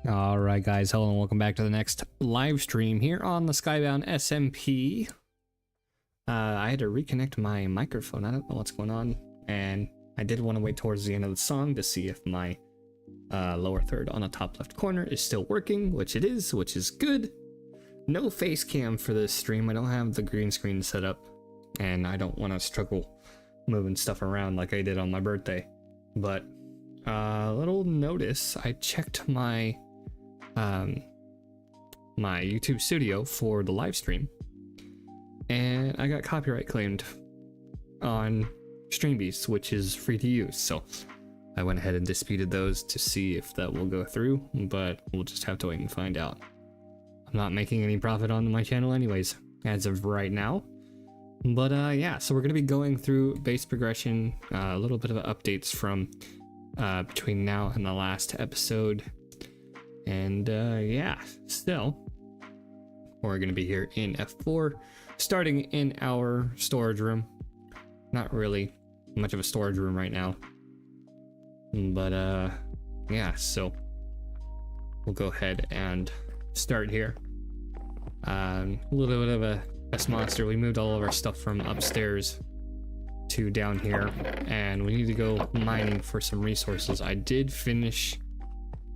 All right, guys, hello and welcome back to the next live stream here on the SKYBOUND SMP. I had to reconnect my microphone. I don't know what's going on, and I did want to wait towards the end of the song to see if my lower third on the top left corner is still working, which it is, which is good. No face cam for this stream. I don't have the green screen set up, and I don't want to struggle moving stuff around like I did on my birthday. But little notice, I checked my my YouTube studio for the live stream, and I got copyright claimed on Streambeast, which is free to use. So I went ahead and disputed those to see if that will go through, but we'll just have to wait and find out. I'm not making any profit on my channel anyways, as of right now. But yeah, so we're going to be going through bass progression, a little bit of updates from between now and the last episode. And yeah, still, we're going to be here in F4, starting in our storage room. Not really much of a storage room right now, but yeah, so we'll go ahead and start here. A little bit of a test monster. We moved all of our stuff from upstairs to down here, and we need to go mining for some resources. I did finish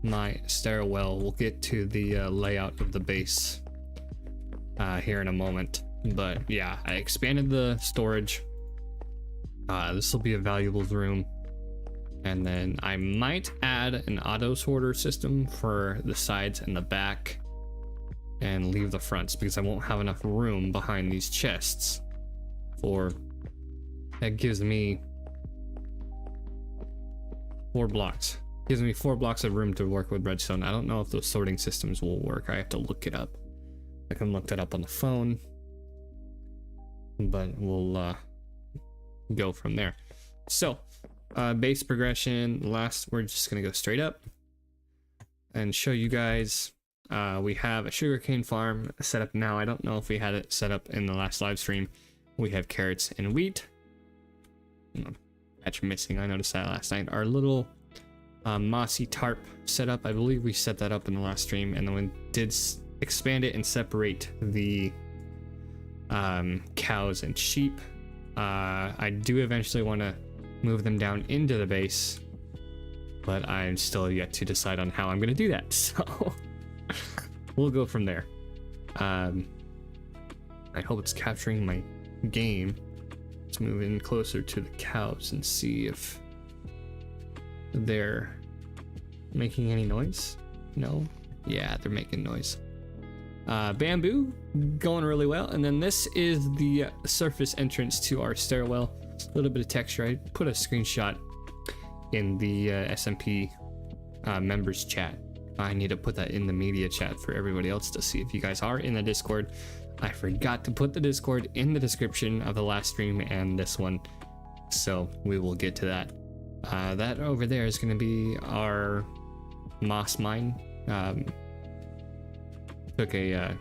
my stairwell. We'll get to the layout of the base here in a moment, but yeah, I expanded the storage. This will be a valuables room, and then I might add an auto sorter system for the sides and the back and leave the fronts, because I won't have enough room behind these chests. That gives me 4 blocks. Gives me 4 blocks of room to work with redstone. I don't know if those sorting systems will work. I have to look it up. I can look that up on the phone, but we'll go from there. So base progression, we're just gonna go straight up and show you guys. We have a sugarcane farm set up now. I don't know if we had it set up in the last live stream. We have carrots and wheat. Patch missing, I noticed that last night. Our little mossy tarp setup, I believe we set that up in the last stream, and then we did expand it and separate the cows and sheep. I do eventually want to move them down into the base, but I'm still yet to decide on how I'm going to do that, so we'll go from there. I hope it's capturing my game. Let's move in closer to the cows and see if they're making any noise. No? Yeah, they're making noise. Bamboo going really well, and then this is the surface entrance to our stairwell. A little bit of texture. I put a screenshot in the SMP members chat. I need to put that in the media chat for everybody else to see if you guys are in the Discord. I forgot to put the Discord in the description of the last stream and this one, so we will get to that. That over there is going to be our moss mine. Took a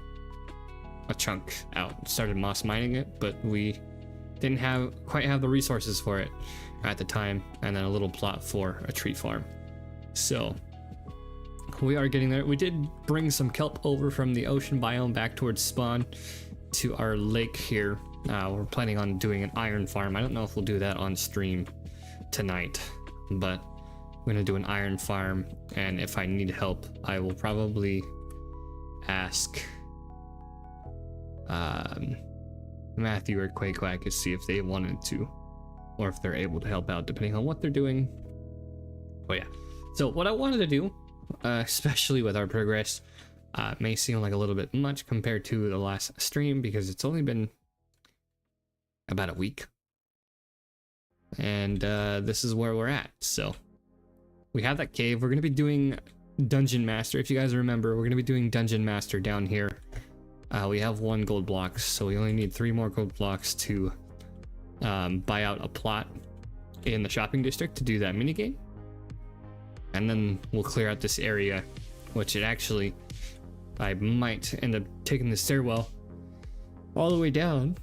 chunk out, started moss mining it, but we didn't quite have the resources for it at the time, and then a little plot for a tree farm. So we are getting there. We did bring some kelp over from the ocean biome back towards spawn to our lake here. We're planning on doing an iron farm. I don't know if we'll do that on stream tonight, but we're gonna do an iron farm, and if I need help, I will probably ask Matthew or Quack to see if they wanted to, or if they're able to help out depending on what they're doing. Oh yeah, so what I wanted to do, especially with our progress, may seem like a little bit much compared to the last stream, because it's only been about a week, and this is where we're at. So we have that cave. We're going to be doing Dungeon Master. If you guys remember, we're going to be doing Dungeon Master down here. We have 1 gold block, so we only need 3 more gold blocks to buy out a plot in the shopping district to do that minigame. And then we'll clear out this area, which I might end up taking the stairwell all the way down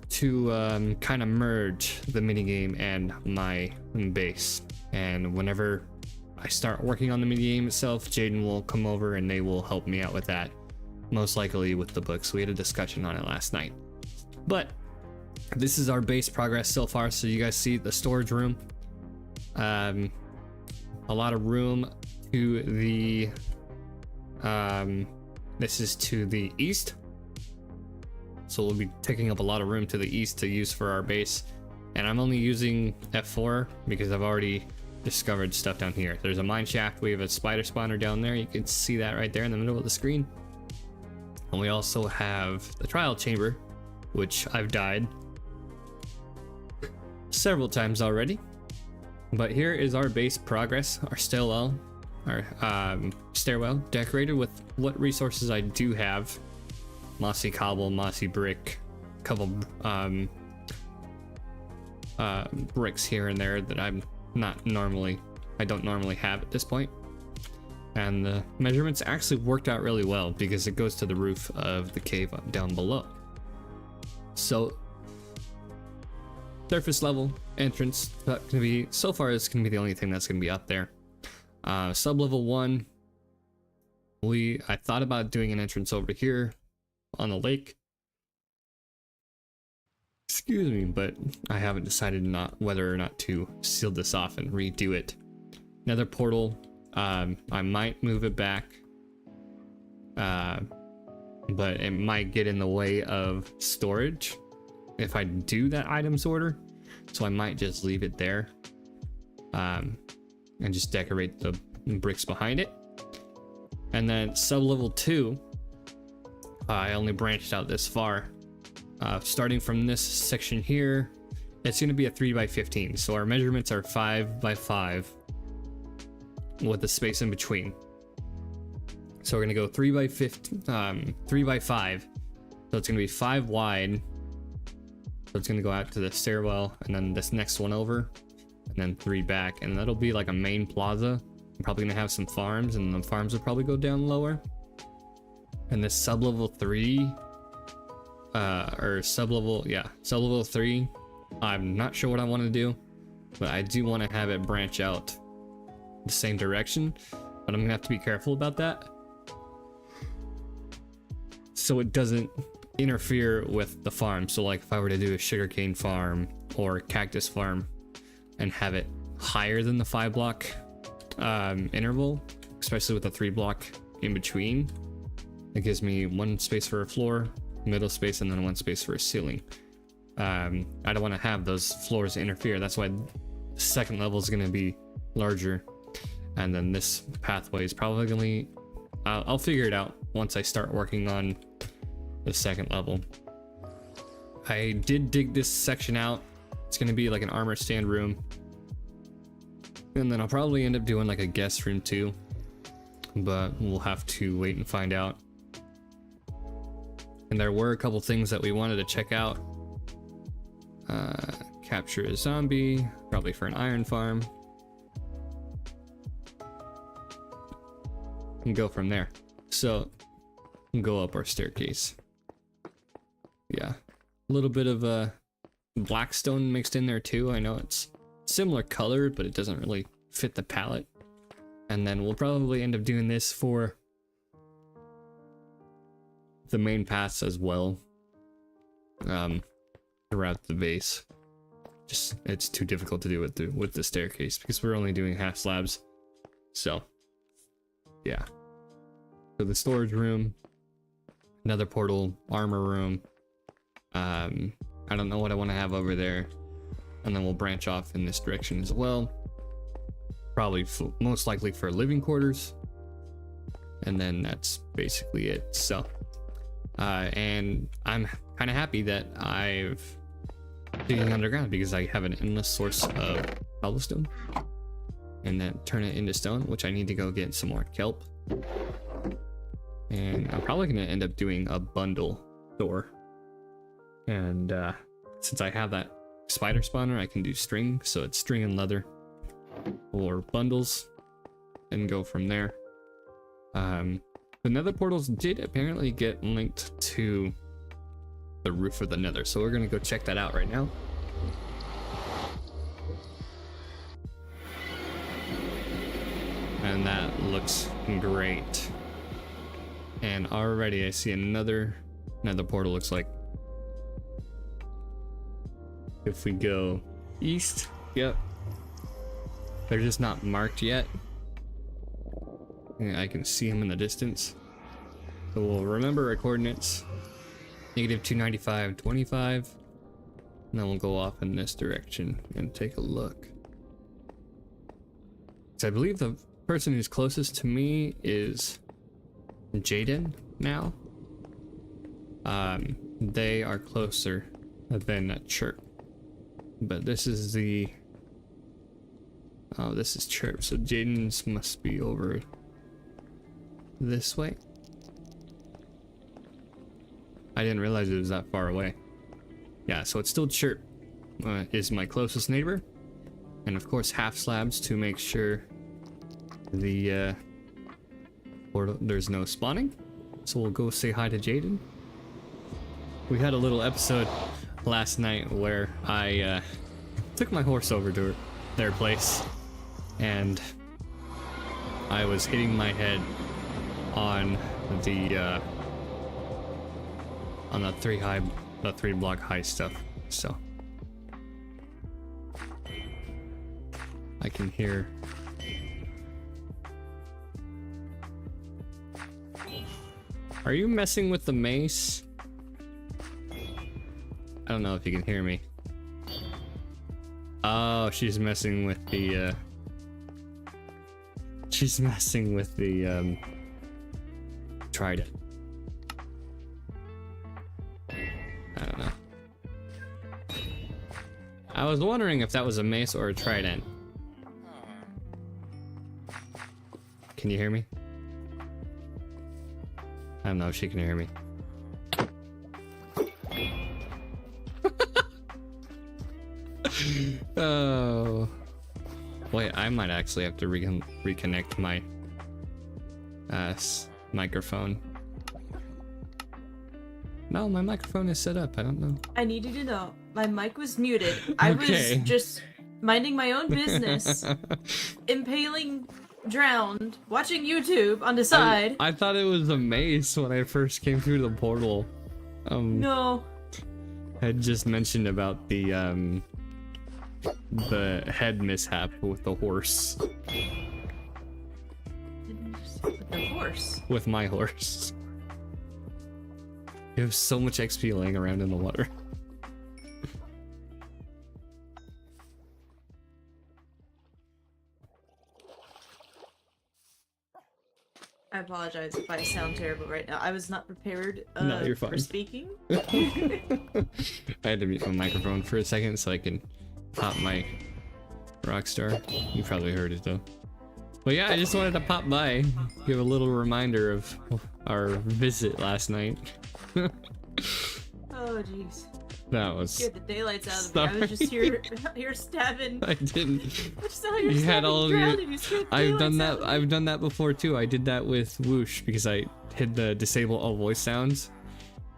to kind of merge the minigame and my base. And whenever I start working on the mini game itself, Jaden will come over and they will help me out with that. Most likely with the books. We had a discussion on it last night. But this is our base progress so far. So you guys see the storage room. A lot of room to the this is to the east. So we'll be taking up a lot of room to the east to use for our base. And I'm only using F4 because I've already discovered stuff down here. There's a mine shaft. We have a spider spawner down there. You can see that right there in the middle of the screen. And we also have the trial chamber, which I've died several times already. But here is our base progress, our stairwell, decorated with what resources I do have. Mossy cobble, mossy brick, couple bricks here and there that I don't normally have at this point. And the measurements actually worked out really well because it goes to the roof of the cave down below. So surface level entrance, that can be, so far it's gonna be the only thing that's gonna be up there. Sub level 1, I thought about doing an entrance over here on the lake. Excuse me, but I haven't decided whether or not to seal this off and redo it. Another portal, I might move it back, but it might get in the way of storage if I do that items order. So I might just leave it there, and just decorate the bricks behind it. And then sub level 2, I only branched out this far. Starting from this section here, it's going to be a 3x15. So our measurements are 5x5 with the space in between. So we're going to go 3x5. So it's going to be 5 wide. So it's going to go out to the stairwell and then this next one over and then 3 back. And that'll be like a main plaza. I'm probably going to have some farms and the farms will probably go down lower. And this sub level 3, sub level 3, I'm not sure what I want to do, but I do want to have it branch out the same direction, but I'm gonna have to be careful about that so it doesn't interfere with the farm. So like if I were to do a sugarcane farm or cactus farm and have it higher than the 5 block interval, especially with the 3 block in between, it gives me 1 space for a floor, middle space, and then 1 space for a ceiling. I don't want to have those floors interfere. That's why the second level is going to be larger, and then this pathway is probably going to, I'll figure it out once I start working on the second level. I did dig this section out. It's going to be like an armor stand room, and then I'll probably end up doing like a guest room too, but we'll have to wait and find out. And there were a couple things that we wanted to check out. Capture a zombie, probably for an iron farm. And go from there. So, go up our staircase. Yeah, a little bit of blackstone mixed in there too. I know it's similar color, but it doesn't really fit the palette. And then we'll probably end up doing this for the main paths as well, throughout the base. Just it's too difficult to do with the staircase because we're only doing half slabs. So yeah, so the storage room, another portal, armor room. I don't know what I want to have over there, and then we'll branch off in this direction as well, probably most likely for living quarters, and then that's basically it. So and I'm kind of happy that I've digging underground because I have an endless source of cobblestone, and then turn it into stone, which I need to go get some more kelp. And I'm probably going to end up doing a bundle door. And since I have that spider spawner, I can do string, so it's string and leather or bundles, and go from there. The nether portals did apparently get linked to the roof of the nether, so we're gonna go check that out right now. And that looks great. And already I see another portal, looks like. If we go east, yep. They're just not marked yet. Yeah, I can see them in the distance. So we'll remember our coordinates. Negative 295, 25. And then we'll go off in this direction and take a look. So I believe the person who's closest to me is Jaden now. They are closer than Chirp. But this is the... Oh, this is Chirp. So Jaden's must be over this way. I didn't realize it was that far away. Yeah, so it's still Chirp is my closest neighbor. And of course half slabs to make sure the portal, there's no spawning. So we'll go say hi to Jaden. We had a little episode last night where I took my horse over to their place, and I was hitting my head on the 3 block high stuff. So I can hear. Are you messing with the mace? I don't know if you can hear me. Oh, she's messing with the trident. I don't know. I was wondering if that was a mace or a trident. Can you hear me? I don't know if she can hear me. Oh. Wait, I might actually have to reconnect my microphone. No, my microphone is set up. I don't know. I need you to know, my mic was muted. I was just minding my own business, impaling drowned, watching YouTube on the side. I thought it was a mace when I first came through the portal. No. I had just mentioned about the head mishap with the horse. With the horse? With my horse. You have so much XP laying around in the water. I apologize if I sound terrible right now. I was not prepared no, you're fine. For speaking. I had to mute my microphone for a second so I can pop my Rockstar. You probably heard it though. But yeah, I just wanted to pop by, give a little reminder of our visit last night. Oh jeez. That was. Scared the daylights out of me. I was just here stabbing. I didn't. You had all of your. I've done that. I've done that before too. I did that with Whoosh because I hid the disable all voice sounds.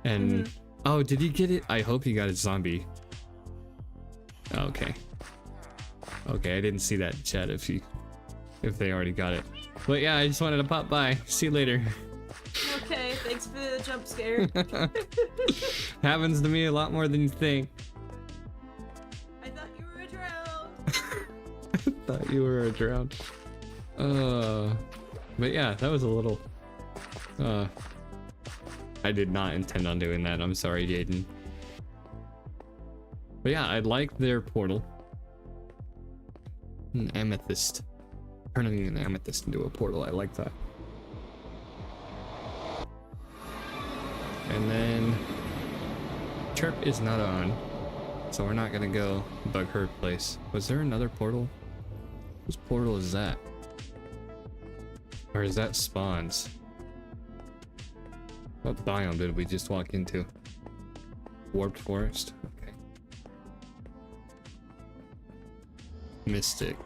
And oh, did he get it? I hope he got a zombie. Okay. Okay, I didn't see that in chat if they already got it. But yeah, I just wanted to pop by. See you later. Okay, thanks for the jump scare. Happens to me a lot more than you think. I thought you were a drown. I thought you were a drown. But yeah, that was a little. I did not intend on doing that. I'm sorry, Jaden. But yeah, I like their portal. An amethyst. Turning an amethyst into a portal. I like that. And then Chirp is not on, so we're not gonna go bug her place. Was there another portal? Whose portal is that? Or is that spawns? What biome did we just walk into? Warped forest? Okay. Mystic.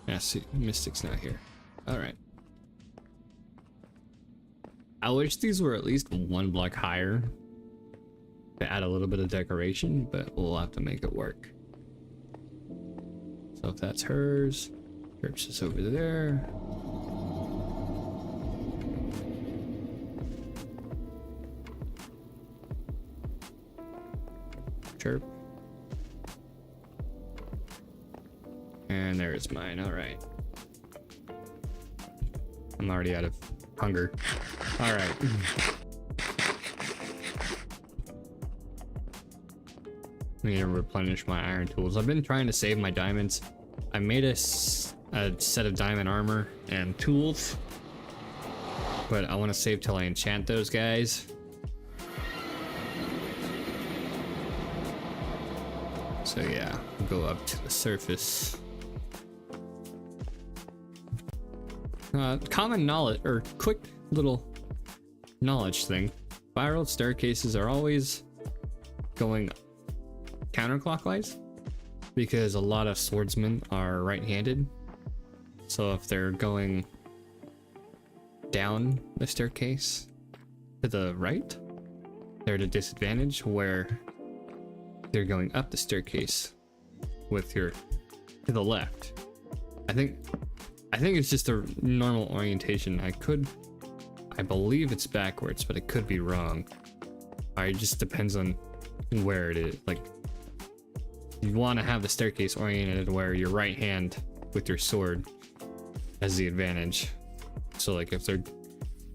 Yeah, see, Mystic's not here. Alright. I wish these were at least 1 block higher to add a little bit of decoration, but we'll have to make it work. So if that's hers, Church is over there. Chirp. And there's mine. All right. I'm already out of hunger. All right. I need to replenish my iron tools. I've been trying to save my diamonds. I made a set of diamond armor and tools, but I want to save till I enchant those guys. So yeah, we'll go up to the surface. Common knowledge, or quick little knowledge thing. Spiral staircases are always going counterclockwise because a lot of swordsmen are right-handed. So if they're going down the staircase to the right, they're at a disadvantage, where they're going up the staircase with your to the left. I think it's just a normal orientation. I believe it's backwards, but it could be wrong. It just depends on where it is. Like, you want to have the staircase oriented where your right hand with your sword has the advantage. So like if they're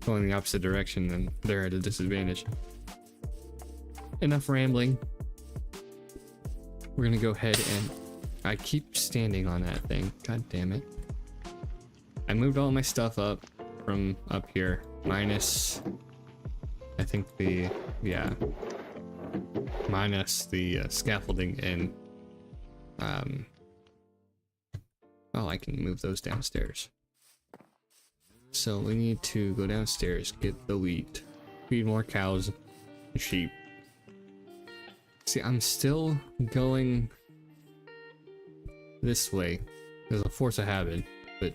going the opposite direction, then they're at a disadvantage. Enough rambling. We're gonna go ahead and I keep standing on that thing. God damn it. I moved all my stuff up from up here, minus I think minus the scaffolding and oh, I can move those downstairs. So we need to go downstairs, get the wheat, feed more cows and sheep. See, I'm still going this way. There's a force of habit, but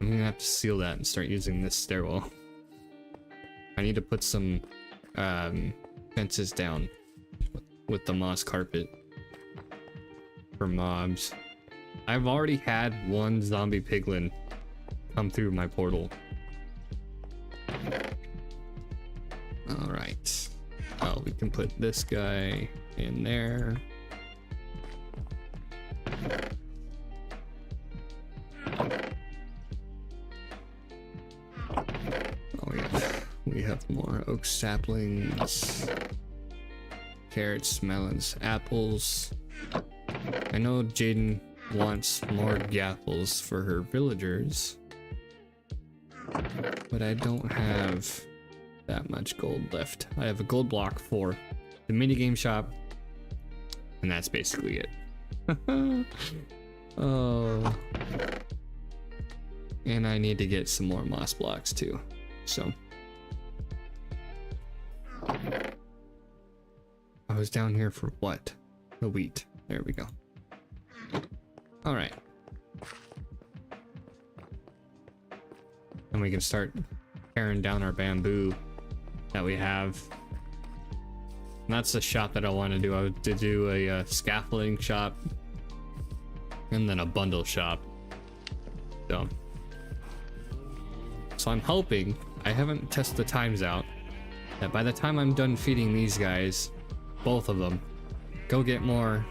I'm gonna have to seal that and start using this stairwell. I need to put some fences down with the moss carpet for mobs. I've already had one zombie piglin come through my portal. All right. Oh, we can put this guy in there. Oh yeah, we have more oak saplings, carrots, melons, apples. I know Jaden wants more gapples for her villagers, but I don't have that much gold left. I have a gold block for the minigame shop, and that's basically it. Oh, and I need to get some more moss blocks too. So I was down here for what? The wheat. There we go. All right. And we can start tearing down our bamboo that we have. And that's the shop that I want to do. I would do a scaffolding shop and then a bundle shop. So I'm hoping, I haven't tested the times out, that by the time I'm done feeding these guys, both of them, go get more,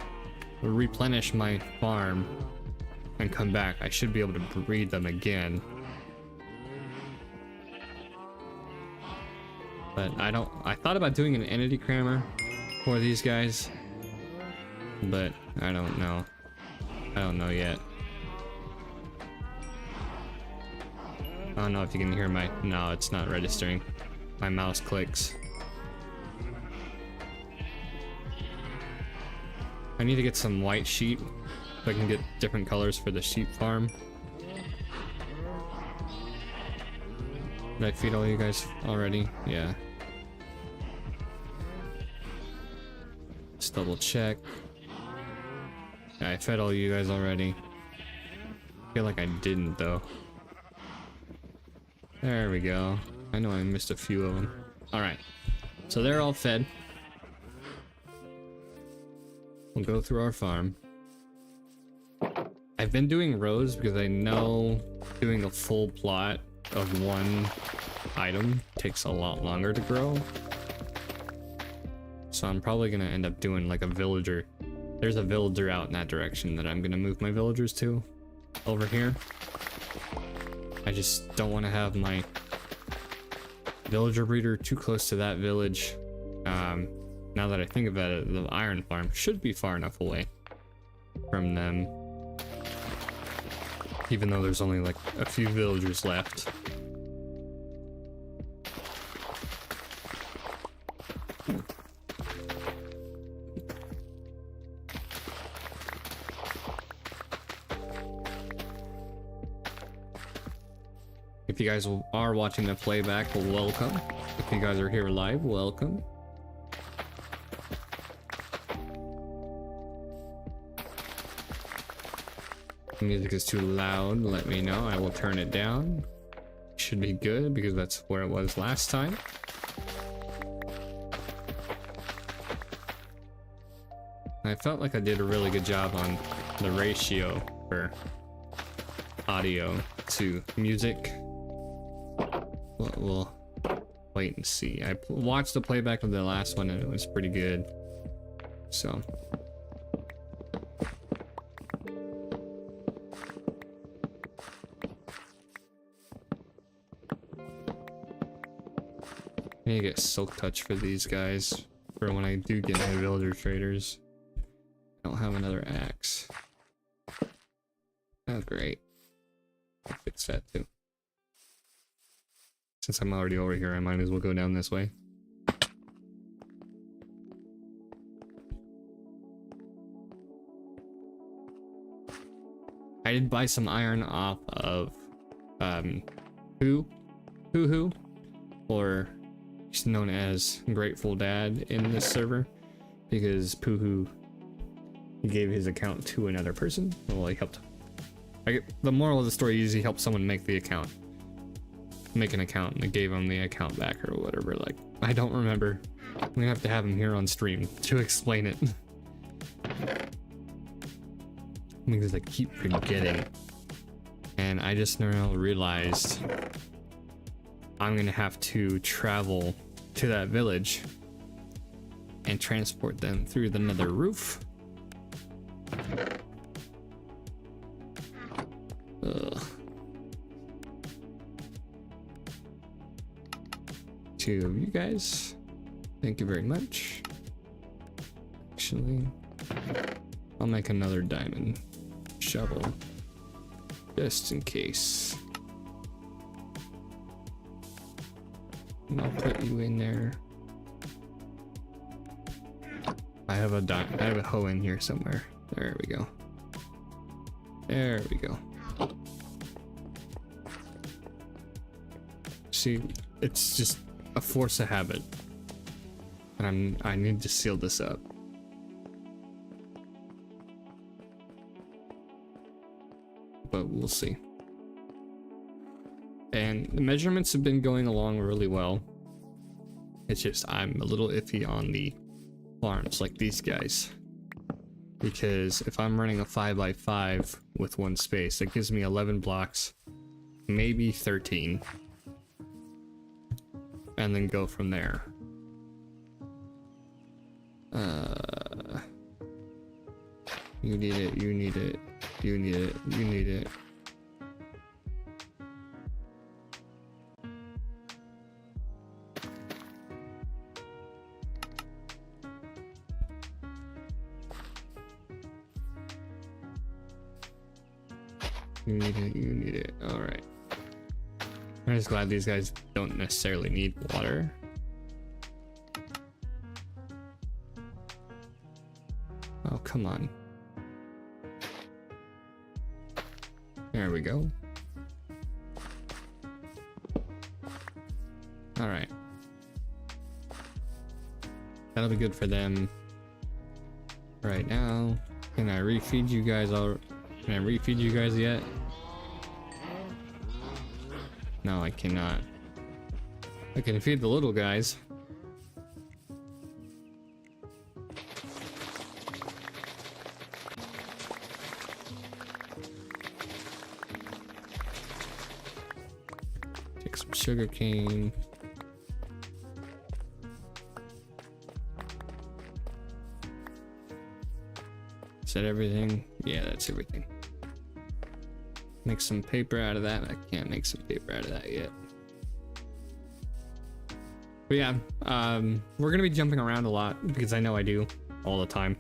replenish my farm, and come back, I should be able to breed them again. But I thought about doing an entity crammer for these guys, but I don't know. I don't know yet. I don't know if you can hear my, no, it's not registering. My mouse clicks. I need to get some white sheep so I can get different colors for the sheep farm. Did I feed all you guys already? Yeah. Just double check. Yeah, I fed all you guys already. I feel like I didn't though. There we go. I know I missed a few of them. Alright. So they're all fed. We'll go through our farm. I've been doing rows because I know doing a full plot of one item takes a lot longer to grow. So I'm probably gonna end up doing like a villager. There's a villager out in that direction that I'm gonna move my villagers to over here. I just don't want to have my villager breeder too close to that village. Now that I think about it, the iron farm should be far enough away from them, even though there's only like a few villagers left. If you guys are watching the playback, welcome. If you guys are here live, welcome. The music is too loud, let me know. I will turn it down. Should be good because that's where it was last time. I felt like I did a really good job on the ratio for audio to music. We'll wait and see. I watched the playback of the last one and it was pretty good. So I need to get Silk Touch for these guys for when I do get my villager traders. I don't have another axe. Oh great. I'll fix that too. Since I'm already over here, I might as well go down this way. I did buy some iron off of Hoo, or he's known as Grateful Dad in this server, because Poohoo, he gave his account to another person. Well, he helped. The moral of the story is he helped someone make the account. Make an account, and they gave him the account back or whatever. Like, I don't remember. I'm gonna have to have him here on stream to explain it. Because I keep forgetting. And I just now realized I'm gonna have to travel to that village and transport them through the nether roof. Ugh. Two of you guys, thank you very much. Actually, I'll make another diamond shovel just in case, and I'll put you in there. I have a hoe in here somewhere. There we go. There we go. See, it's just a force of habit, and I need to seal this up. But we'll see. And the measurements have been going along really well. It's just I'm a little iffy on the farms like these guys, because if I'm running a 5x5 with one space, it gives me 11 blocks, maybe 13. And then go from there. You need it, you need it, you need it, you need it. You need it, you need it. Alright. I'm just glad these guys don't necessarily need water. Oh, come on. There we go. Alright. That'll be good for them right now. Can I refeed you guys Can I refeed you guys yet? No, I cannot. I can feed the little guys. some sugar cane. Is that everything? Yeah, that's everything. Make some paper out of that. I can't make some paper out of that yet. But yeah, we're gonna be jumping around a lot because I know I do all the time.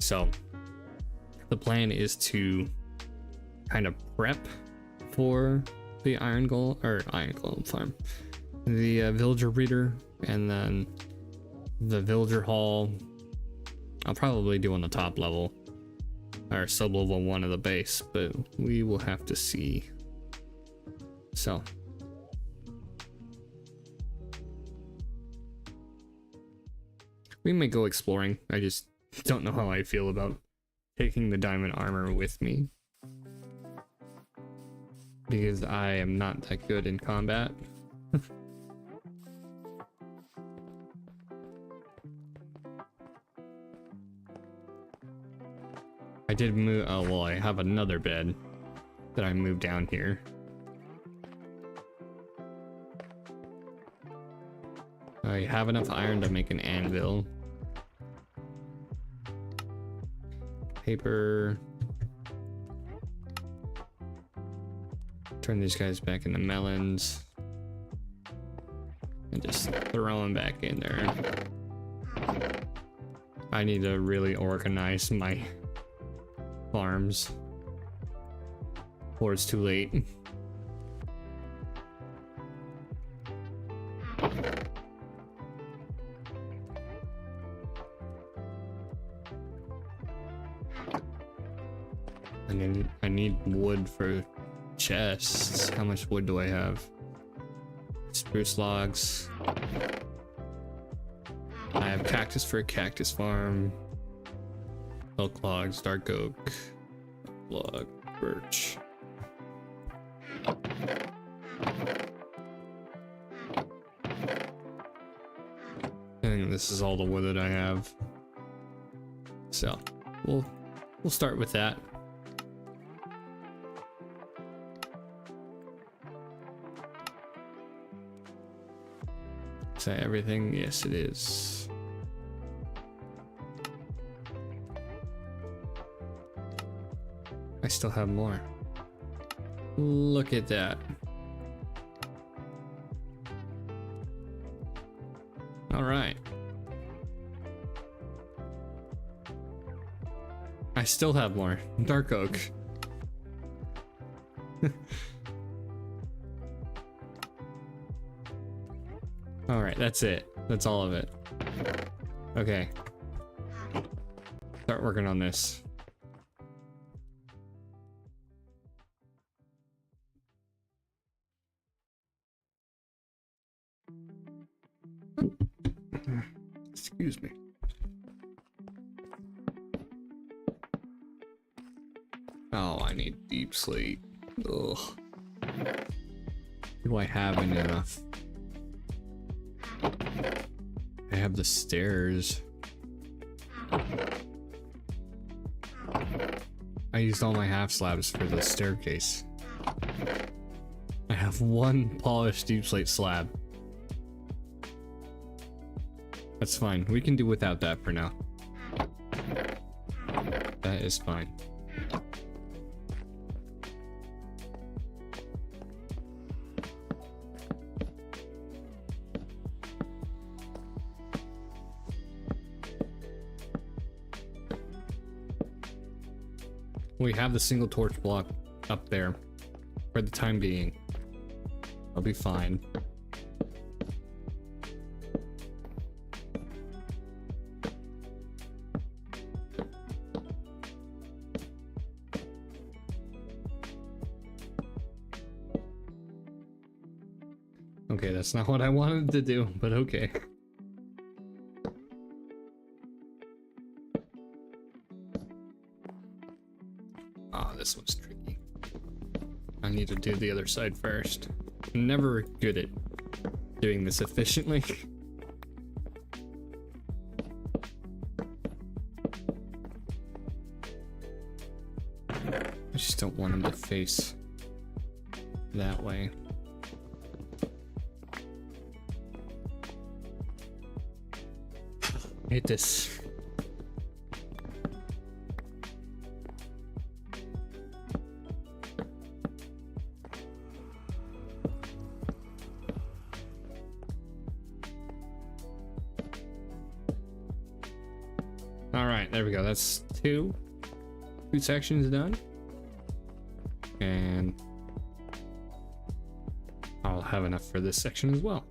So the plan is to kind of prep for the Iron Golem farm, the villager breeder, and then the villager hall. I'll probably do on the top level or sub level 1 of the base, but we will have to see. So we may go exploring. I just don't know how I feel about taking the diamond armor with me, because I am not that good in combat. I did move. Oh well, I have another bed that I moved down here. I have enough iron to make an anvil. Paper. Turn these guys back into melons. And just throw them back in there. I need to really organize my farms before it's too late. I need wood for chests. How much wood do I have? Spruce logs. I have cactus for a cactus farm. Oak logs, dark oak, log, birch. I think this is all the wood that I have. So we'll start with that. Is that everything? Yes, it is. I still have more. Look at that. All right. I still have more. Dark oak. All right, that's it. That's all of it. Okay. Start working on this. Excuse me. Oh, I need deep slate. Ugh. Do I have enough? I have the stairs. I used all my half slabs for the staircase. I have one polished deep slate slab. That's fine. We can do without that for now. That is fine. We have the single torch block up there for the time being. I'll be fine. Okay, that's not what I wanted to do, but okay. Ah, oh, this one's tricky. I need to do the other side first. I'm never good at doing this efficiently. I just don't want him to face that way. Hate this. All right, there we go. That's two sections done, and I'll have enough for this section as well.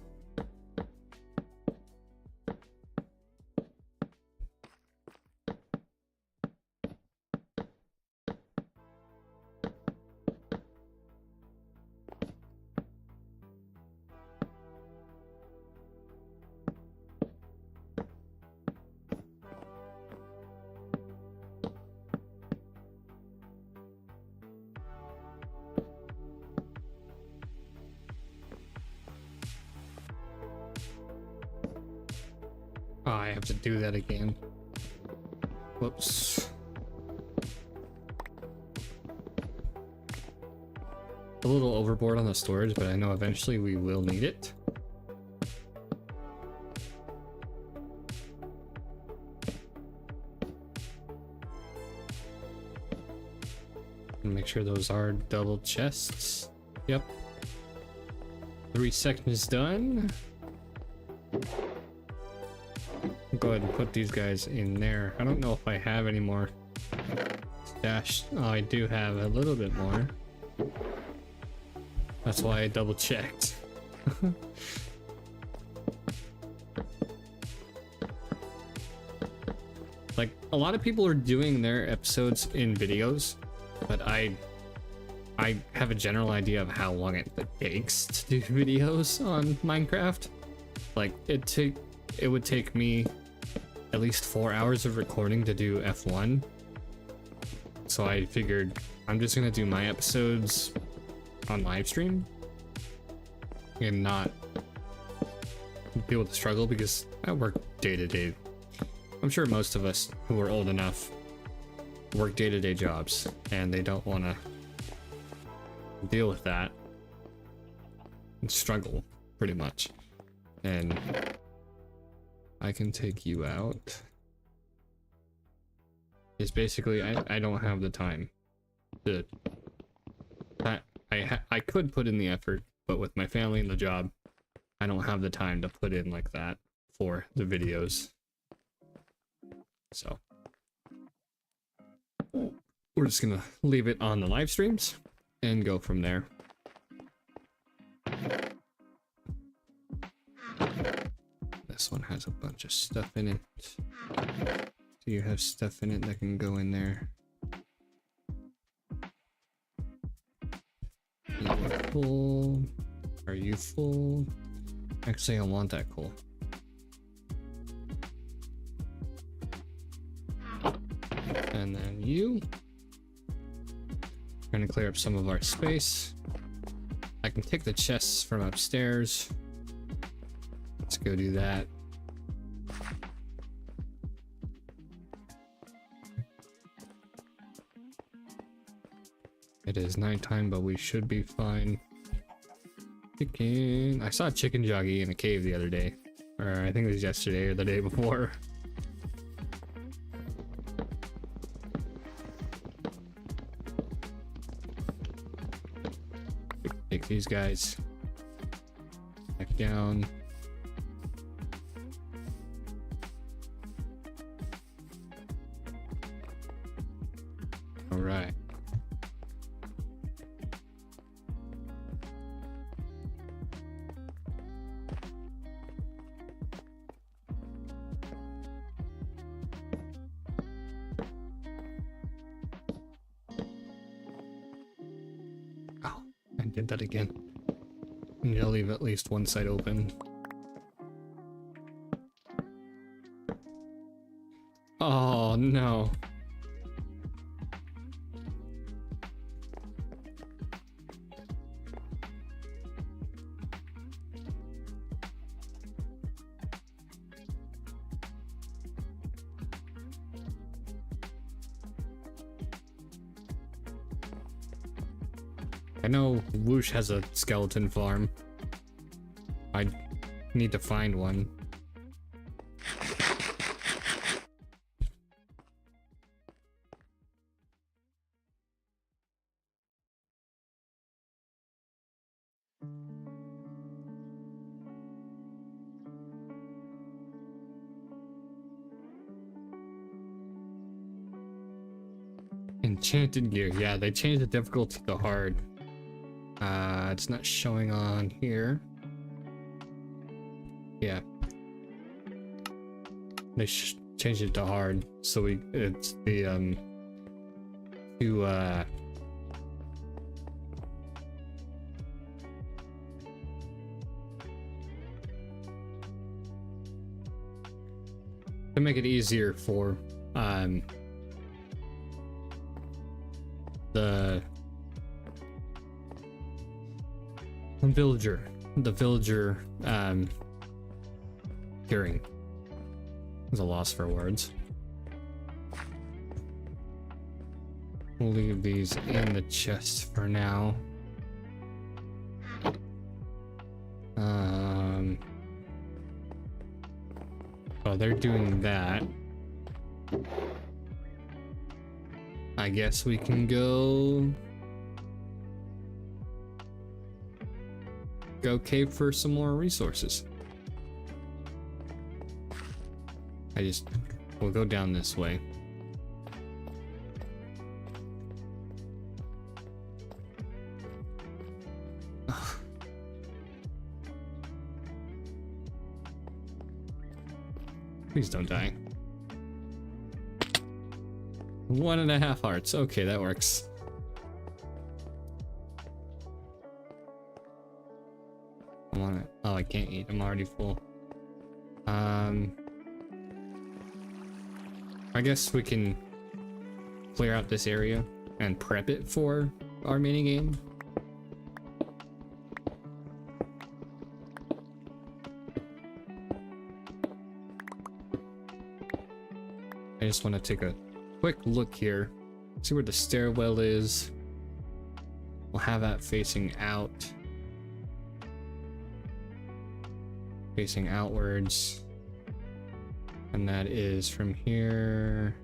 Oh, I have to do that again. Whoops. A little overboard on the storage, but I know eventually we will need it. And make sure those are double chests. Yep. 3 sections done. Go ahead and put these guys in there. I don't know if I have any more stashed. Oh, I do have a little bit more. That's why I double checked. Like, a lot of people are doing their episodes in videos, but I have a general idea of how long it takes to do videos on Minecraft. Like, it would take me at least 4 hours of recording to do F1. So I figured I'm just gonna do my episodes on live stream and not deal with the struggle, because I work day to day. I'm sure most of us who are old enough work day-to-day jobs, and they don't want to deal with that and struggle pretty much. And I can take you out. It's basically I don't have the time to. I could put in the effort, but with my family and the job, I don't have the time to put in like that for the videos. So we're just gonna leave it on the live streams and go from there. This one has a bunch of stuff in it. Do you have stuff in it that can go in there? You're full. Are you full? Actually, I want that coal. And then you. We're gonna clear up some of our space. I can take the chests from upstairs. Let's go do that. It is nighttime, but we should be fine. Chicken. I saw a chicken jockey in a cave the other day. Or I think it was yesterday or the day before. Take these guys back down. All right. Oh, I did that again. I need to leave at least one side open. Oh no. I know Whoosh has a skeleton farm. I need to find one. Enchanted gear. Yeah, they changed the difficulty to hard. It's not showing on here. Yeah. They changed it to hard, so it's the to make it easier for the villager hearing. There's a loss for words. We'll leave these in the chest for now. While they're doing that, I guess we can go cave for some more resources. We'll go down this way. Please don't die. 1.5 hearts. Okay, that works. I want it. Oh, I can't eat. I'm already full. I guess we can clear out this area and prep it for our mini game. I just want to take a quick look here, see where the stairwell is. We'll have that facing out, facing outwards, and that is from here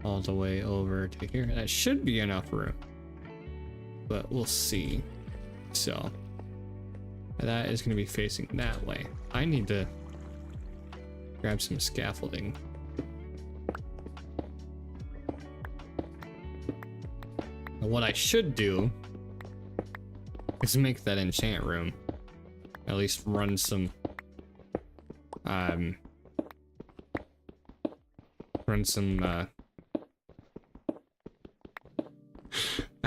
all the way over to here. That should be enough room, but we'll see. So that is going to be facing that way. I need to grab some scaffolding. What I should do is make that enchant room. At least run some I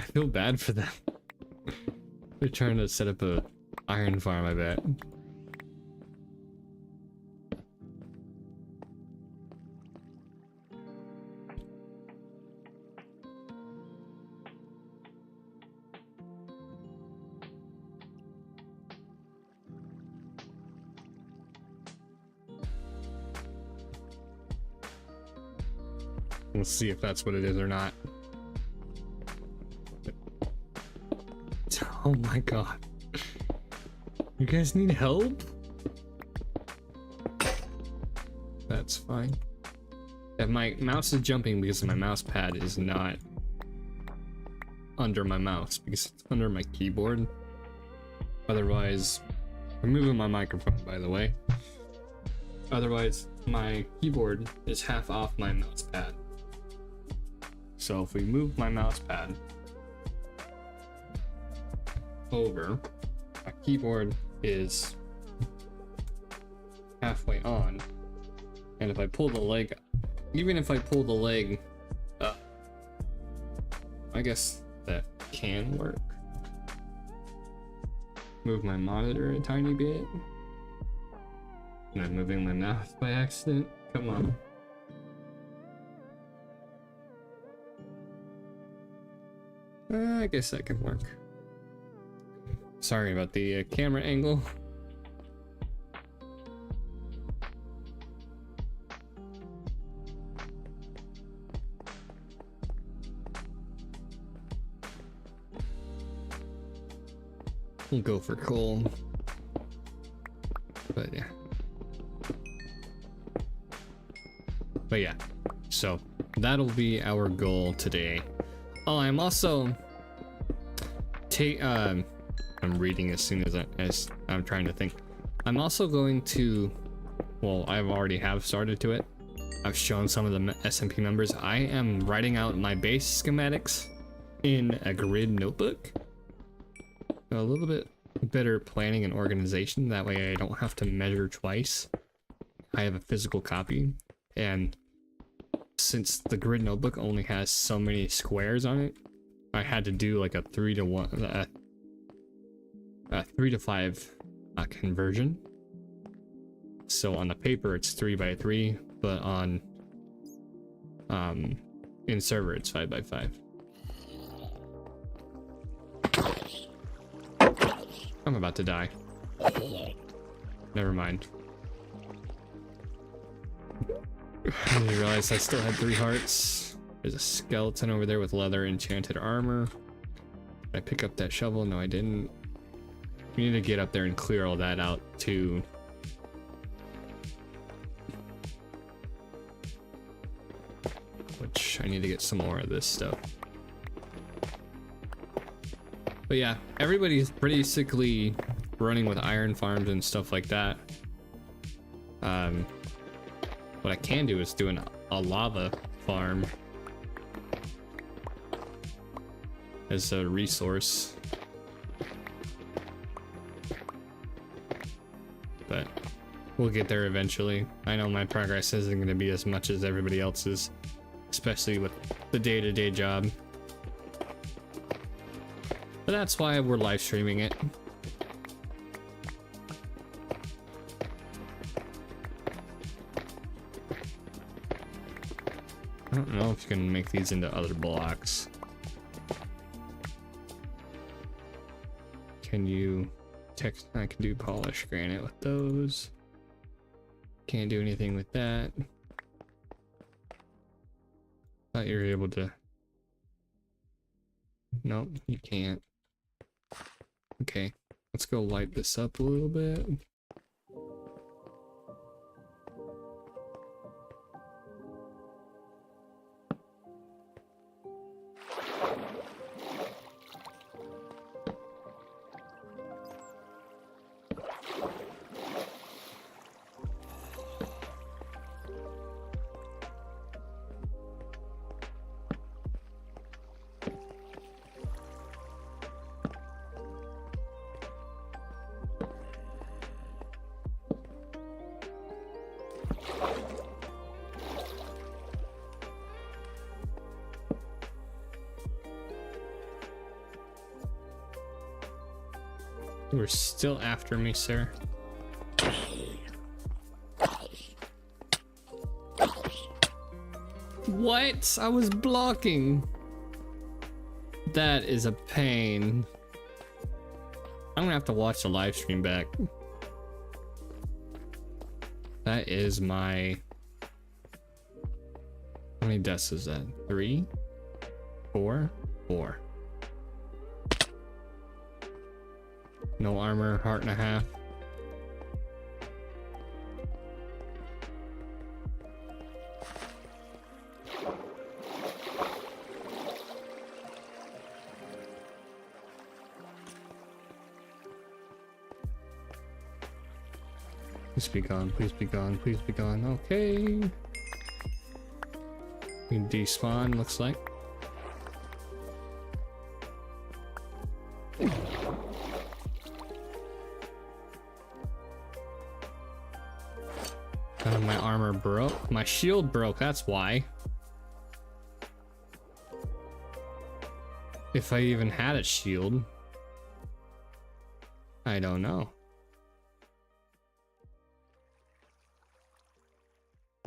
feel bad for them. They're trying to set up a iron farm, I bet. We'll see if that's what it is or not. Oh my god. You guys need help? That's fine. If my mouse is jumping because my mouse pad is not under my mouse, because it's under my keyboard. Otherwise, I'm moving my microphone, by the way. Otherwise, my keyboard is half off my mouse pad. So if we move my mouse pad over, my keyboard is halfway on, and if I pull the leg, even if I pull the leg up, I guess that can work. Move my monitor a tiny bit. Am I moving my mouse by accident? Come on. I guess that can work. Sorry about the camera angle. We'll go for coal. But yeah. So that'll be our goal today. Oh, I'm also I'm reading as soon as I'm trying to think. I'm also going to, well, I've already have started to it. I've shown some of the SMP members. I am writing out my base schematics in a grid notebook. A little bit better planning and organization. That way I don't have to measure twice. I have a physical copy, and since the grid notebook only has so many squares on it, I had to do like a 3 to 1, a 3 to 5 conversion. So on the paper it's 3 by 3, but on in server it's 5 by 5. I'm about to die. Never mind. I realized I still had 3 hearts. There's a skeleton over there with leather enchanted armor. Did I pick up that shovel? No, I didn't. We need to get up there and clear all that out too. Which I need to get some more of this stuff. But yeah, everybody's basically running with iron farms and stuff like that. What I can do is do a lava farm as a resource. But we'll get there eventually. I know my progress isn't going to be as much as everybody else's, especially with the day-to-day job. But that's why we're live streaming it. I don't know if you can make these into other blocks. Can you I can do polished granite with those. Can't do anything with that. Thought you were able to. Nope, you can't. Okay, let's go light this up a little bit. You were still after me, sir. What? I was blocking. That is a pain. I'm gonna have to watch the live stream back. That is my... How many deaths is that? 3? 4? 4. No armor, heart and a half. Please be gone, please be gone, please be gone. Okay. We can despawn, looks like. My armor broke. My shield broke, that's why. If I even had a shield. I don't know.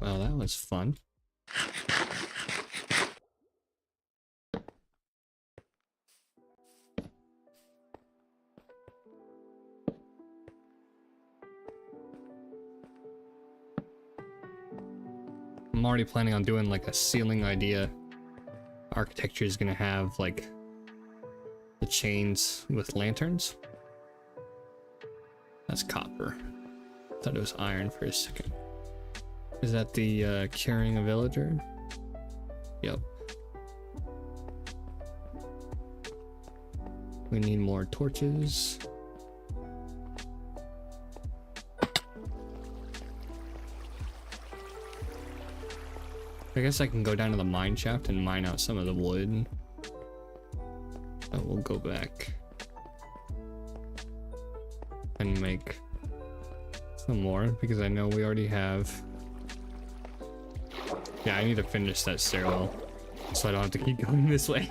Well, that was fun. I'm already planning on doing like a ceiling idea. Architecture is gonna have like the chains with lanterns. That's copper. Thought it was iron for a second. Is that the curing a villager? Yep. We need more torches. I guess I can go down to the mine shaft and mine out some of the wood. And we'll go back and make some more because I know we already have. Yeah, I need to finish that stairwell so I don't have to keep going this way.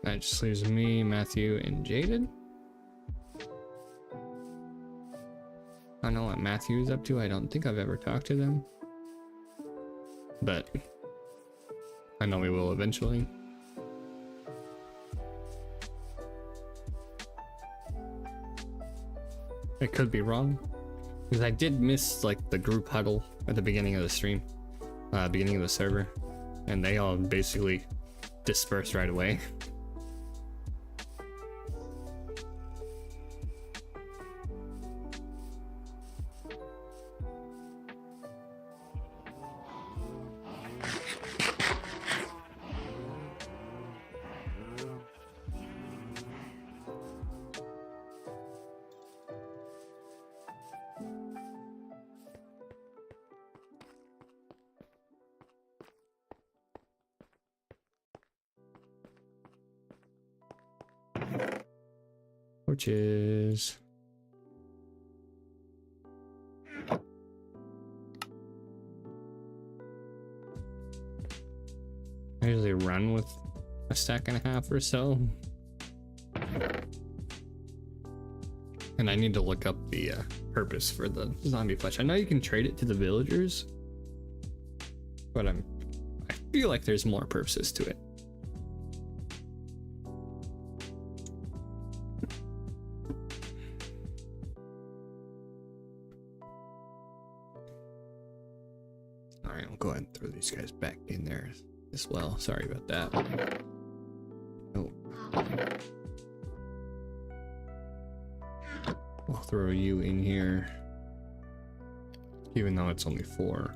That just leaves me, Matthew, and Jaden. I don't know what Matthew is up to. I don't think I've ever talked to them. But I know we will eventually. I could be wrong. Because I did miss like the group huddle at the beginning of the stream. Beginning of the server. And they all basically dispersed right away. Torches. I usually run with a stack and a half or so. And I need to look up the purpose for the zombie flesh. I know you can trade it to the villagers, but I feel like there's more purposes to it. Alright, I'll go ahead and throw these guys back in there as well. Sorry about that. Oh. I'll throw you in here. Even though it's only 4.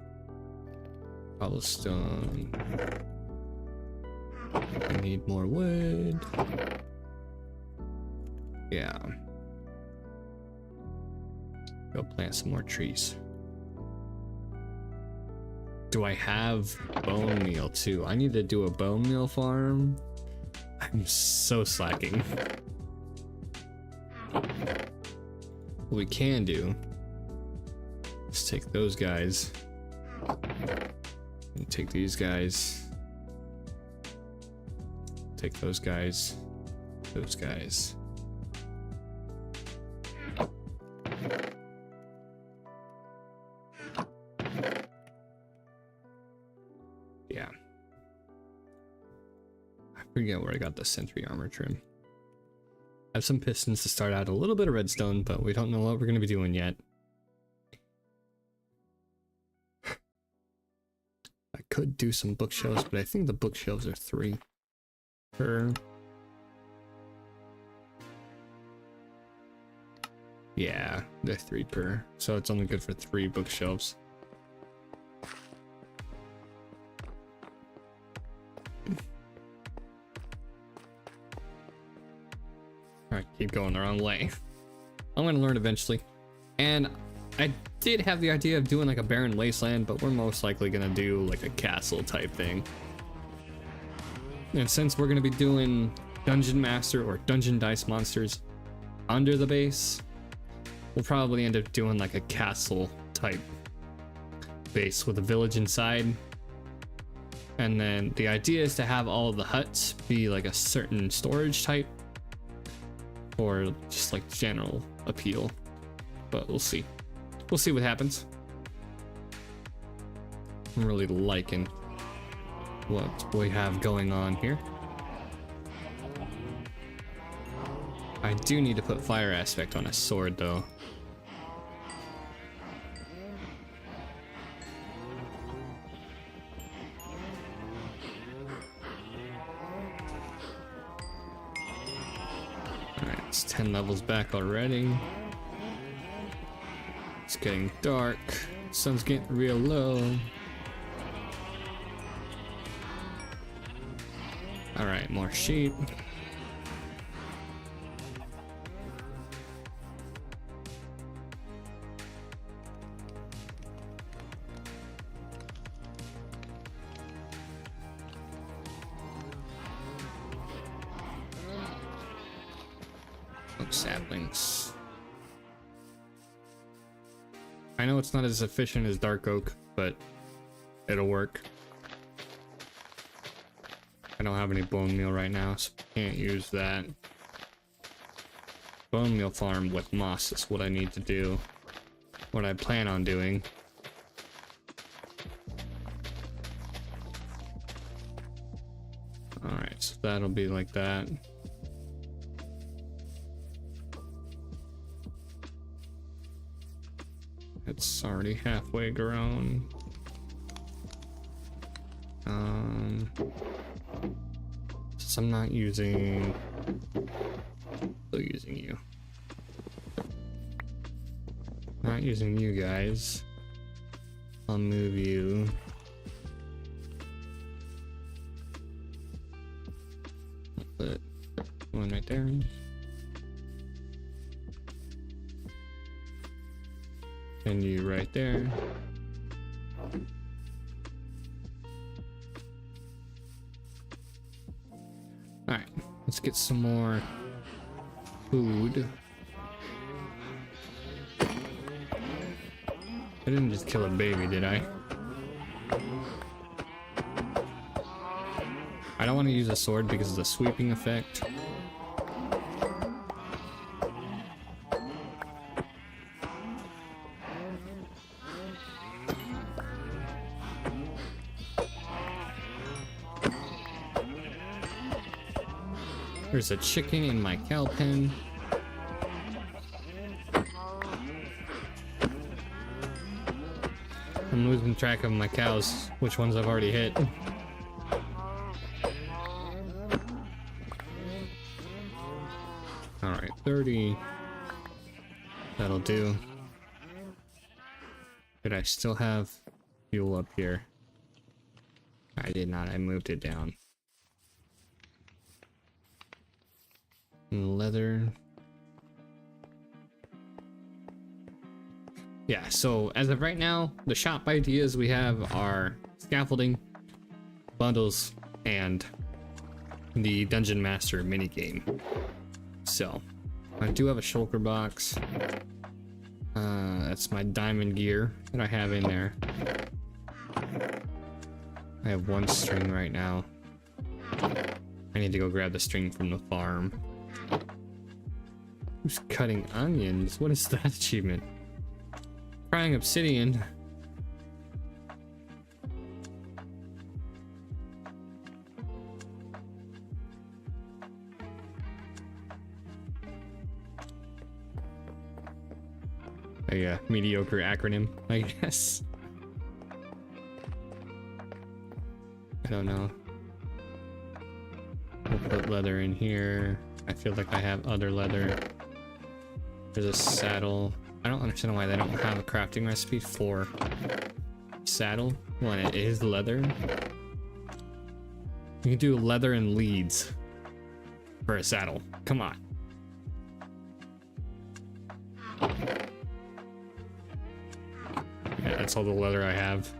Cobblestone. I need more wood. Yeah. Go plant some more trees. Do I have bone meal too? I need to do a bone meal farm. I'm so slacking. What we can do is take those guys and take these guys, take those guys, those guys. Yeah. I forget where I got the sentry armor trim. I have some pistons to start out, a little bit of redstone, but we don't know what we're going to be doing yet. I could do some bookshelves, but I think the bookshelves are 3 per. Yeah, they're 3 per, so it's only good for 3 bookshelves. Alright, keep going the wrong way. I'm gonna learn eventually. And I did have the idea of doing like a barren wasteland, but we're most likely gonna do like a castle type thing. And since we're gonna be doing dungeon master or dungeon dice monsters under the base, we'll probably end up doing like a castle type base with a village inside. And then the idea is to have all of the huts be like a certain storage type, or just like general appeal, but we'll see. We'll see what happens. I'm really liking what we have going on here. I do need to put fire aspect on a sword though. Alright, it's 10 levels back already. It's getting dark. Sun's getting real low. All right, more sheep. Saplings. I know it's not as efficient as dark oak, but it'll work. I don't have any bone meal right now, so can't use that. Bone meal farm with moss is what I need to do. What I plan on doing. Alright, so that'll be like that. It's already halfway grown. Since I'm not using, still using you. Not using you guys. I'll move you. Put one right there. And you right there. Alright, let's get some more food. I didn't just kill a baby, did I? I don't want to use a sword because of the sweeping effect. There's a chicken in my cow pen. I'm losing track of my cows, which ones I've already hit. Alright, 30. That'll do. Did I still have fuel up here? I did not, I moved it down. Leather. Yeah, so as of right now, the shop ideas we have are scaffolding, bundles, and the Dungeon Master minigame. So, I do have a shulker box. That's my diamond gear that I have in there. I have one string right now. I need to go grab the string from the farm. Who's cutting onions? What is that achievement? Frying obsidian. A mediocre acronym, I guess. I don't know. We'll put leather in here. I feel like I have other leather. There's a saddle. I don't understand why they don't have a crafting recipe for saddle when it is leather. You can do leather and leads for a saddle. Come on. Yeah, that's all the leather I have.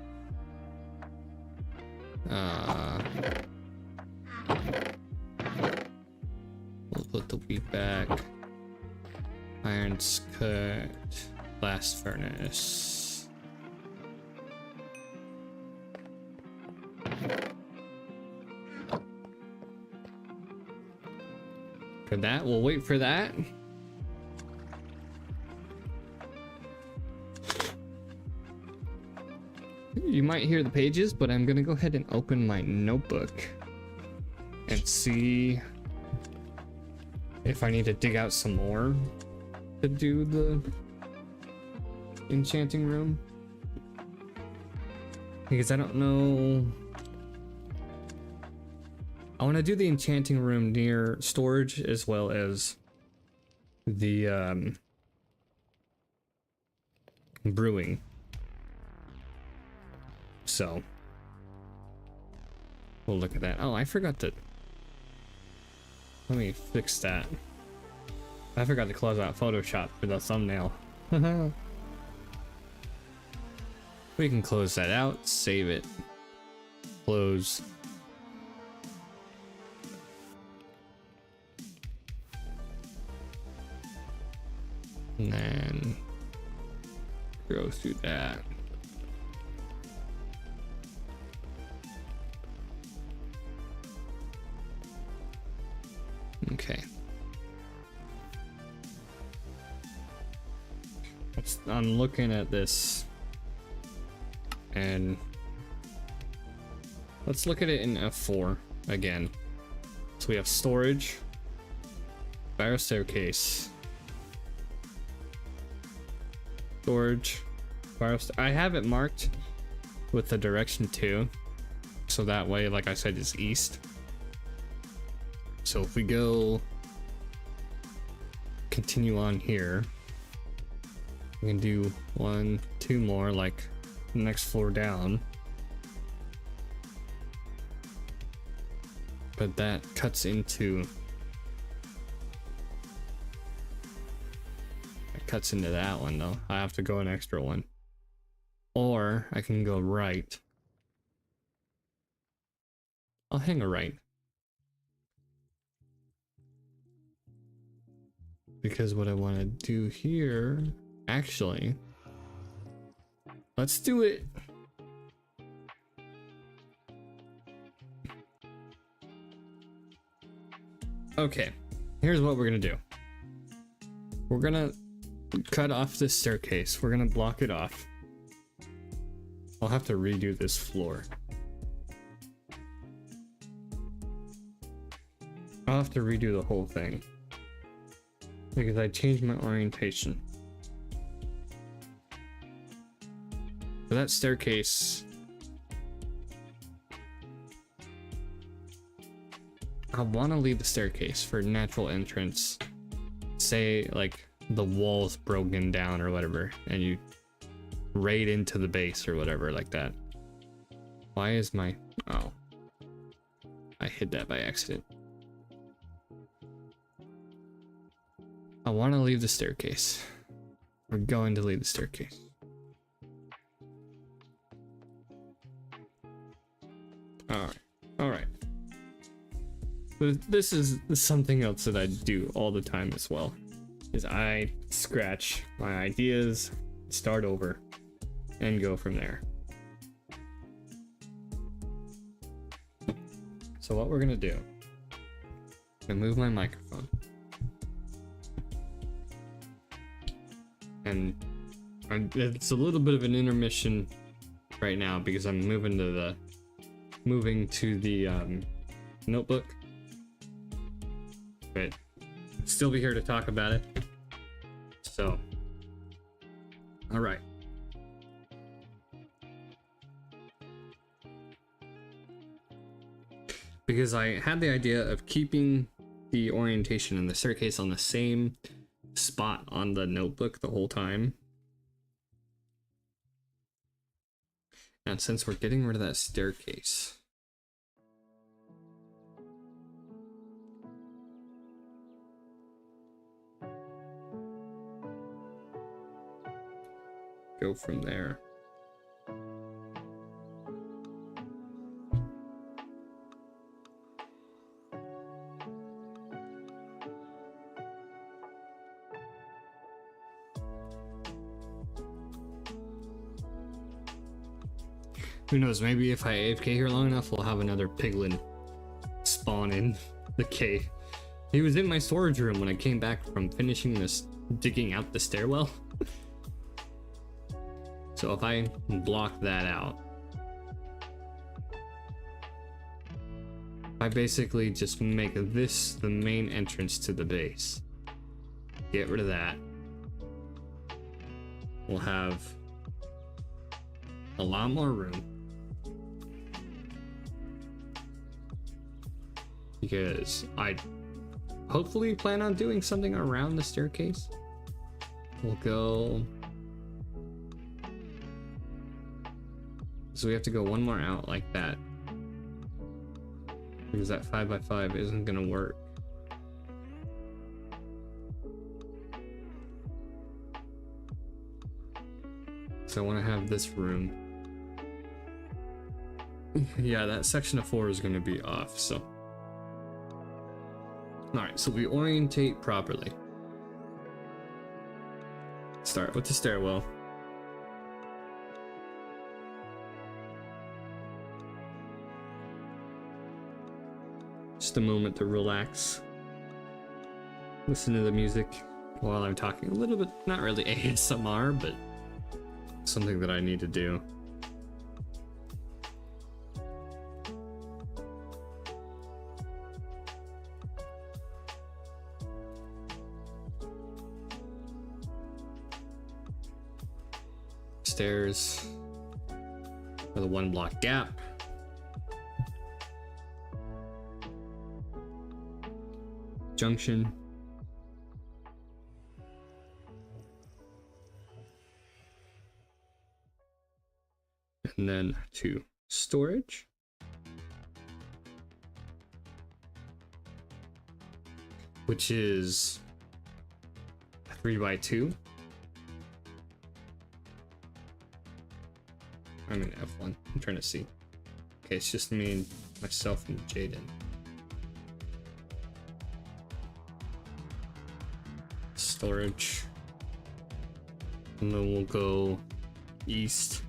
We'll put the wheat back. Iron's cut. Blast furnace. For that, we'll wait for that. You might hear the pages, but I'm gonna go ahead and open my notebook and see if I need to dig out some more to do the enchanting room, because I don't know. I want to do the enchanting room near storage as well as the brewing. So we'll look at that. Oh, I forgot to Let me fix that. I forgot to close out Photoshop for the thumbnail. We can close that out, save it, close. And then go through that. Okay. I'm looking at this and let's look at it in F4 again. So we have storage, spiral staircase, storage, I have it marked with the direction too, so that way, like I said, it's east. So if we go continue on here, we can do 1, 2 more, like the next floor down. But that cuts into that one though. I have to go an extra one. Or I can go right. I'll hang a right. Because what I want to do here, actually, let's do it. Okay, here's what we're gonna do. We're gonna cut off this staircase. We're gonna block it off. I'll have to redo this floor. I'll have to redo the whole thing because I changed my orientation. For that staircase, I want to leave the staircase for natural entrance. Say like the wall's broken down or whatever and you raid into the base or whatever like that. Why is my, oh, I hit that by accident. I want to leave the staircase. We're going to leave the staircase. Alright. But this is something else that I do all the time as well. Is I scratch my ideas, start over, and go from there. So what we're gonna do, I'm gonna move my microphone. And it's a little bit of an intermission right now because I'm moving to the notebook, but still be here to talk about it. So, all right. Because I had the idea of keeping the orientation and the staircase on the same spot on the notebook the whole time. And since we're getting rid of that staircase, go from there. Who knows, maybe if I AFK here long enough, we'll have another piglin spawn in the cave. He was in my storage room when I came back from finishing this, digging out the stairwell. So if I block that out, I basically just make this the main entrance to the base. Get rid of that. We'll have a lot more room. Because I hopefully plan on doing something around the staircase. We'll go. So we have to go one more out like that. Because that 5x5 isn't gonna work. because I want to have this room. Yeah, that section of 4 is going to be off, so. Alright, so we orientate properly. Start with the stairwell. Just a moment to relax. Listen to the music while I'm talking a little bit, not really ASMR, but something that I need to do. Stairs with a 1 block gap. Junction. And then to storage. Which is 3x2. I'm in F1. I'm trying to see. Okay, it's just me and myself and Jaden. Storage. And then we'll go east.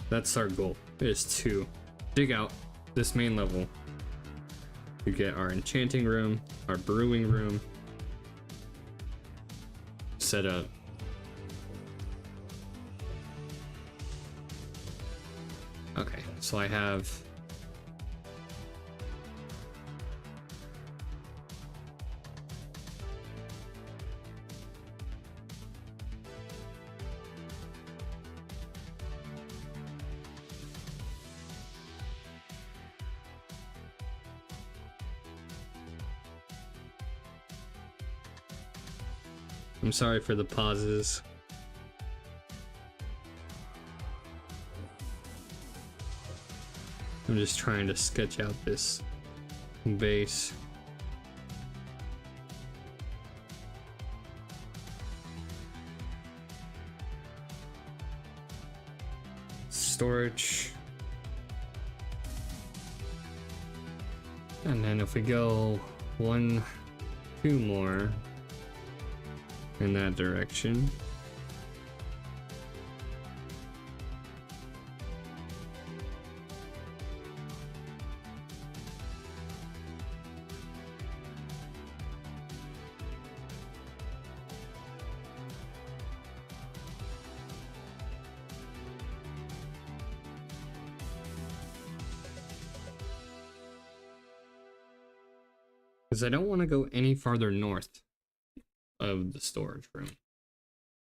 That's our goal, is to dig out this main level to get our enchanting room, our brewing room set up. Okay, so I have I'm sorry for the pauses. I'm just trying to sketch out this base. Storage. And then if we go 1, 2 more in that direction. Because I don't want to go any farther north of the storage room,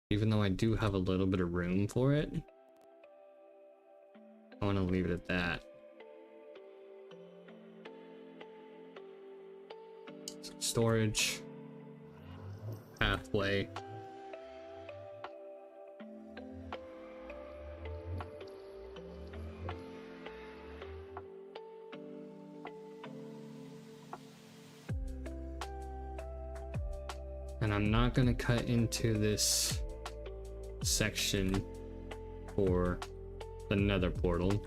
even though I do have a little bit of room for it. I want to leave it at that. So storage, pathway. And I'm not going to cut into this section for the nether portal.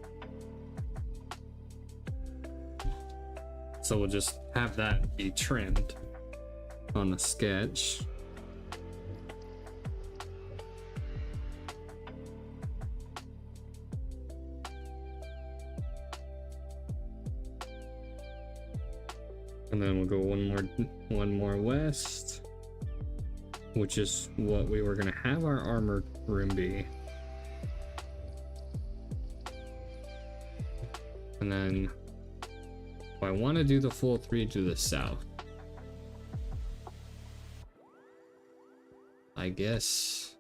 So we'll just have that be trimmed on the sketch. And then we'll go one more west, which is what we were gonna have our armor room be. And then I want to do the full 3 to the south. I guess.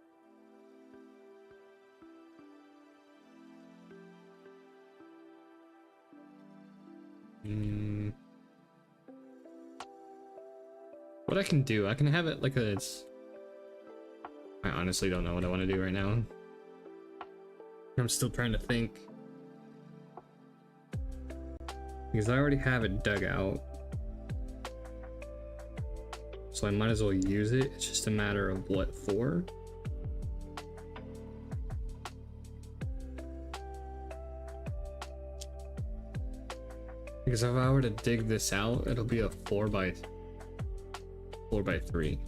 What I can do, I can have it like a... I honestly don't know what I want to do right now. I'm still trying to think. Because I already have it dug out. so I might as well use it. It's just a matter of what for. Because if I were to dig this out, it'll be a 4 by 3.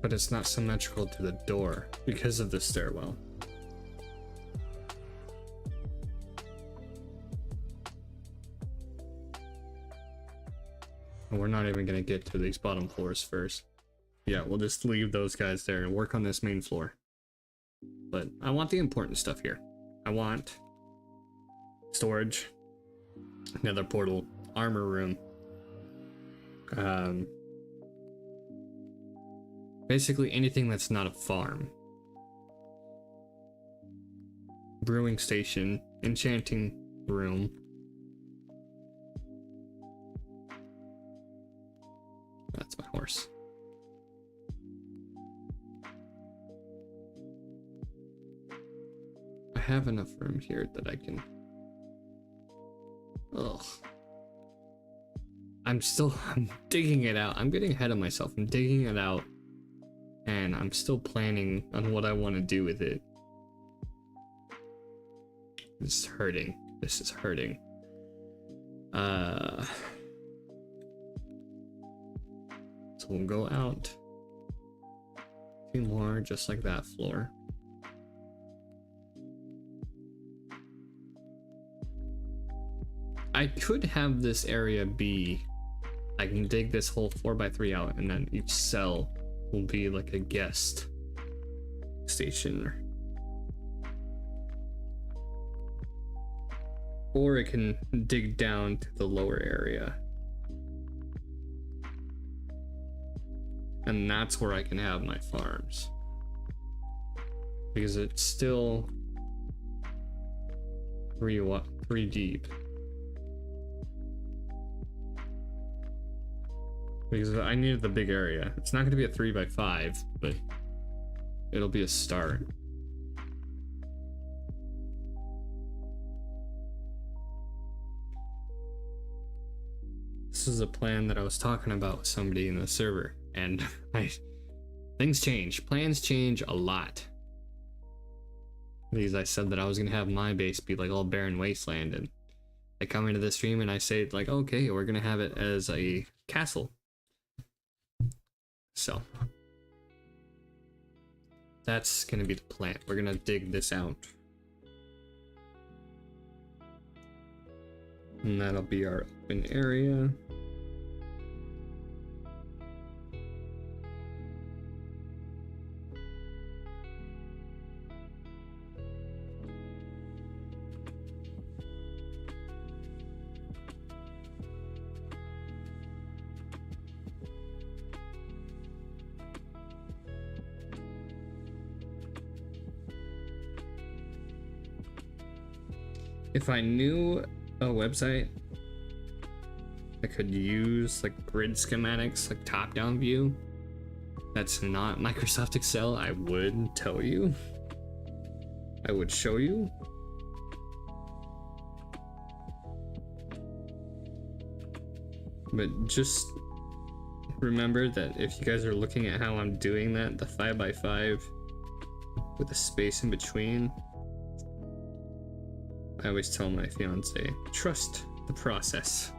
But it's not symmetrical to the door because of the stairwell. And we're not even gonna get to these bottom floors first. Yeah, we'll just leave those guys there and work on this main floor. But I want the important stuff here. I want storage, another portal, armor room, basically anything that's not a farm, brewing station, enchanting room, that's my horse. I have enough room here that I can. Ugh. I'm digging it out. I'm getting ahead of myself. I'm digging it out. And I'm still planning on what I want to do with it. This is hurting. This is hurting. So we'll go out. 2 more, just like that floor. I could have this area be, I can dig this whole 4 by 3 out, and then each cell will be like a guest station. Or it can dig down to the lower area. And that's where I can have my farms. Because it's still 3 deep. Because I needed the big area. It's not going to be a 3 by 5, but it'll be a start. This is a plan that I was talking about with somebody in the server, and things change. Plans change a lot. Because I said that I was going to have my base be like all barren wasteland, and I come into the stream and I say like, okay, we're going to have it as a castle. So that's gonna be the plan. We're gonna dig this out, and that'll be our open area. If I knew a website that could use like grid schematics, like top-down view, that's not Microsoft Excel, I would tell you. I would show you. But just remember that if you guys are looking at how I'm doing that, the 5 by 5 with a space in between, I always tell my fiance, trust the process.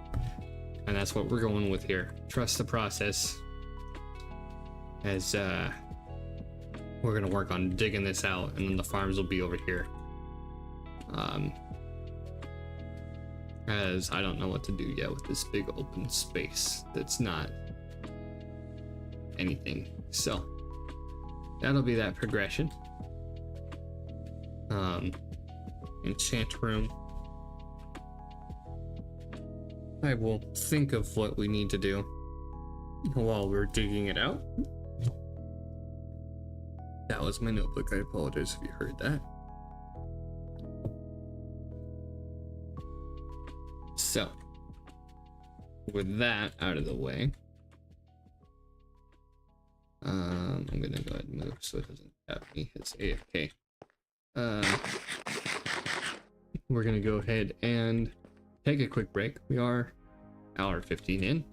And that's what we're going with here. Trust the process. As we're gonna work on digging this out, and then the farms will be over here. As I don't know what to do yet with this big open space that's not anything. So that'll be that progression. Enchant room. I will think of what we need to do while we're digging it out. That was my notebook. I apologize if you heard that. So, with that out of the way, I'm gonna go ahead and move so it doesn't have me as AFK. We're gonna go ahead and take a quick break. We are hour 15 in,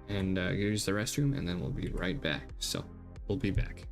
and use the restroom, and then we'll be right back. So we'll be back.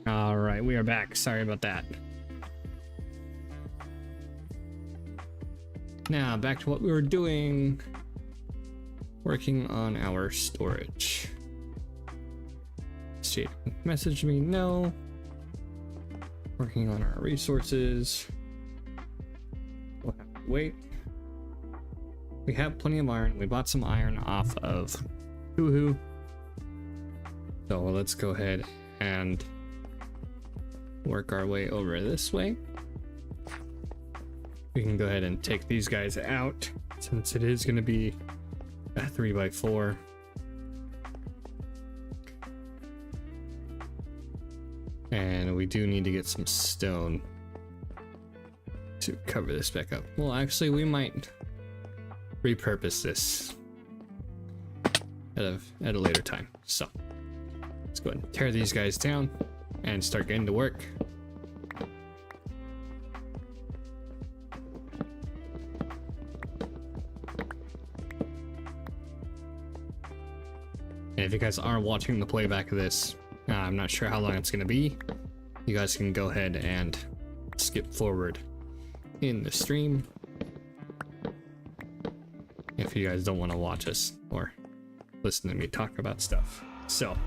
All right, we are back. Sorry about that. Now, back to what we were doing. Working on our storage. State message me no. Working on our resources. We'll have to wait. We have plenty of iron. We bought some iron off of Hoo-Hoo. So let's go ahead and work our way over this way. We can go ahead and take these guys out since it is going to be a 3x4. And we do need to get some stone to cover this back up. Well, actually, we might repurpose this at a later time. So let's go ahead and tear these guys down and start getting to work. And if you guys are watching the playback of this, I'm not sure how long it's going to be. You guys can go ahead and skip forward in the stream if you guys don't want to watch us or listen to me talk about stuff. So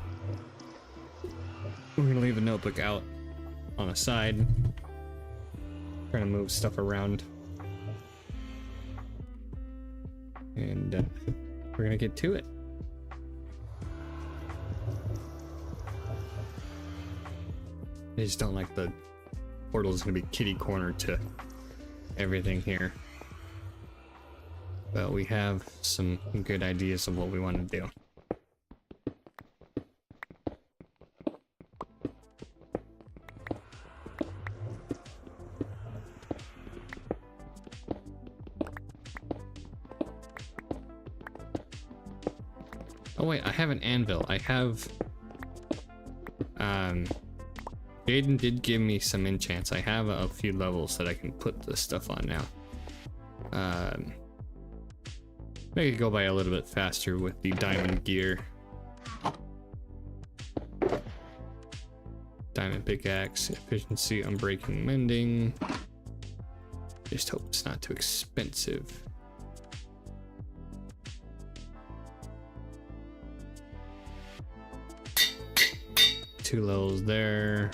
we're going to leave the notebook out on the side, trying to move stuff around, and we're going to get to it. I just don't like the portal's gonna be kitty corner to everything here. But we have some good ideas of what we want to do. Oh wait, I have an anvil. I have Jaden did give me some enchants. I have a few levels that I can put this stuff on now. Make it go by a little bit faster with the diamond gear. Diamond pickaxe, efficiency, unbreaking, mending. Just hope it's not too expensive. Two levels there.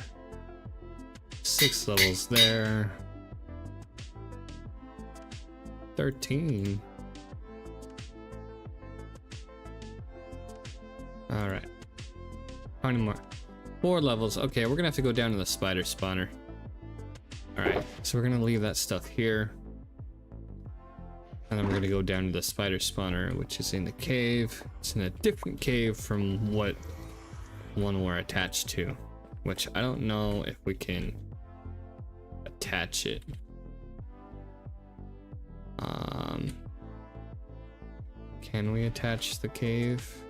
6 levels there. 13. All right. How many more? 4 levels. Okay, we're gonna have to go down to the spider spawner. All right, so we're gonna leave that stuff here, and then we're gonna go down to the spider spawner, which is in the cave. It's in a different cave from what one we're attached to, which I don't know if we can attach it. Can we attach the cave?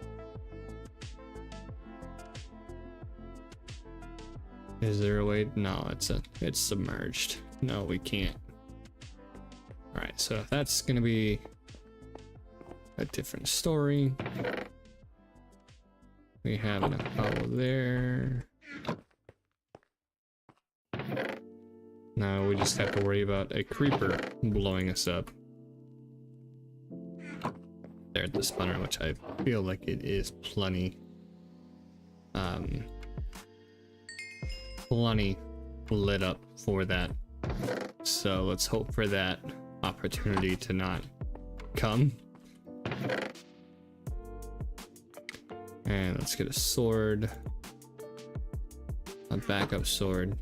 Is there a way? No, it's submerged. No, we can't. All right, so that's gonna be a different story. We have an Apollo there. Now we just have to worry about a creeper blowing us up. There at the spawner, which I feel like it is plenty lit up for that. So let's hope for that opportunity to not come. And let's get a sword, a backup sword.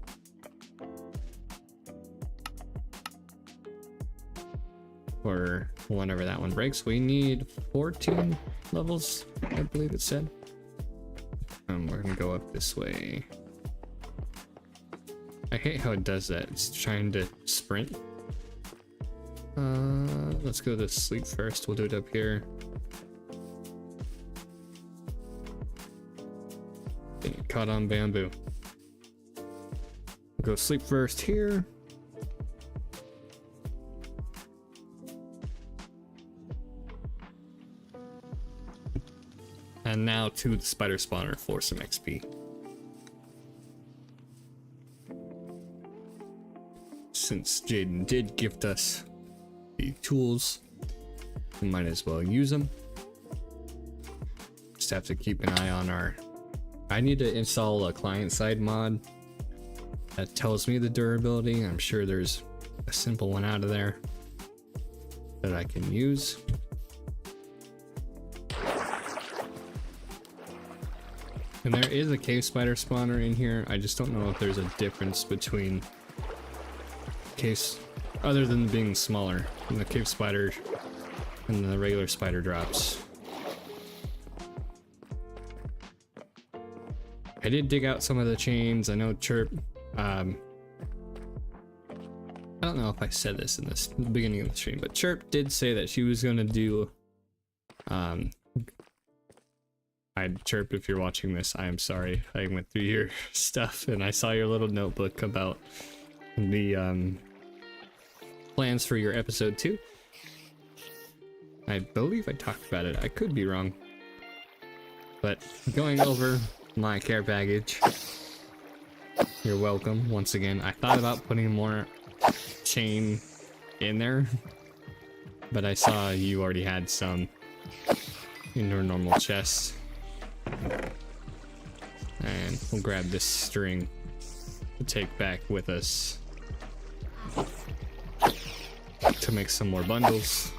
For whenever that one breaks. We need 14 levels, I believe it said. We're gonna go up this way. I hate how it does that. It's trying to sprint. Let's go to sleep first. We'll do it up here. Get caught on bamboo. We'll go sleep first here. And now to the spider spawner for some XP. since Jaden did gift us the tools, we might as well use them. Just have to keep an eye on our... I need to install a client-side mod that tells me the durability. I'm sure there's a simple one out of there that I can use. And there is a cave spider spawner in here. I just don't know if there's a difference between caves, other than being smaller, and the cave spider and the regular spider drops. I did dig out some of the chains. I know Chirp, I don't know if I said this in the beginning of the stream, but Chirp did say that she was gonna do, Chirp, if you're watching this, I am sorry. I went through your stuff and I saw your little notebook about the plans for your episode 2. I believe I talked about it. I could be wrong. But going over my care package, you're welcome once again. I thought about putting more chain in there, but I saw you already had some in your normal chest. And we'll grab this string to take back with us to make some more bundles.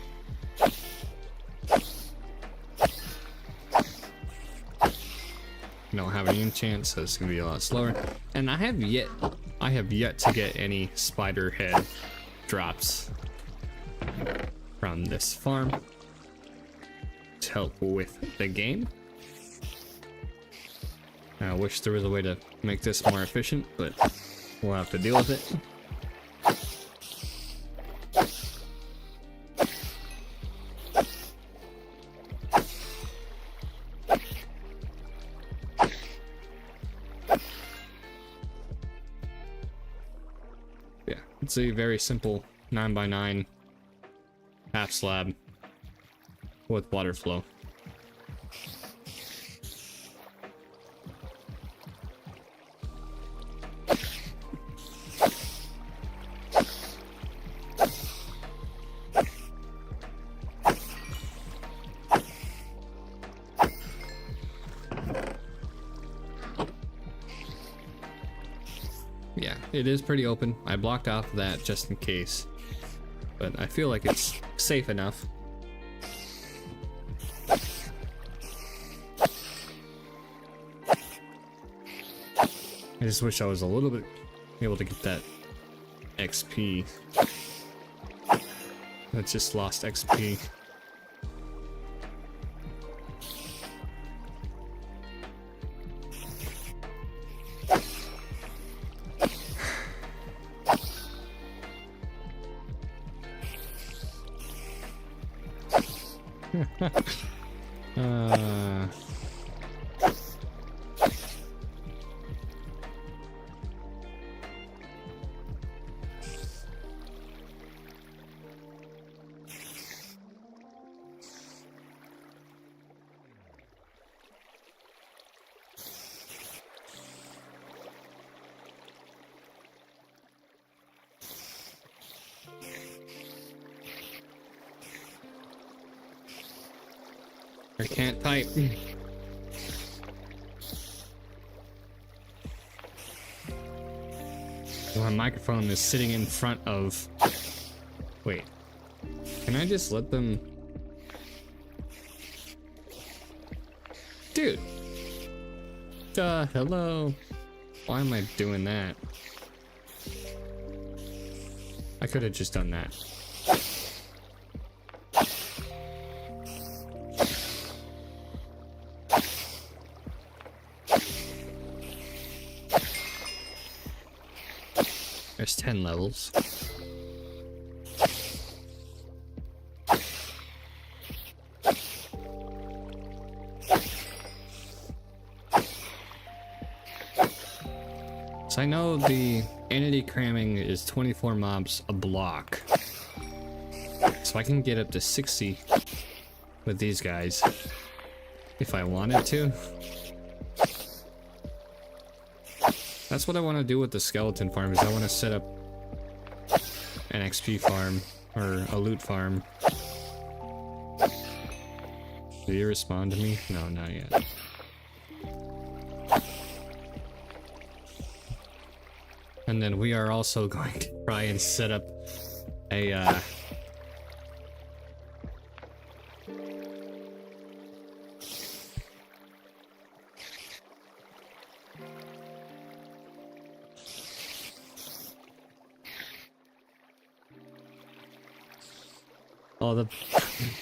Don't have any enchants, so it's gonna be a lot slower. And I have yet to get any spider head drops from this farm to help with the game. I wish there was a way to make this more efficient, but we'll have to deal with it. Yeah, it's a very simple 9x9 half slab with water flow. Yeah, it is pretty open. I blocked off that just in case, but I feel like it's safe enough. I just wish I was a little bit able to get that XP. That's just lost XP. I can't type. My microphone is sitting in front of... Wait. Can I just let them... Dude! Hello? Why am I doing that? I could have just done that. There's 10 levels. So I know the entity cramming is 24 mobs a block. So I can get up to 60 with these guys if I wanted to. That's what I want to do with the skeleton farm, is I want to set up an XP farm or a loot farm. Did you respond to me? No, not yet. And then we are also going to try and set up a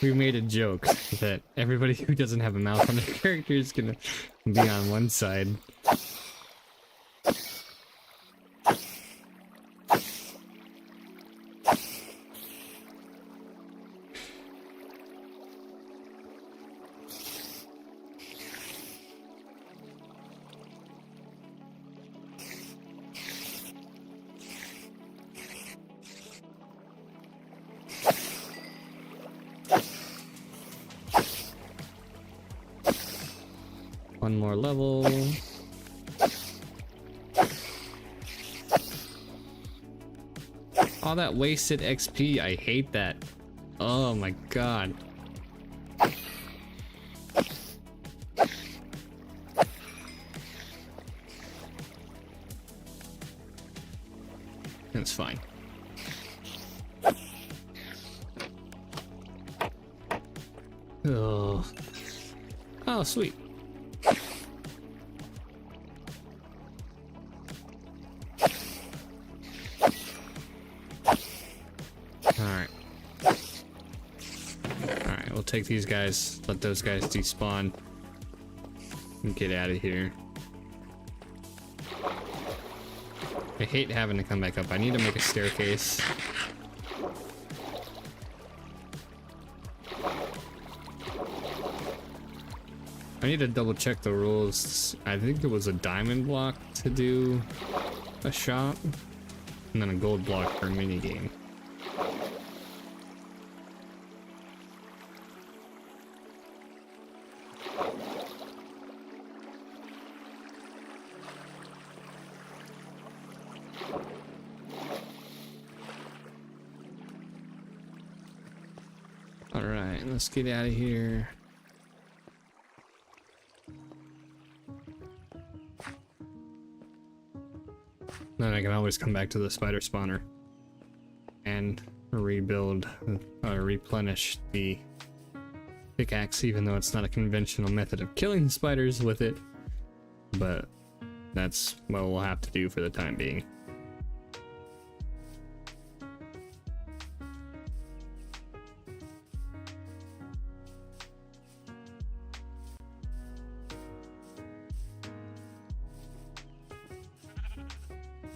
we made a joke that everybody who doesn't have a mouth on their character is gonna be on one side. One more level. All that wasted XP, I hate that. Oh my god. That's fine. Oh. Oh, sweet. Alright, we'll take these guys, let those guys despawn, and get out of here. I hate having to come back up. I need to make a staircase. I need to double check the rules. I think there was a diamond block to do a shop, and then a gold block for a mini game. Alright, let's get out of here. Then I can always come back to the spider spawner and rebuild, replenish the pickaxe, even though it's not a conventional method of killing the spiders with it. But that's what we'll have to do for the time being.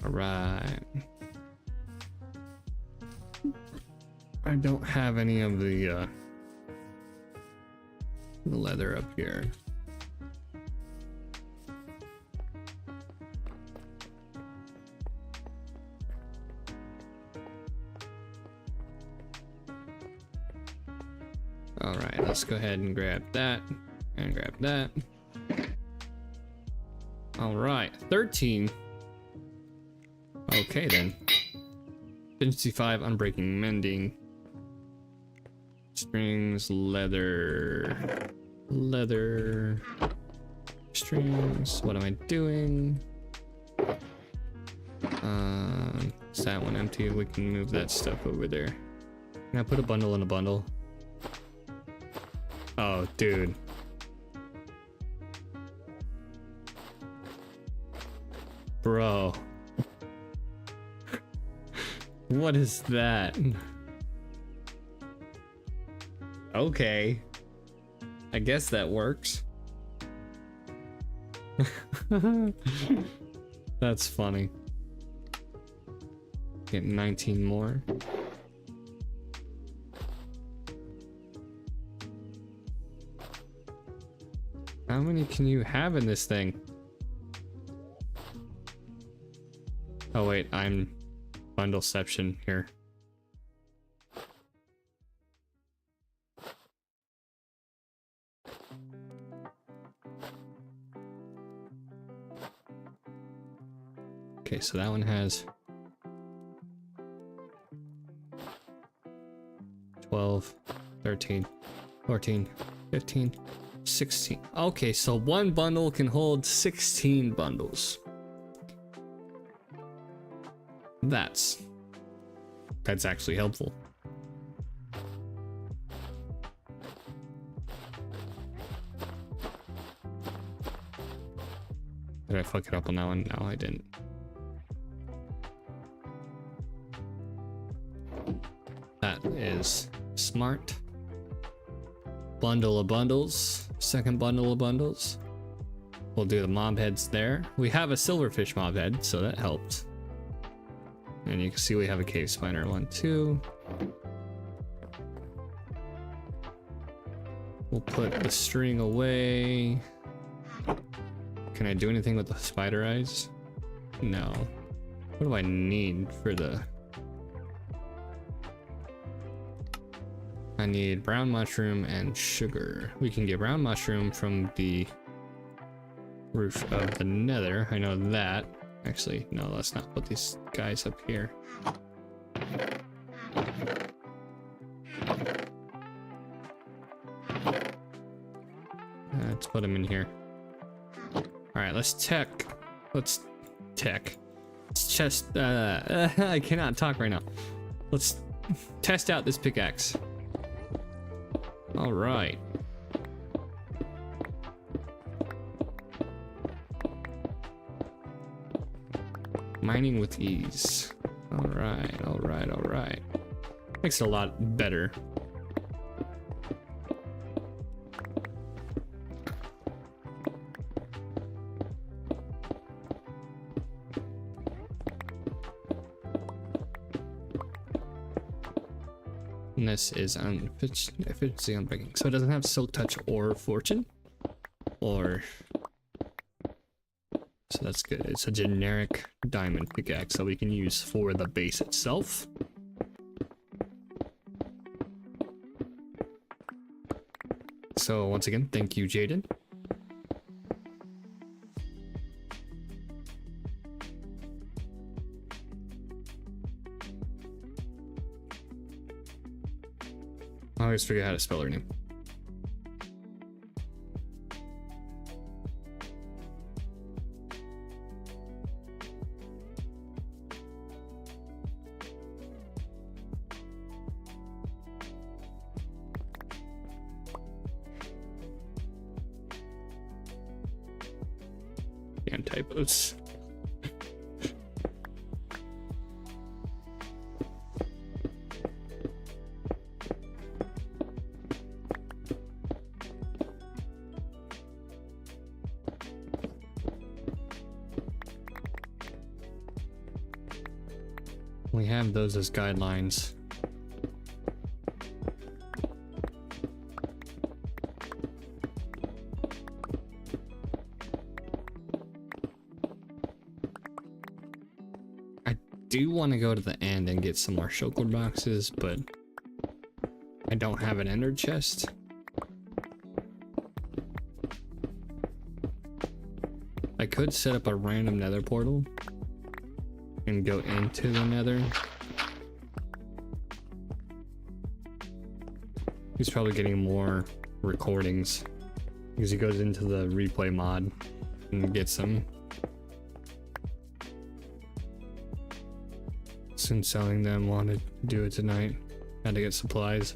Alright. I don't have any of the leather up here. Alright, let's go ahead and grab that and grab that. Alright, 13. Okay then. Efficiency 5, unbreaking, mending. Strings, leather. Strings, what am I doing? Is that one empty? We can move that stuff over there. Can I put a bundle in a bundle? Oh, dude. Bro. What is that? Okay. I guess that works. That's funny. Get 19 more. How many can you have in this thing? Oh wait, I'm bundleception here. Okay, so that one has 12, 13, 14, 15, 16. Okay, so one bundle can hold 16 bundles. That's actually helpful. Did I fuck it up on that one? No, I didn't. That is smart. Bundle of bundles. Second bundle of bundles. We'll do the mob heads there. We have a silverfish mob head, so that helped. And you can see we have a cave spider. 1, 2. We'll put the string away. Can I do anything with the spider eyes? No. What do I need for the... I need brown mushroom and sugar. We can get brown mushroom from the roof of the nether. I know that. Actually, no, let's not put these guys up here. Let's put them in here. Alright, let's tech. Let's just, I cannot talk right now. Let's test out this pickaxe. Alright. Mining with ease. Alright, alright, alright. Makes it a lot better. And this is efficiency on breaking. So it doesn't have silk touch or fortune. Or... So that's good. It's a generic diamond pickaxe that we can use for the base itself. So once again, thank you, Jaden. I always forget how to spell her name. And typos. We have those as guidelines. I do want to go to the end and get some more shulker boxes, but I don't have an ender chest. I could set up a random nether portal and go into the nether. He's probably getting more recordings because he goes into the replay mod and gets them. Since selling them, wanted to do it tonight. Had to get supplies.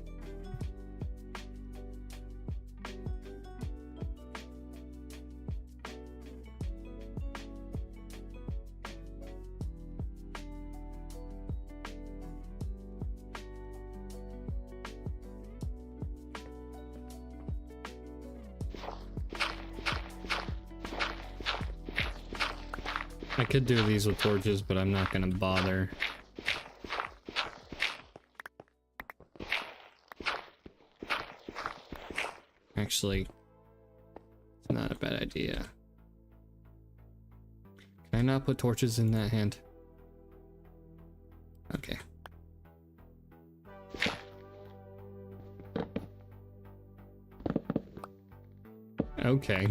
I could do these with torches, but I'm not gonna bother. Actually, it's not a bad idea. Can I not put torches in that hand? Okay. Okay.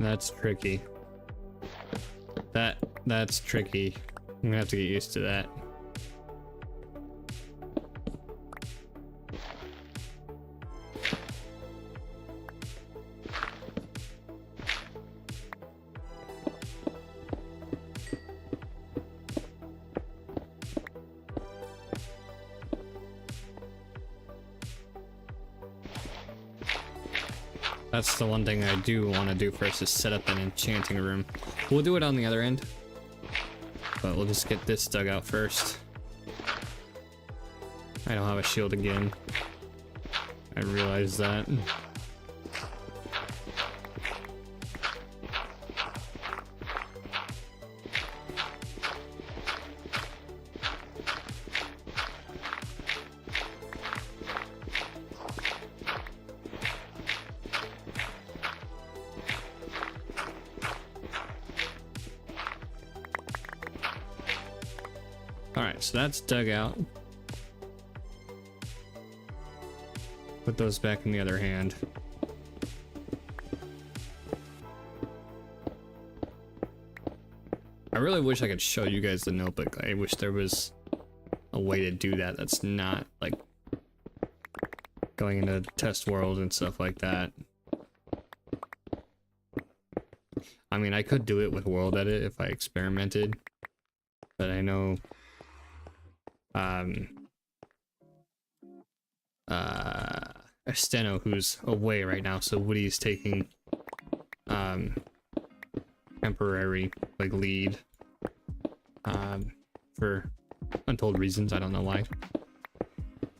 That's tricky. That's tricky. I'm gonna have to get used to that. That's the one thing I do want to do first, is set up an enchanting room. We'll do it on the other end, but we'll just get this dug out first. I don't have a shield again. I realize that. Alright, so that's dug out. Put those back in the other hand. I really wish I could show you guys the notebook. I wish there was a way to do that that's not like going into the test world and stuff like that. I mean, I could do it with world edit if I experimented, but I know Steno, who's away right now, so Woody's taking temporary like lead for untold reasons. I don't know why,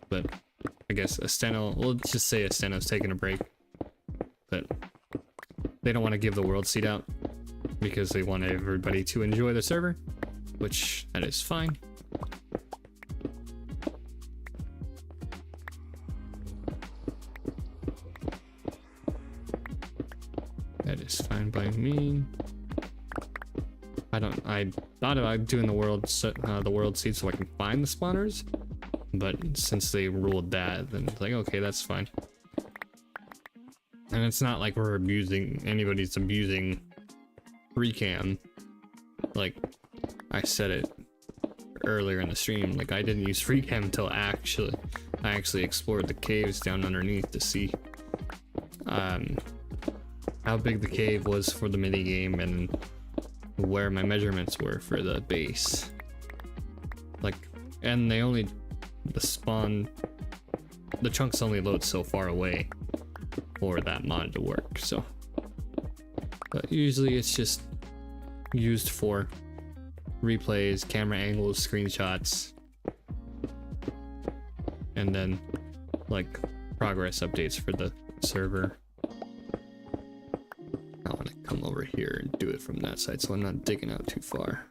but I guess Steno, we'll just say Steno's taking a break, but they don't want to give the world seed out because they want everybody to enjoy the server, which that is fine. That is fine by me. I thought about doing the world seed so I can find the spawners, but since they ruled that, then it's like, okay, that's fine. And it's not like we're anybody's abusing Recam. Like I said it earlier in the stream, like I didn't use Recam until I actually explored the caves down underneath to see how big the cave was for the mini game and where my measurements were for the base. Like, and the chunks only load so far away for that mod to work, so. But usually it's just used for replays, camera angles, screenshots, and then like progress updates for the server. I want to come over here and do it from that side so I'm not digging out too far.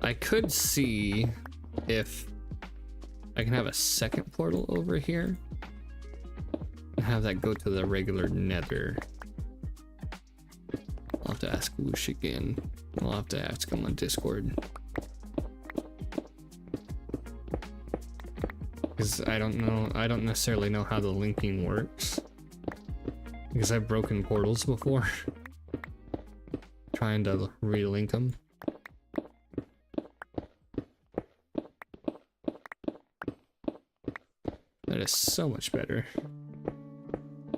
I could see if I can have a second portal over here and have that go to the regular nether. I'll have to ask Woosh again. I'll have to ask him on Discord. Because I don't necessarily know how the linking works. Because I've broken portals before. Trying to relink them. That is so much better.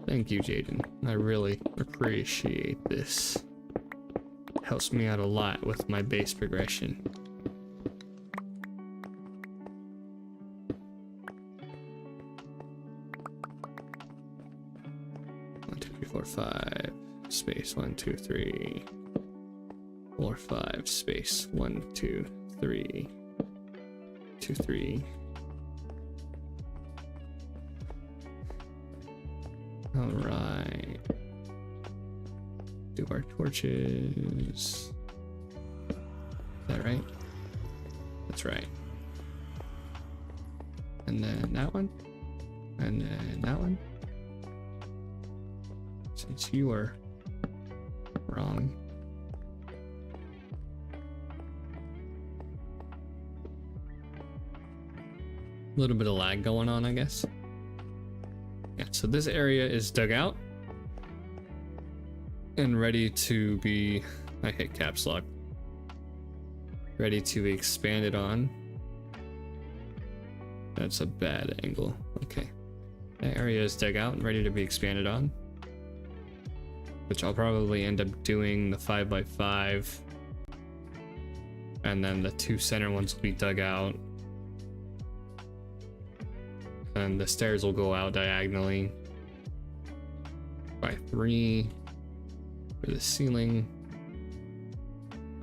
Thank you, Jaden. I really appreciate this. Helps me out a lot with my base progression. 4, 5, space 1, 2, 3, 4, 5, space 1, 2, 3, 2, 3. All right. Do our torches. Is that right? That's right. And then that one. And then that one. Since you are wrong. A little bit of lag going on, I guess. Yeah, so this area is dug out and ready to be, I hit caps lock, ready to be expanded on. That's a bad angle. Okay. That area is dug out and ready to be expanded on, which I'll probably end up doing the 5x5, and then the 2 center ones will be dug out, and the stairs will go out diagonally by 3 for the ceiling.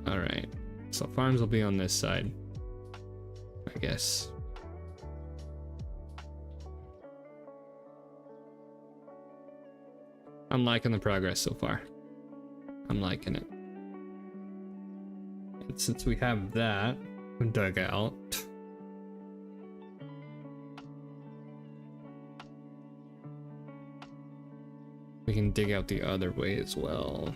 All right, so farms will be on this side, I guess. I'm liking the progress so far. I'm liking it. And since we have that dug out, we can dig out the other way as well.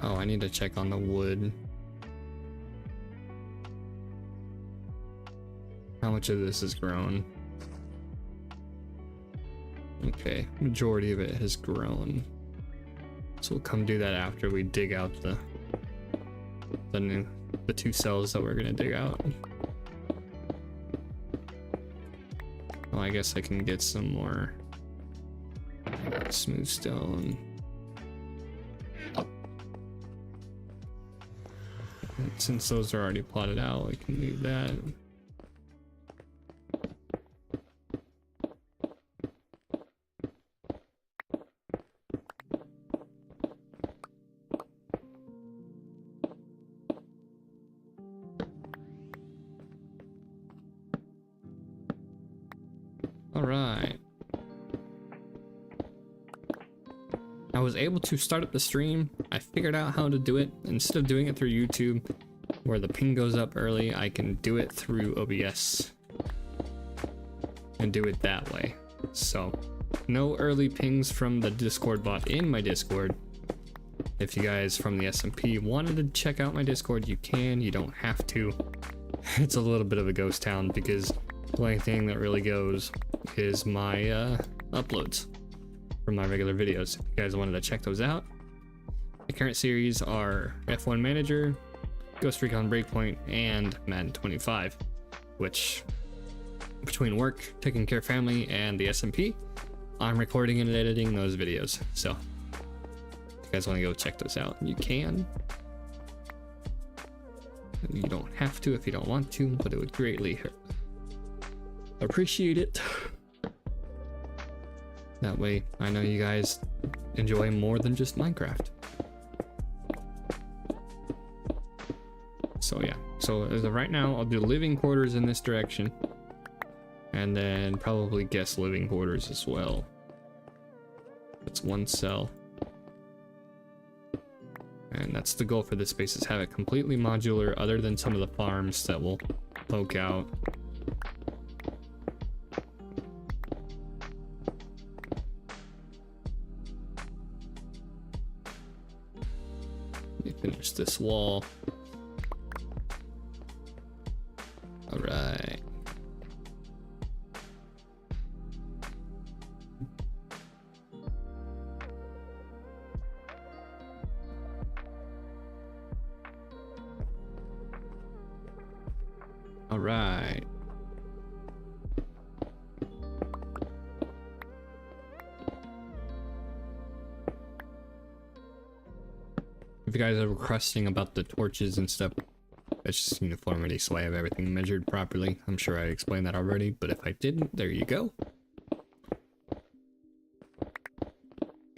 Oh, I need to check on the wood. How much of this is grown? Okay, majority of it has grown. So we'll come do that after we dig out the 2 cells that we're gonna dig out. Oh, I guess I can get some more smooth stone. And since those are already plotted out, we can leave that. Alright. I was able to start up the stream. I figured out how to do it. Instead of doing it through YouTube, where the ping goes up early, I can do it through OBS and do it that way. So, no early pings from the Discord bot in my Discord. If you guys from the SMP wanted to check out my Discord, you can. You don't have to. It's a little bit of a ghost town because the only thing that really goes is my uploads from my regular videos. If you guys wanted to check those out, the current series are F1 Manager, Ghost Recon Breakpoint, and Madden 25, which between work, taking care of family, and the SMP, I'm recording and editing those videos. So if you guys want to go check those out, you can. You don't have to if you don't want to, but it would greatly appreciate it. That way I know you guys enjoy more than just Minecraft. So yeah, so as of right now, I'll do living quarters in this direction, and then probably guest living quarters as well. That's 1 cell. And that's the goal for this space, is have it completely modular other than some of the farms that will poke out. Let me finish this wall. All right. All right. If you guys are requesting about the torches and stuff, it's just uniformity, so I have everything measured properly. I'm sure I explained that already, but if I didn't, there you go.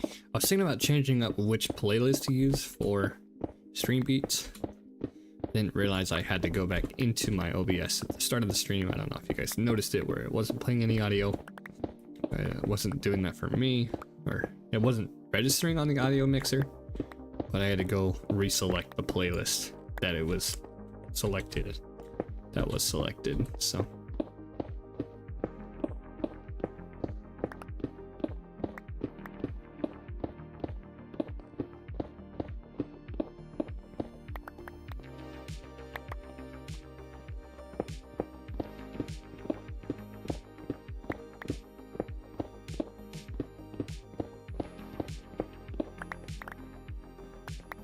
I was thinking about changing up which playlist to use for stream beats. Didn't realize I had to go back into my OBS at the start of the stream. I don't know if you guys noticed it, where it wasn't playing any audio. It wasn't doing that for me, or it wasn't registering on the audio mixer, but I had to go reselect the playlist that it was selected. So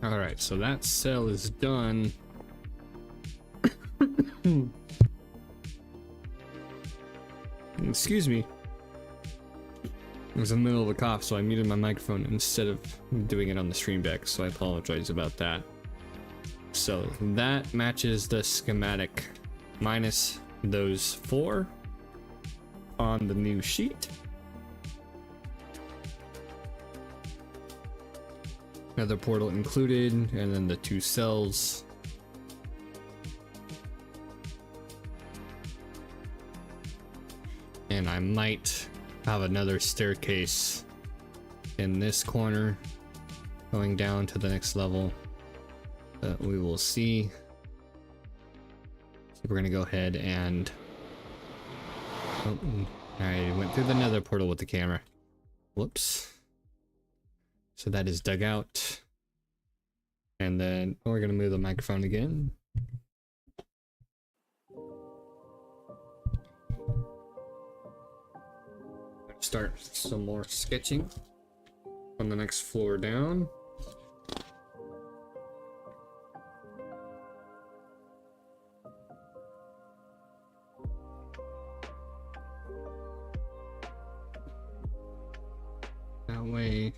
Alright, so that cell is done. Excuse me. I was in the middle of a cough, so I muted my microphone instead of doing it on the stream deck, so I apologize about that. So that matches the schematic minus those 4 on the new sheet. Another portal included, and then the 2 cells. And I might have another staircase in this corner going down to the next level, but we will see. So we're gonna go ahead and I went through the nether portal with the camera. Whoops. So that is dug out, and then we're gonna move the microphone again. Start some more sketching on the next floor down. That way,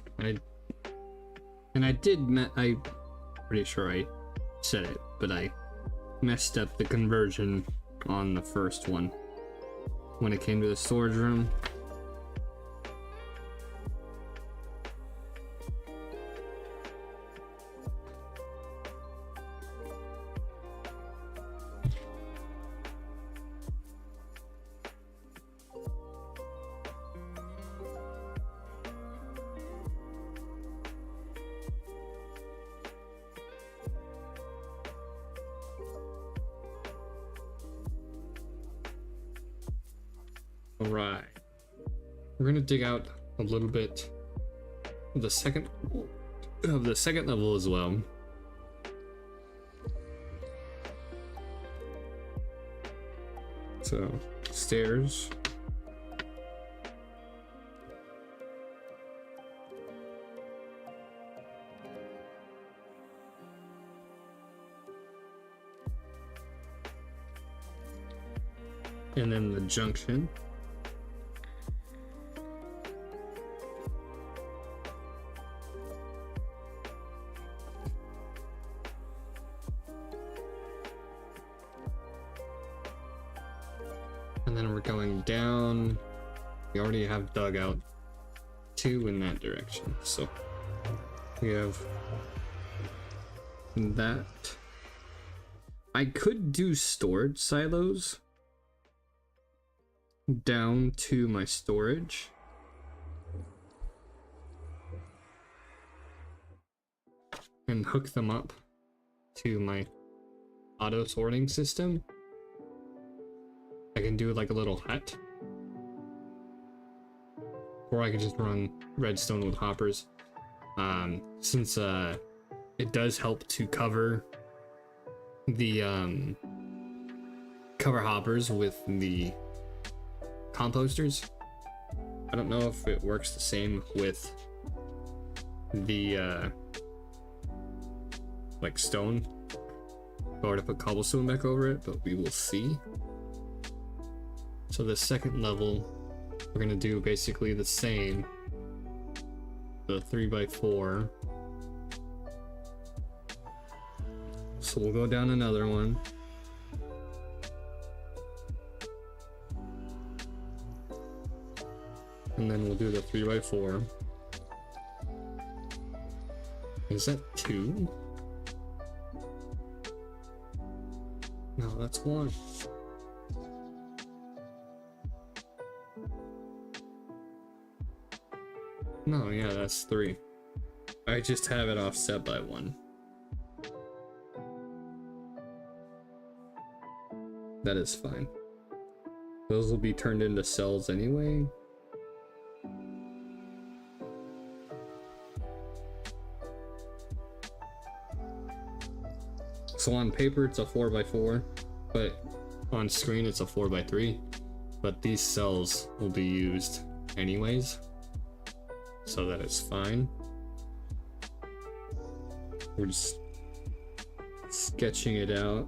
I'm pretty sure I said it, but I messed up the conversion on the first one when it came to the storage room. Alright, we're gonna dig out a little bit of the second level as well. So, stairs. And then the junction. And then we're going down. We already have dug out 2 in that direction. So we have that. I could do storage silos down to my storage. And hook them up to my auto sorting system. I can do like a little hut, or I could just run redstone with hoppers. Since it does help to cover the cover hoppers with the composters. I don't know if it works the same with the like stone, or to put cobblestone back over it, but we will see. So the second level, we're gonna do basically the same. The 3x4. So we'll go down another one. And then we'll do the 3x4. Is that 2? No, that's 1. No, yeah, that's 3. I just have it offset by 1. That is fine. Those will be turned into cells anyway. So on paper it's a 4x4, but on screen it's a 4x3. But these cells will be used anyways, so that it's fine. We're just sketching it out.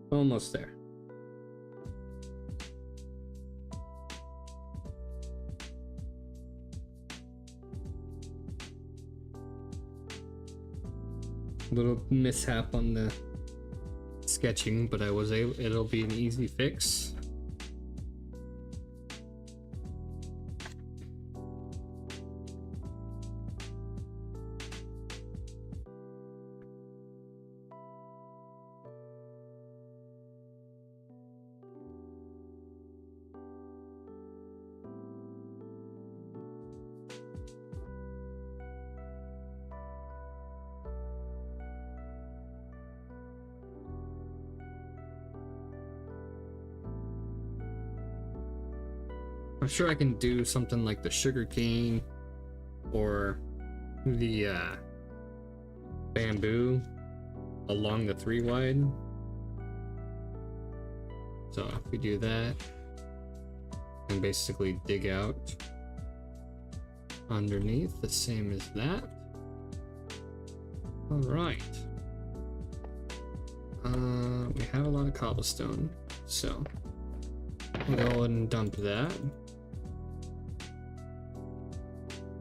Almost there. Little mishap on the sketching, but I was able, it'll be an easy fix. I'm sure I can do something like the sugar cane or the bamboo along the 3 wide. So if we do that and basically dig out underneath the same as that. All right. We have a lot of cobblestone, so we'll go ahead and dump that.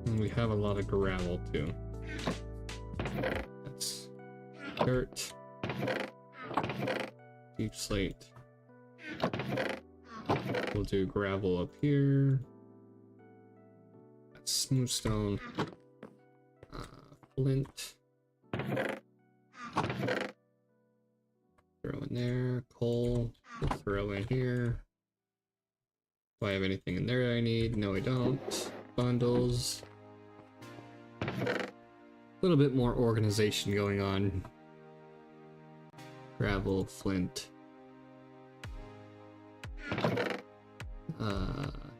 And we have a lot of gravel too. That's dirt, deep slate. We'll do gravel up here. That's smooth stone. Flint. Throw in there. Coal. We'll throw in here. Do I have anything in there I need? No, I don't. Bundles. A little bit more organization going on. Gravel, flint.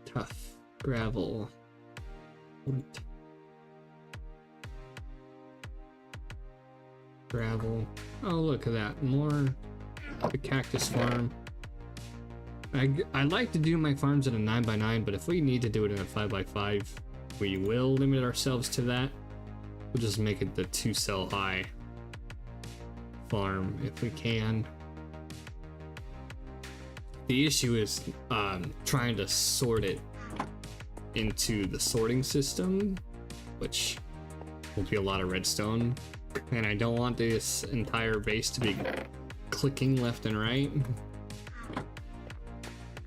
Tough. Gravel. Flint. Gravel. Oh, look at that. More the cactus farm. I like to do my farms in a 9x9, but if we need to do it in a 5x5, we will limit ourselves to that. We'll just make it the 2 cell high farm if we can. The issue is trying to sort it into the sorting system, which will be a lot of redstone, and I don't want this entire base to be clicking left and right.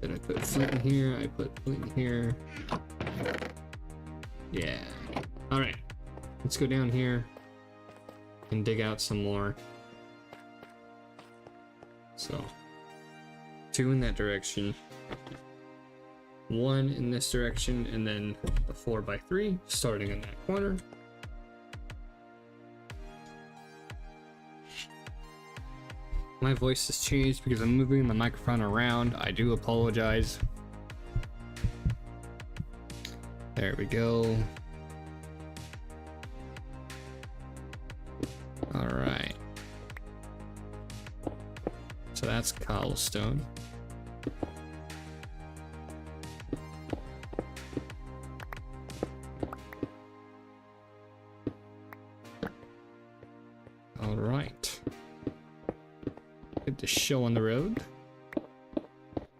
Then I put flint in here, I put flint in here. Yeah. Alright. Let's go down here and dig out some more. So, 2 in that direction, 1 in this direction, and then a 4x3 starting in that corner. My voice has changed because I'm moving the microphone around. I do apologize. There we go. All right. So that's cobblestone. All right. Get the show on the road.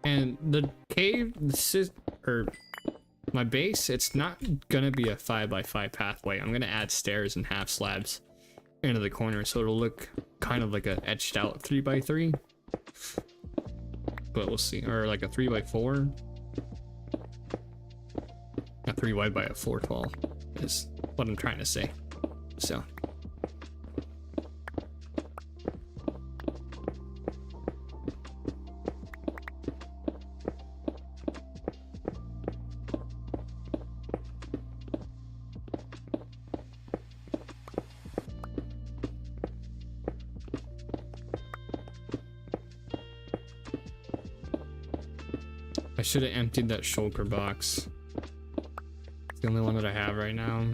And the cave, or my base, it's not gonna be a 5x5 pathway. I'm gonna add stairs and half slabs into the corner, so it'll look kind of like a etched out 3x3. But we'll see, or like a 3x4. A 3 wide by a 4 tall is what I'm trying to say. So. I should have emptied that shulker box. It's the only one that I have right now.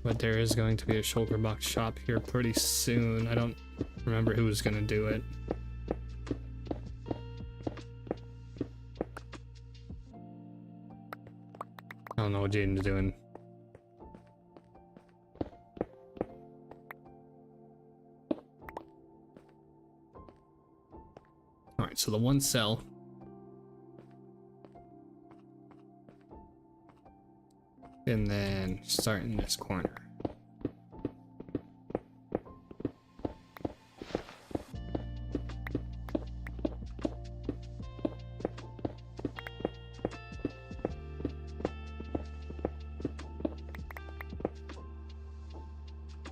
But there is going to be a shulker box shop here pretty soon. I don't remember who was gonna do it. I don't know what Jaden's doing. Alright, so the one cell. And then start in this corner.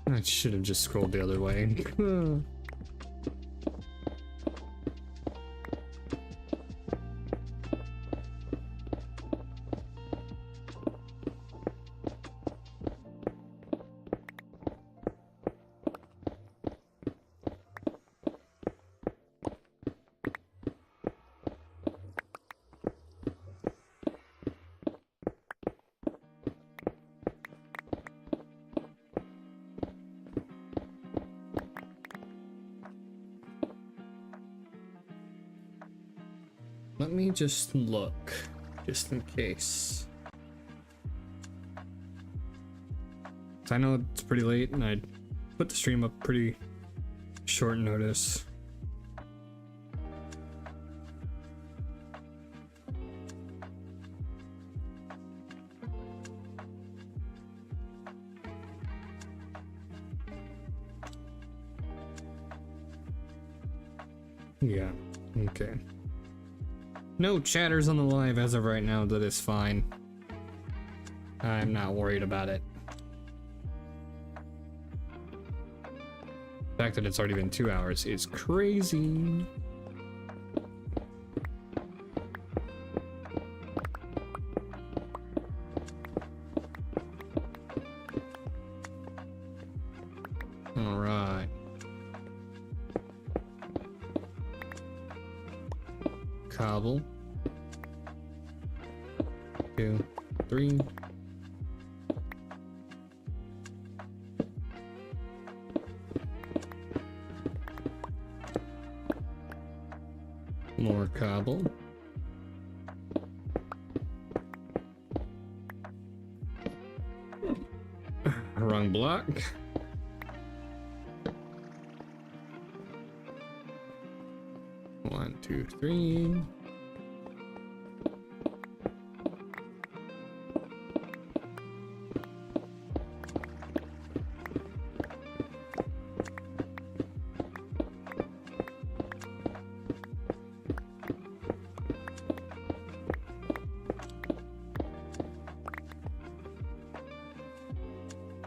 I should have just scrolled the other way. Let me just look, just in case. I know it's pretty late and I put the stream up pretty short notice. Yeah, okay. No chatters on the live as of right now, that is fine. I'm not worried about it. The fact that it's already been 2 hours is crazy. All right. Cobble. 2, 3. More cobble. Wrong block. One, two, three.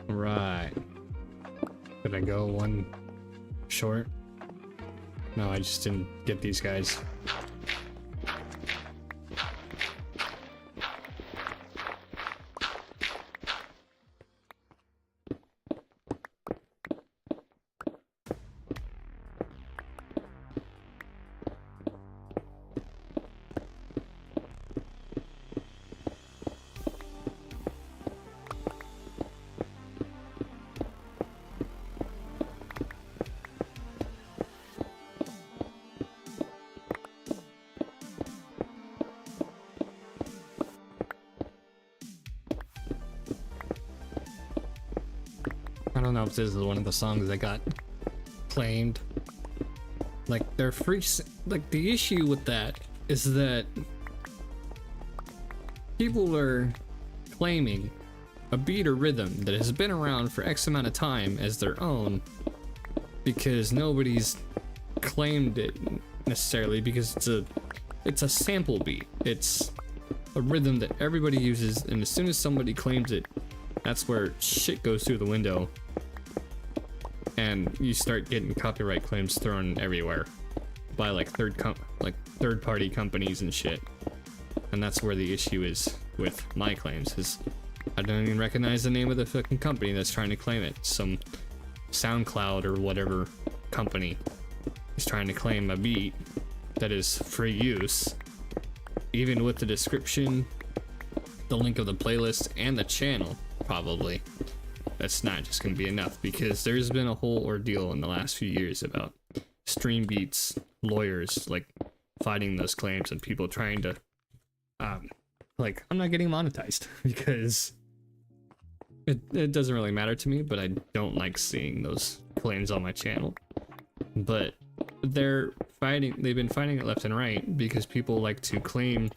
Right. Did I go one short? No, I just didn't get these guys. I don't know if this is one of the songs that got claimed. Like, they're free. Like, the issue with that is that people are claiming a beat or rhythm that has been around for X amount of time as their own because nobody's claimed it necessarily, because it's a sample beat. It's a rhythm that everybody uses, and as soon as somebody claims it, that's where shit goes through the window. And you start getting copyright claims thrown everywhere by like third-party companies and shit. And that's where the issue is with my claims, is I don't even recognize the name of the fucking company that's trying to claim it. Some SoundCloud or whatever company is trying to claim a beat that is free use, even with the description, the link of the playlist, and the channel, probably, that's not just going to be enough, because there's been a whole ordeal in the last few years about Streambeats lawyers like fighting those claims and people trying to like, I'm not getting monetized because it doesn't really matter to me, but I don't like seeing those claims on my channel. But they've been fighting it left and right because people like to claim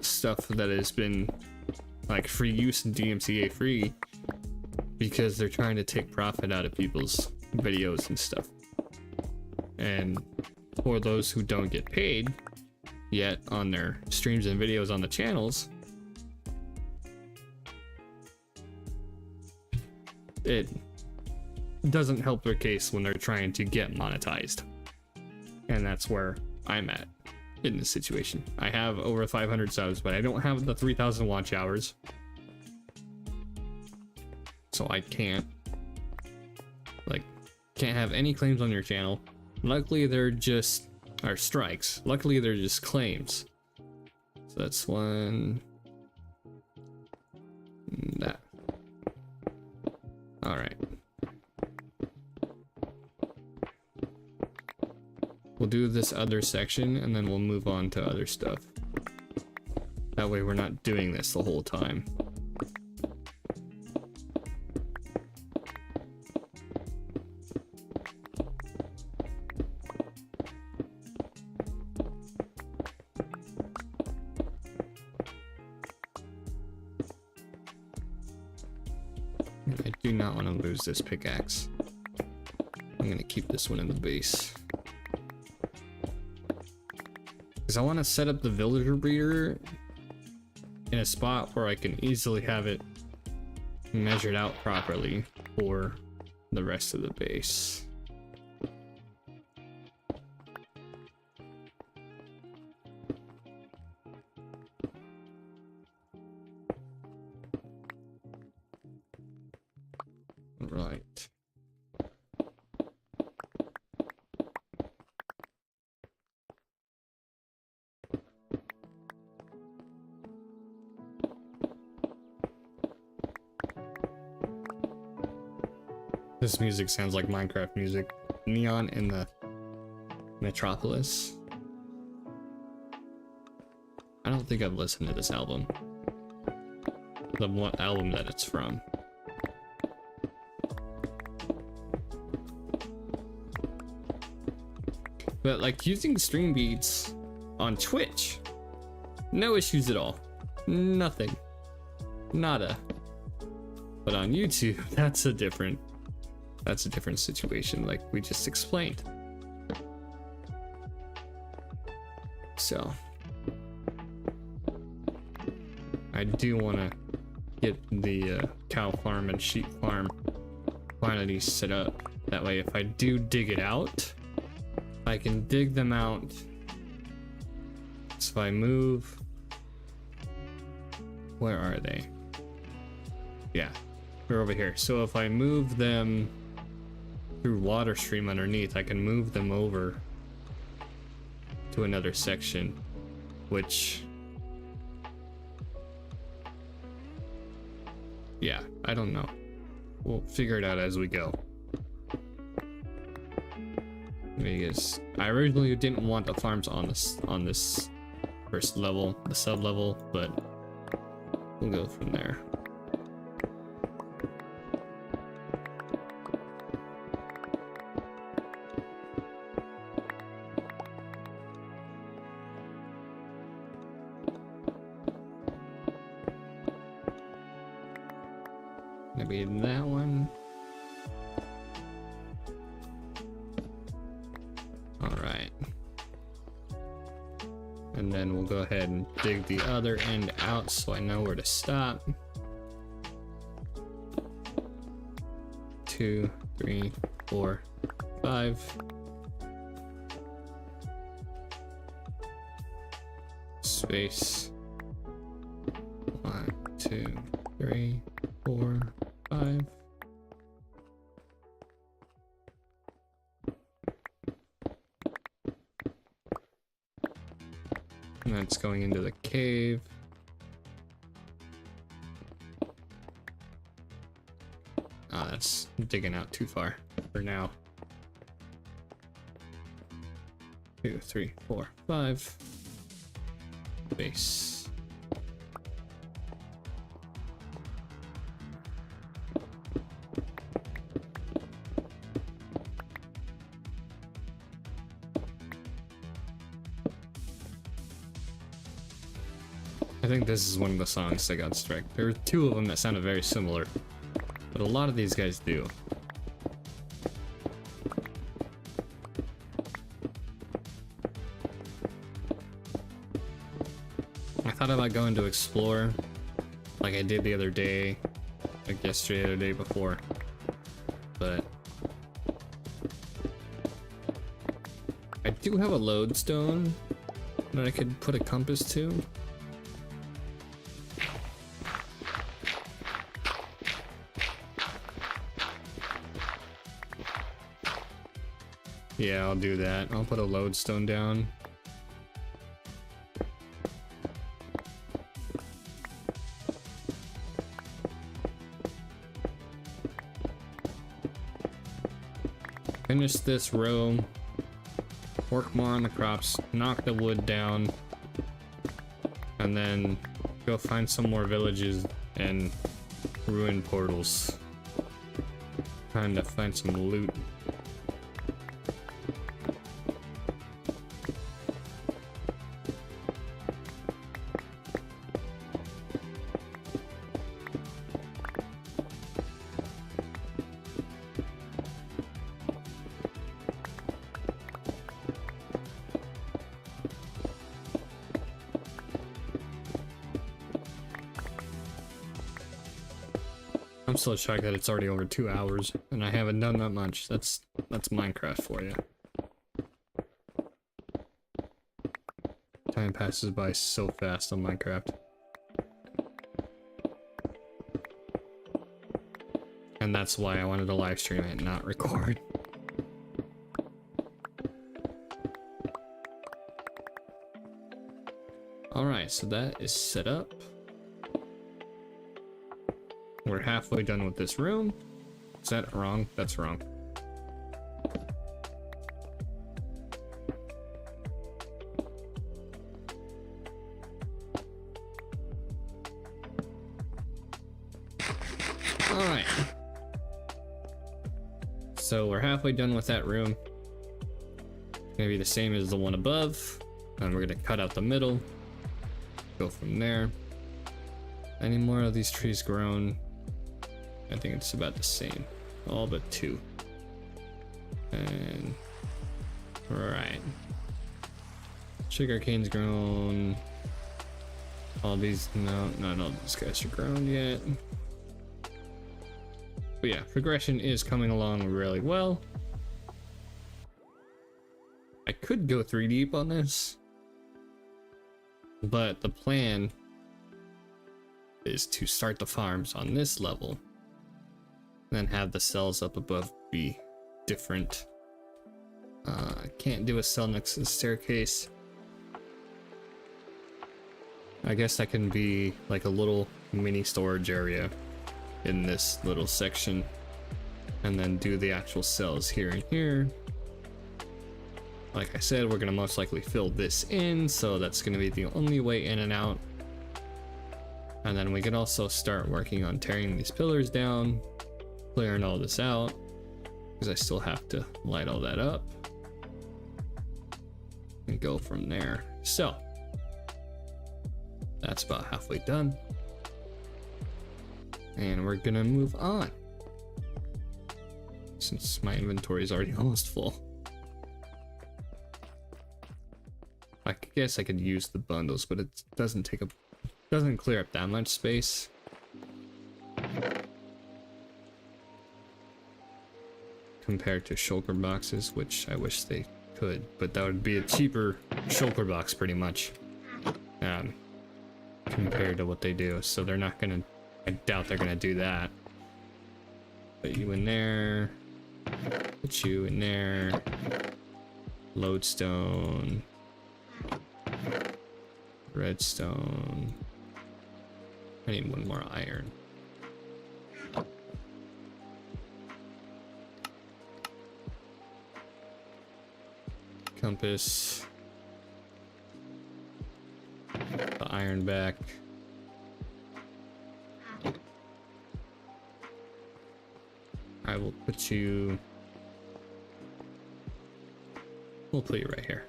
stuff that has been like free use and DMCA free because they're trying to take profit out of people's videos and stuff. And for those who don't get paid yet on their streams and videos on the channels, it doesn't help their case when they're trying to get monetized. And that's where I'm at in this situation. I have over 500 subs, but I don't have the 3,000 watch hours, so I can't have any claims on your channel. Luckily they're just strikes. Luckily they're just claims. So that's one. That. All right. We'll do this other section and then we'll move on to other stuff. That way we're not doing this the whole time. I do not want to lose this pickaxe. I'm gonna keep this one in the base. Because I want to set up the villager breeder in a spot where I can easily have it measured out properly for the rest of the base. Right. This music sounds like Minecraft music. Neon in the Metropolis. I don't think I've listened to this album. The what album that it's from. But like using stream beats on Twitch, no issues at all. Nothing. Nada. But on YouTube, that's a different situation, like we just explained. So I do want to get the cow farm and sheep farm quantities set up. That way if I do dig it out, I can dig them out. So if I move, where are they? Yeah, they're over here. So if I move them through water stream underneath, I can move them over to another section, which, yeah, I don't know. We'll figure it out as we go. Because I originally didn't want the farms on this first level, the sub level, but we'll go from there. Maybe that one. All right. And then we'll go ahead and dig the other end out so I know where to stop. 2, 3, 4, 5. Space. 1, 2, 3, 4, 5. And That's going into the cave. Oh, that's digging out too far for now. 2, 3, 4, 5. Base. I think this is one of the songs that got struck. There were 2 of them that sounded very similar, but a lot of these guys do. I thought about going to explore, like I did the other day, like yesterday or the day before, but I do have a lodestone that I could put a compass to. Yeah, I'll do that. I'll put a lodestone down. Finish this row. Work more on the crops. Knock the wood down. And then go find some more villages and ruin portals. Trying to find some loot. I'm still shocked that it's already over 2 hours and I haven't done that much. That's Minecraft for you. Time passes by so fast on Minecraft. And that's why I wanted to live stream it and not record. Alright, so that is set up. We're halfway done with this room. Is that wrong? That's wrong. Alright. So we're halfway done with that room. Gonna be the same as the one above. And we're gonna cut out the middle. Go from there. Any more of these trees grown? I think it's about the same. All but 2. And right. Sugar cane's grown. All these, no, not all these guys are grown yet. But yeah, progression is coming along really well. I could go 3 deep on this, but the plan is to start the farms on this level, then have the cells up above be different. I can't do a cell next to the staircase. I guess that can be like a little mini storage area in this little section, and then do the actual cells here and here. Like I said, we're gonna most likely fill this in, so that's gonna be the only way in and out. And then we can also start working on tearing these pillars down, clearing all this out, because I still have to light all that up, and go from there. So that's about halfway done, and we're gonna move on since my inventory is already almost full. I guess I could use the bundles, but it doesn't clear up that much space. Compared to shulker boxes, which I wish they could, but that would be a cheaper shulker box pretty much, compared to what they do. So they're not gonna, I doubt they're gonna do that. Put you in there, put you in there, lodestone. Redstone. I need one more iron. Compass. The iron back. I will put you. We'll put you right here.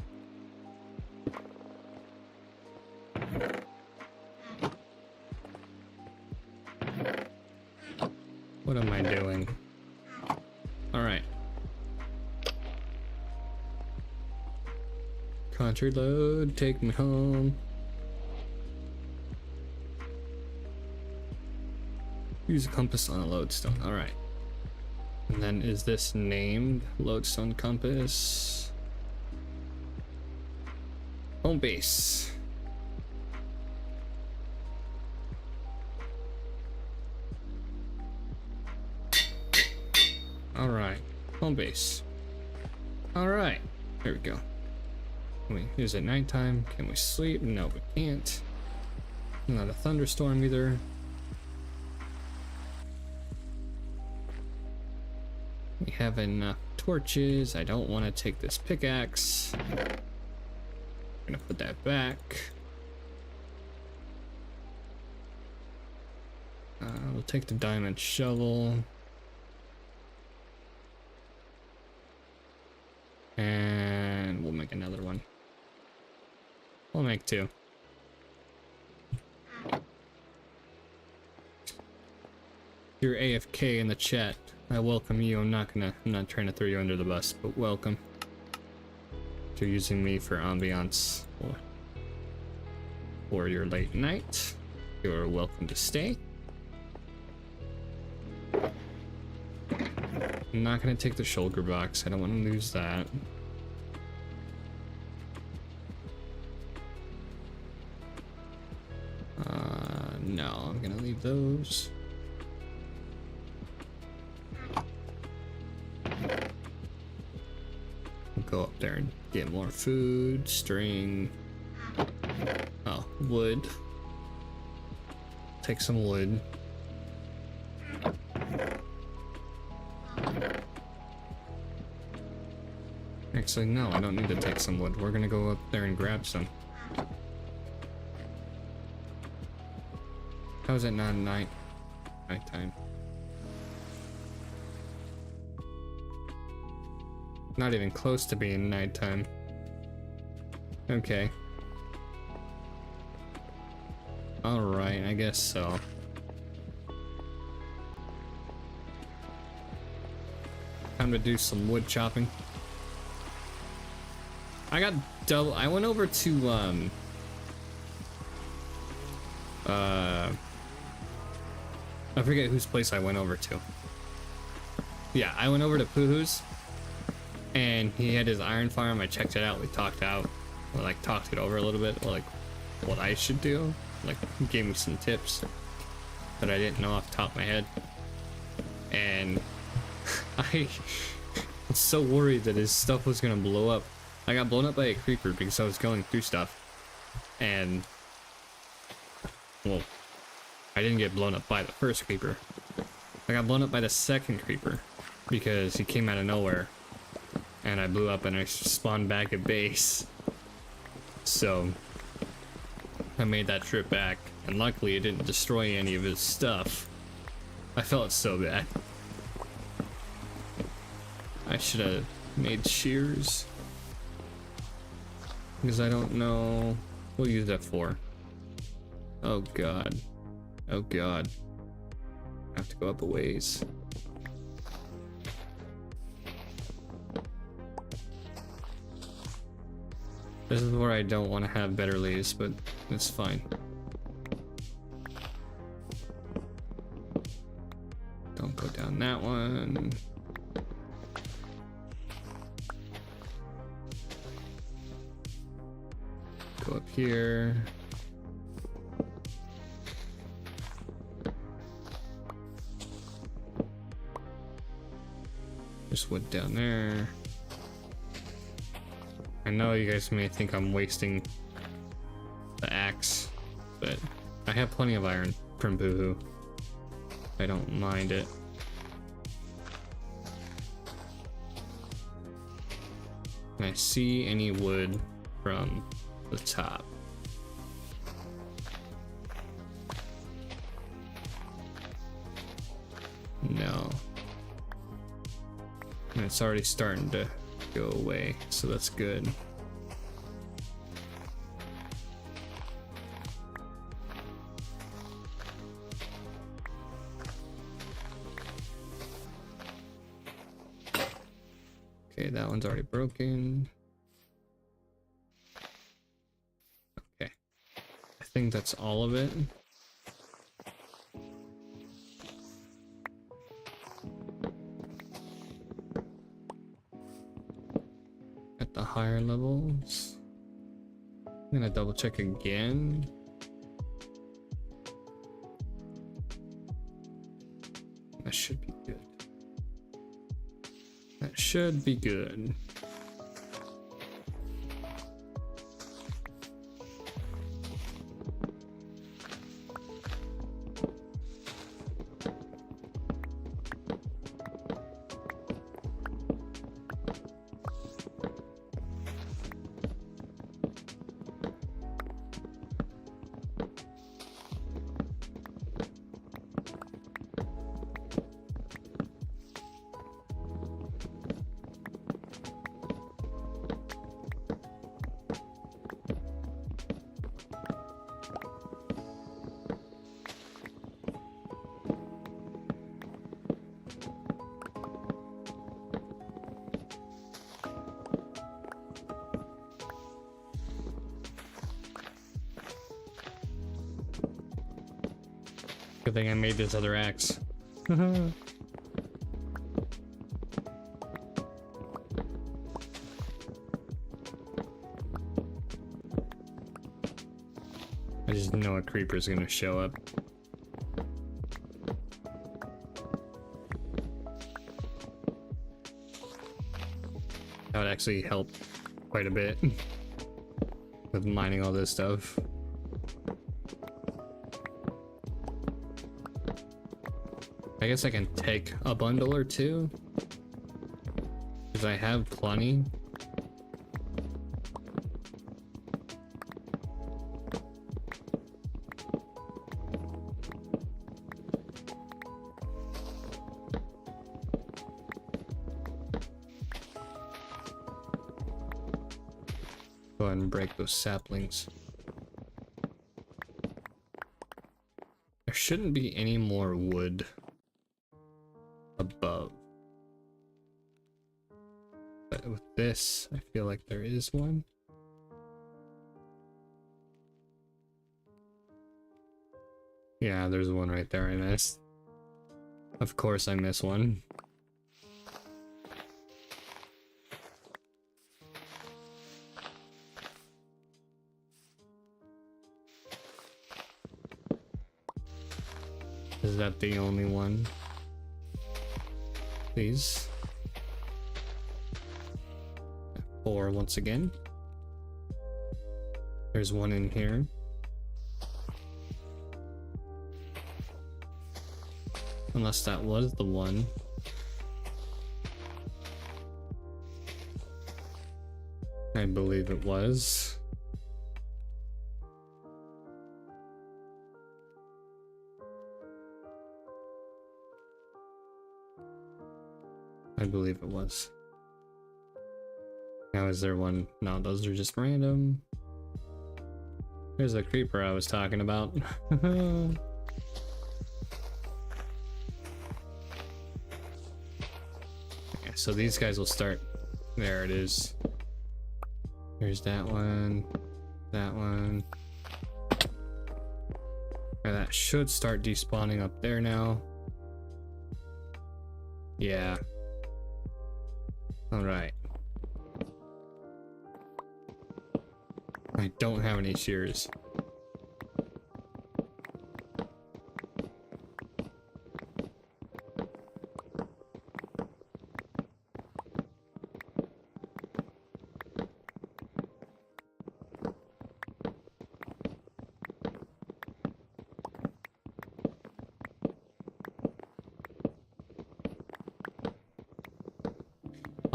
What am I doing? All right. Country load, take me home. Use a compass on a lodestone. All right. And then is this named lodestone compass? Home base. All right. Home base. All right. Here we go. Wait, is it nighttime? Can we sleep? No, we can't. Not a thunderstorm either. We have enough torches. I don't want to take this pickaxe. I'm gonna put that back. We'll take the diamond shovel. And we'll make another one. We'll make two. You're AFK in the chat. I welcome you. I'm not trying to throw you under the bus, but welcome. You're using me for ambiance for your late night. You're welcome to stay. I'm not gonna take the shulker box. I don't want to lose that. No, I'm gonna leave those. Go up there and get more food, string. Oh, wood. Take some wood. Actually, no, I don't need to take some wood. We're gonna go up there and grab some. How is it not nighttime? Not even close to being nighttime. Okay. Alright, I guess so. Time to do some wood chopping. I went over to I forget whose place I went over to. Yeah, I went over to Poohoo's and he had his iron farm. I checked it out. We talked it over a little bit, like what I should do. Like, he gave me some tips that I didn't know off the top of my head. And I was so worried that his stuff was gonna blow up. I got blown up by a creeper because I was going through stuff. And, well, I didn't get blown up by the first creeper. I got blown up by the second creeper because he came out of nowhere. And I blew up and I spawned back at base. So I made that trip back, and luckily it didn't destroy any of his stuff. I felt so bad. I should have made shears. Because I don't know. We'll use that for. Oh god. Oh god. I have to go up a ways. This is where I don't want to have better leaves, but it's fine. Don't go down that one. Go up here. There's wood down there. I know you guys may think I'm wasting the axe, but I have plenty of iron from Boohoo. I don't mind it. Can I see any wood from the top? No. And it's already starting to go away, so that's good. Okay, that one's already broken. Okay. I think that's all of it. At the higher levels. I'm gonna double check again. That should be good. That should be good. Good thing I made this other axe. I just know a creeper's gonna show up. That would actually help quite a bit with mining all this stuff. I guess I can take a bundle or two, because I have plenty. Go ahead and break those saplings. There shouldn't be any more wood above. But with this, I feel like there is one. Yeah, there's one right there I missed. Of course I miss one. Is that the only one? Please. 4 once again. There's one in here. Unless that was the one. I believe it was. I believe it was. Now is there one? No, those are just random. There's the creeper I was talking about. Okay, so these guys will start. There it is. There's that one. That one. And that should start despawning up there now. Yeah. Alright. I don't have any shears.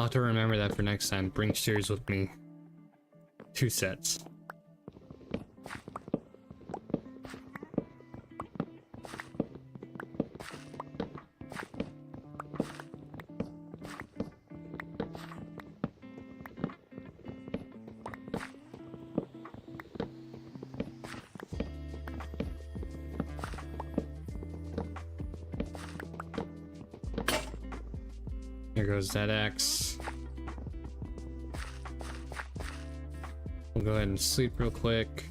I'll have to remember that for next time. Bring shears with me. 2 sets. Here goes that axe. We'll go ahead and sleep real quick.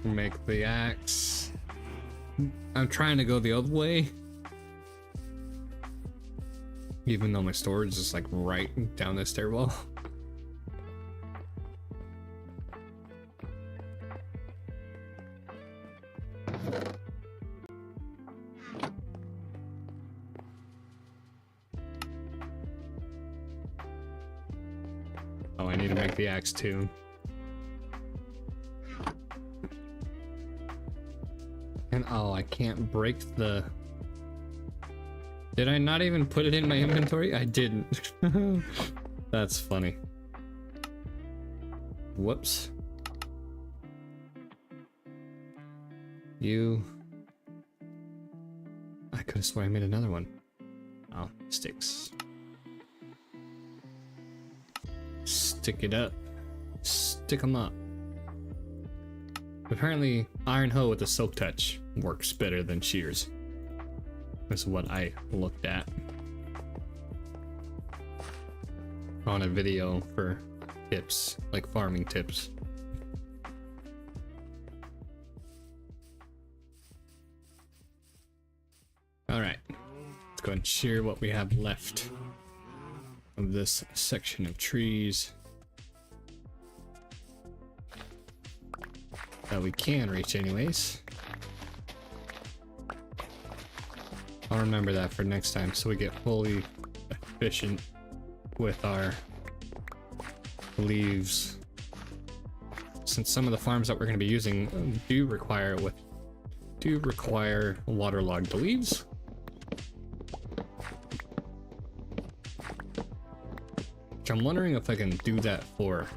Make the axe. I'm trying to go the other way, even though my storage is like right down the stairwell. Oh, I need to make the axe too. And oh, I can't break the... Did I not even put it in my inventory? I didn't. That's funny. Whoops. You... I could have sworn I made another one. Oh, sticks. Stick it up. Stick them up. Apparently, iron hoe with a silk touch works better than shears. That's what I looked at on a video for tips, like farming tips. Alright, let's go and shear what we have left of this section of trees that we can reach anyways. I'll remember that for next time so we get fully efficient with our leaves, since some of the farms that we're going to be using do require waterlogged leaves. Which I'm wondering if I can do that for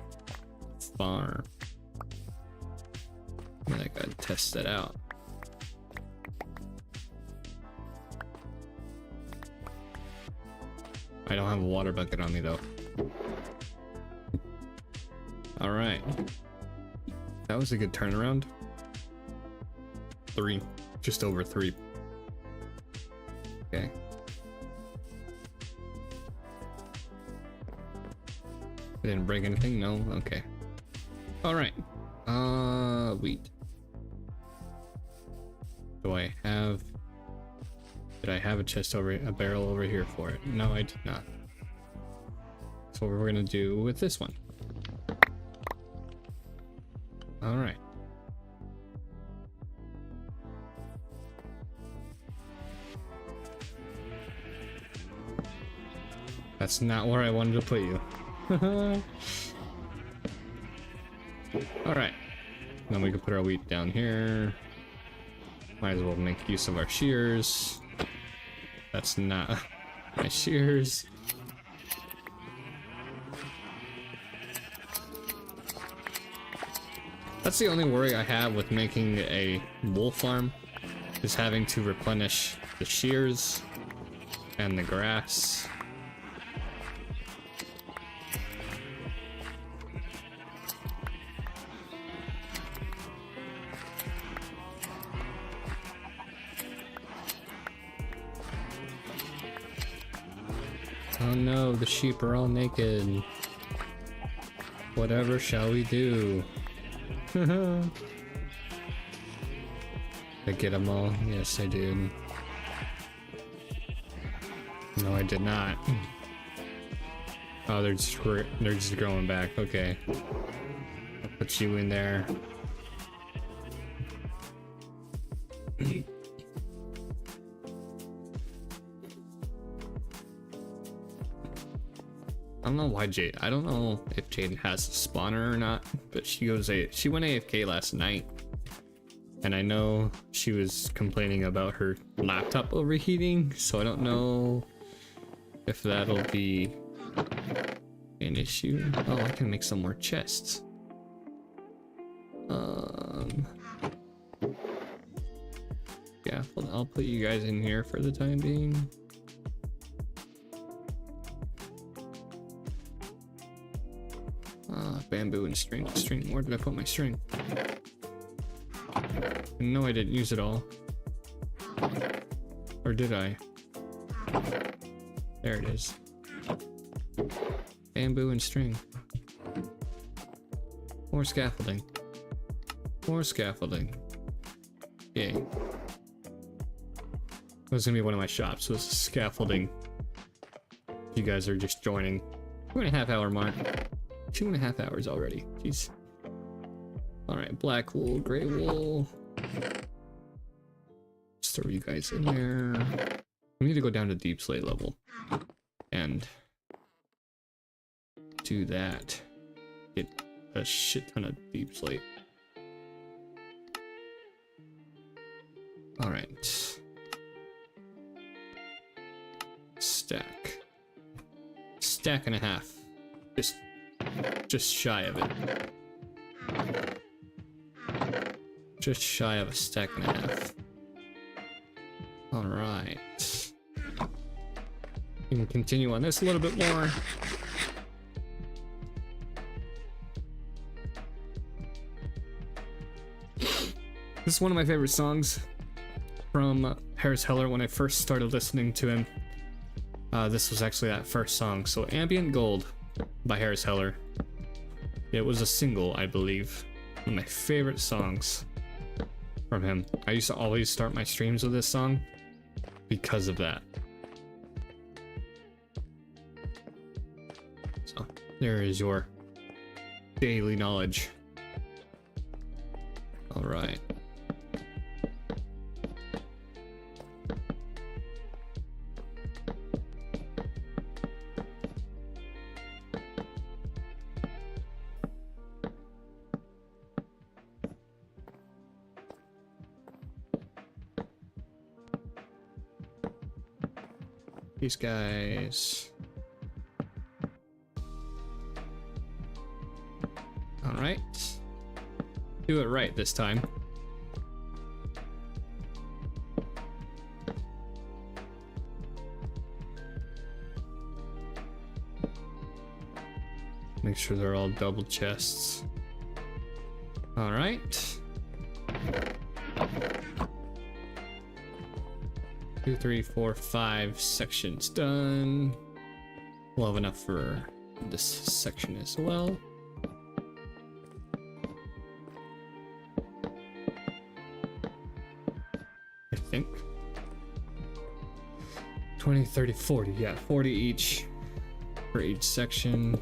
farm. I mean, I gotta test that out. I don't have a water bucket on me though. Alright. That was a good turnaround. 3. Just over 3. Okay. I didn't break anything? No? Okay. Alright. Wheat. Did I have a barrel over here for it? No, I did not. That's what we're gonna do with this one. Alright. That's not where I wanted to put you. Alright. Then we can put our wheat down here. Might as well make use of our shears. That's not my shears. That's the only worry I have with making a wool farm, is having to replenish the shears and the grass. Oh no, the sheep are all naked. Whatever shall we do? I get them all? Yes, I did. No, I did not. Oh, they're just growing back. Okay. I'll put you in there. don't know why Jade. I don't know if Jade has a spawner or not, but she went AFK last night, and I know she was complaining about her laptop overheating. So I don't know if that'll be an issue. Oh, I can make some more chests. Yeah, well, I'll put you guys in here for the time being. Bamboo and string. Where did I put my string? No, I didn't use it all. Or did I? There it is. Bamboo and string. More scaffolding. More scaffolding. Yay. That was gonna be one of my shops, was scaffolding. You guys are just joining. 2.5 hour mark. 2.5 hours already. Jeez. Alright, black wool, gray wool. Just throw you guys in there. We need to go down to deep slate level. And do that. Get a shit ton of deep slate. Alright. Stack. Stack and a half. Just shy of it. Just shy of a stack and a half. Alright. We can continue on this a little bit more. This is one of my favorite songs from Harris Heller when I first started listening to him. This was actually that first song. So Ambient Gold by Harris Heller. It was a single, I believe. One of my favorite songs from him. I used to always start my streams with this song because of that. So there is your daily knowledge. All right. These guys. All right. Do it right this time. Make sure they're all double chests. All right. 2, 3, 4, 5 sections done. We'll have enough for this section as well. I think 20, 30, 40. Yeah, 40 each for each section.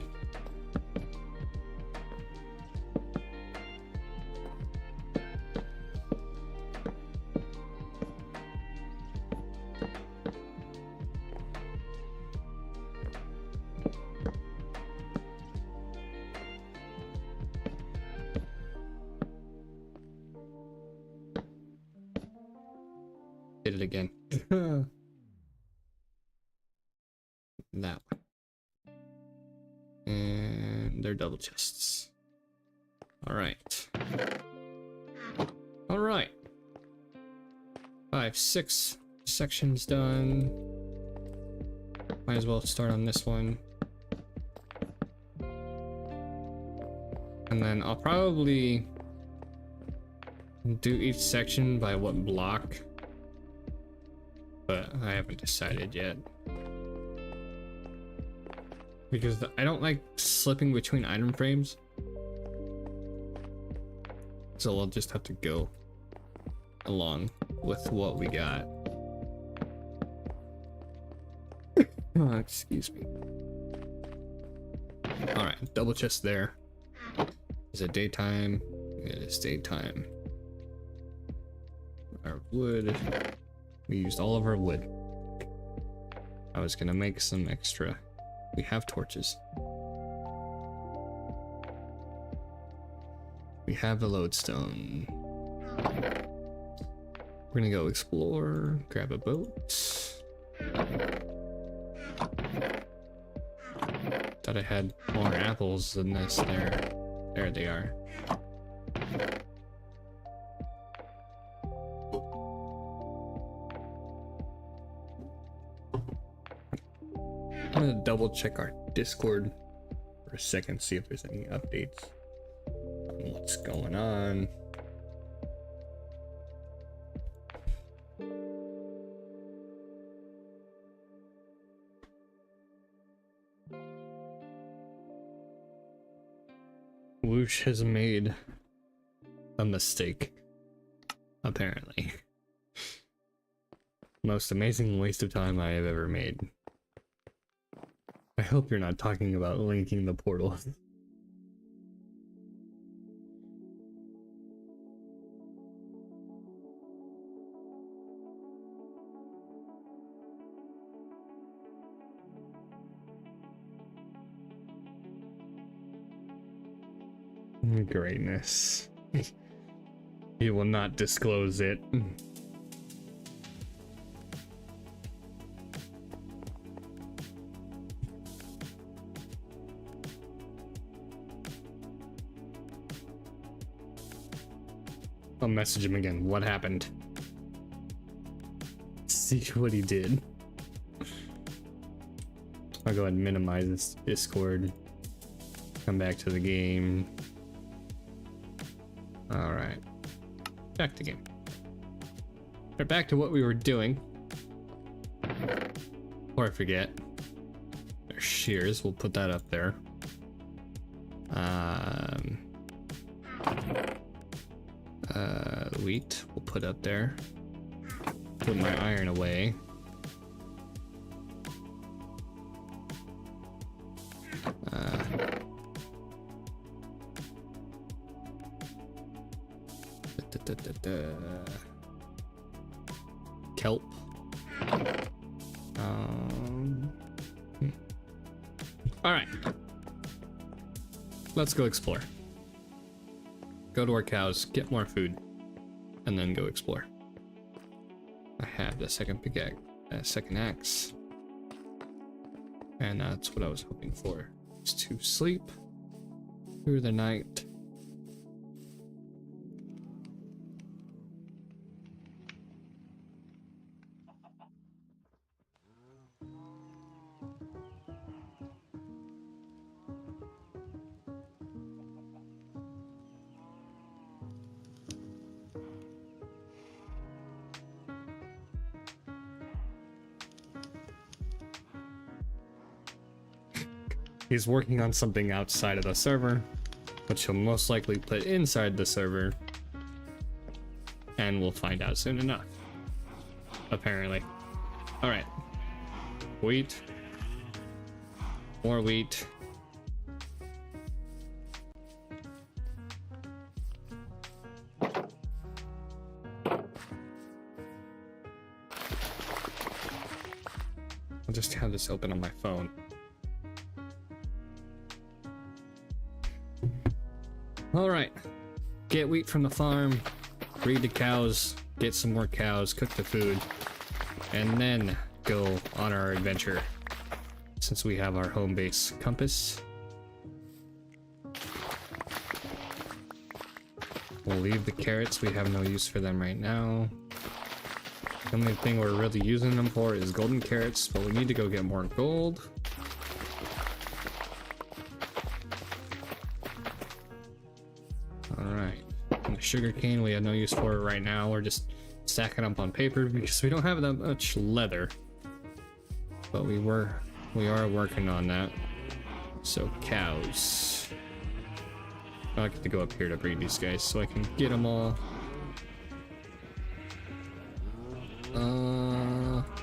Did it again. That one. And they're double chests. Alright. Alright. 5, 6 sections done. Might as well start on this one. And then I'll probably do each section by what block. But I haven't decided yet. Because I don't like slipping between item frames. So I'll just have to go along with what we got. Oh, excuse me. Alright, double chest there. Is it daytime? It is daytime. Our wood. We used all of our wood. I was gonna make some extra We have torches. We have the lodestone. We're gonna go explore, grab a boat. Thought I had more apples than this there. There they are. I'm gonna double check our Discord for a second, see if there's any updates on what's going on. Whoosh has made a mistake, apparently. Most amazing waste of time I have ever made. I hope you're not talking about linking the portal. Greatness. He will not disclose it. I'll message him again. What happened? See what he did. I'll go ahead and minimize this Discord. Come back to the game. Alright. Back to game. We're back to what we were doing. Before I forget. There's shears. We'll put that up there. Wheat. We'll put up there. Put my iron away. Kelp. All right. Let's go explore. Go to our cows, get more food, and then go explore. I have the second pickaxe, second axe, and that's what I was hoping for, is to sleep through the night. He's working on something outside of the server, which he'll most likely put inside the server, and we'll find out soon enough, apparently. All right, wheat, more wheat. I'll just have this open on my phone. All right, get wheat from the farm, breed the cows, get some more cows, cook the food, and then go on our adventure. Since we have our home base compass, we'll leave the carrots. We have no use for them right now. The only thing we're really using them for is golden carrots, but we need to go get more gold. Sugarcane, we have no use for it right now. We're just stacking up on paper because we don't have that much leather, but we are working on that. So cows, I get to go up here to breed these guys so I can get them all.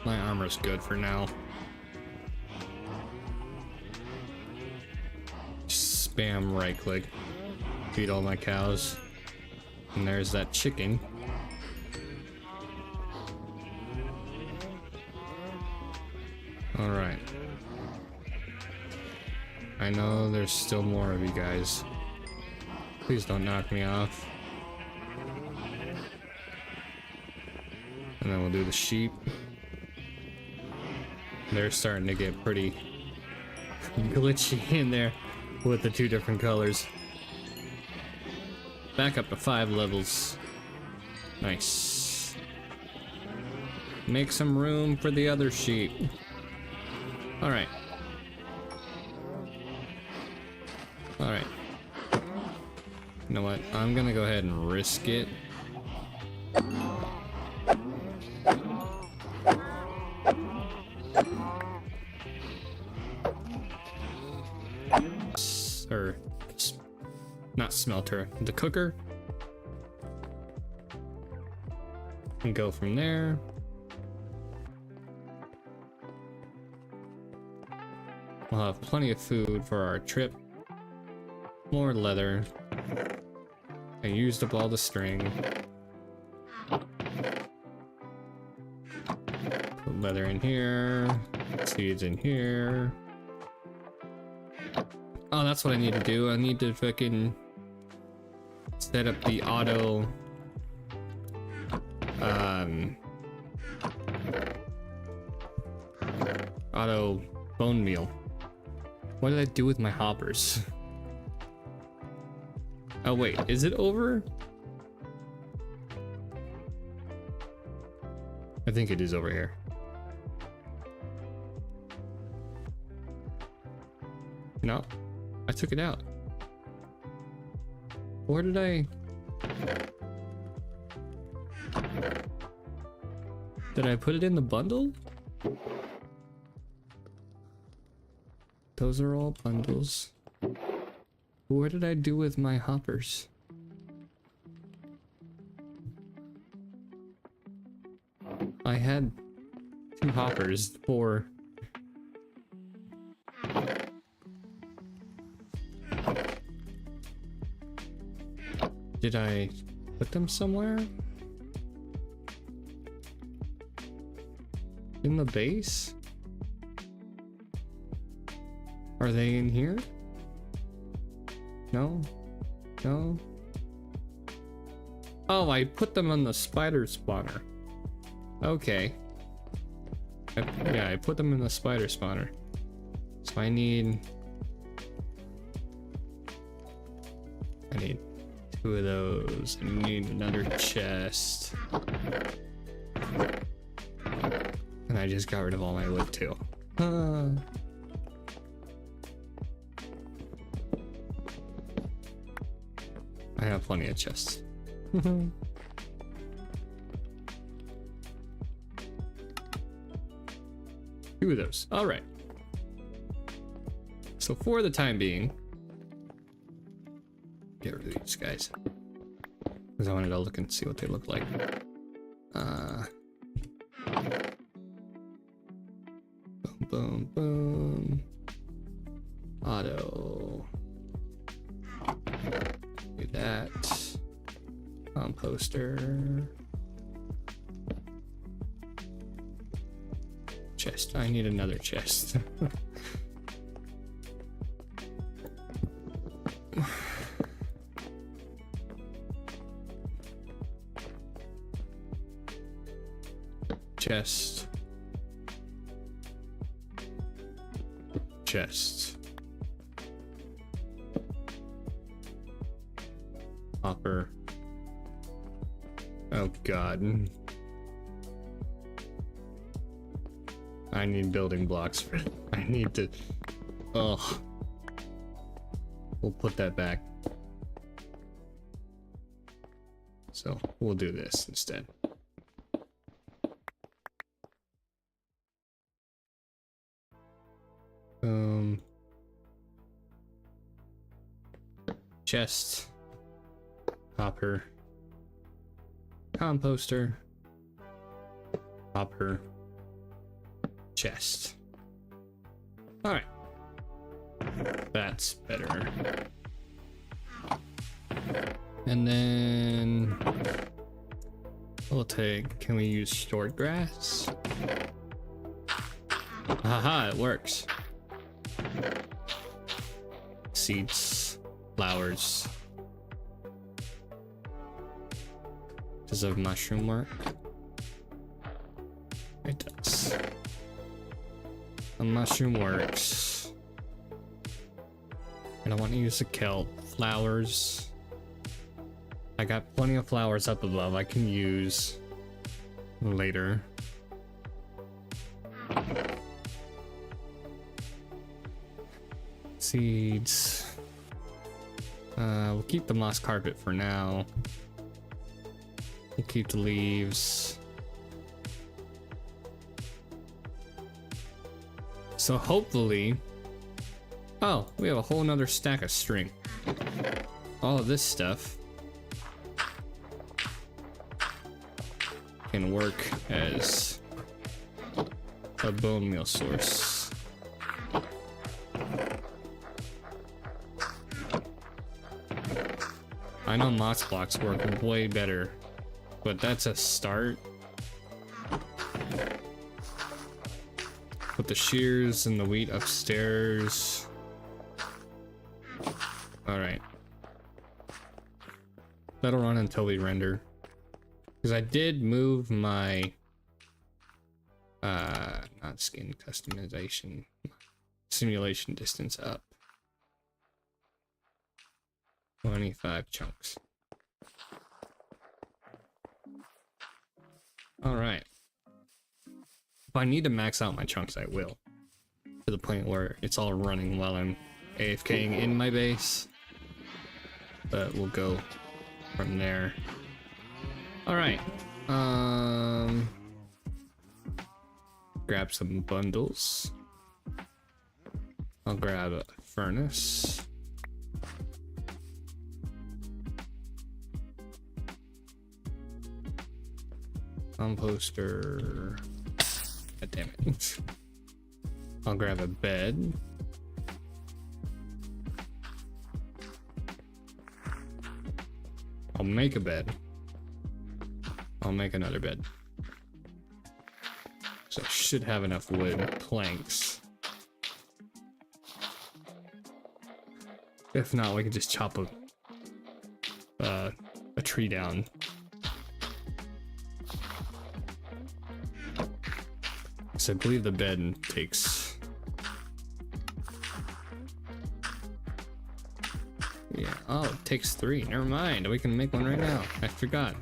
My armor's good for now. Just spam right click, feed all my cows. And there's that chicken. All right. I know there's still more of you guys. Please don't knock me off. And then we'll do the sheep. They're starting to get pretty glitchy in there with the two different colors. Back up to 5 levels. Nice. Make some room for the other sheep. Alright. Alright. You know what? I'm gonna go ahead and risk it. Or not smelter, the cooker. And go from there. We'll have plenty of food for our trip. More leather. I used up all the string. Put leather in here. Seeds in here. Oh, that's what I need to do. I need to fucking set up the auto bone meal. What did I do with my hoppers? Oh wait, is it over? I think it is over here. No, I took it out. Where did I... Did I put it in the bundle? Those are all bundles. What did I do with my hoppers? I had 2 hoppers for... Did I put them somewhere? In the base? Are they in here? No? No? Oh, I put them on the spider spawner. Okay. Yeah, I put them in the spider spawner. So I need 2 of those. I need another chest. And I just got rid of all my wood too. I have plenty of chests. 2 of those. All right. So for the time being, get rid of these guys because I wanted to look and see what they look like. Boom, boom, boom. Auto. Do that. Composter. Chest. I need another chest. Chest. Chest. Hopper. Oh god. I need building blocks for it. I need to... Oh. We'll put that back. So we'll do this instead. Chest. Hopper. Composter. Hopper. Chest. Alright. That's better. And then we'll take, can we use stored grass? Haha, it works. seeds, flowers. Does a mushroom work? It does. A mushroom works. And I want to use the kelp. Flowers. I got plenty of flowers up above I can use later. Seeds. We'll keep the moss carpet for now. We'll keep the leaves. So hopefully... Oh, we have a whole nother stack of string. All of this stuff can work as a bone meal source. I know moss blocks work way better, but that's a start. Put the shears and the wheat upstairs. Alright. That'll run until we render. Because I did move my not skin customization, simulation distance up 25 chunks. All right. If I need to max out my chunks, I will, to the point where it's all running while I'm AFKing in my base. But we'll go from there. All right. Grab some bundles. I'll grab a furnace. Composter. God damn it. I'll grab a bed. I'll make a bed. I'll make another bed. So I should have enough wood planks. If not, we can just chop a tree down. So I believe the bed takes... Yeah, oh, it takes 3. Never mind, we can make one right now. I forgot.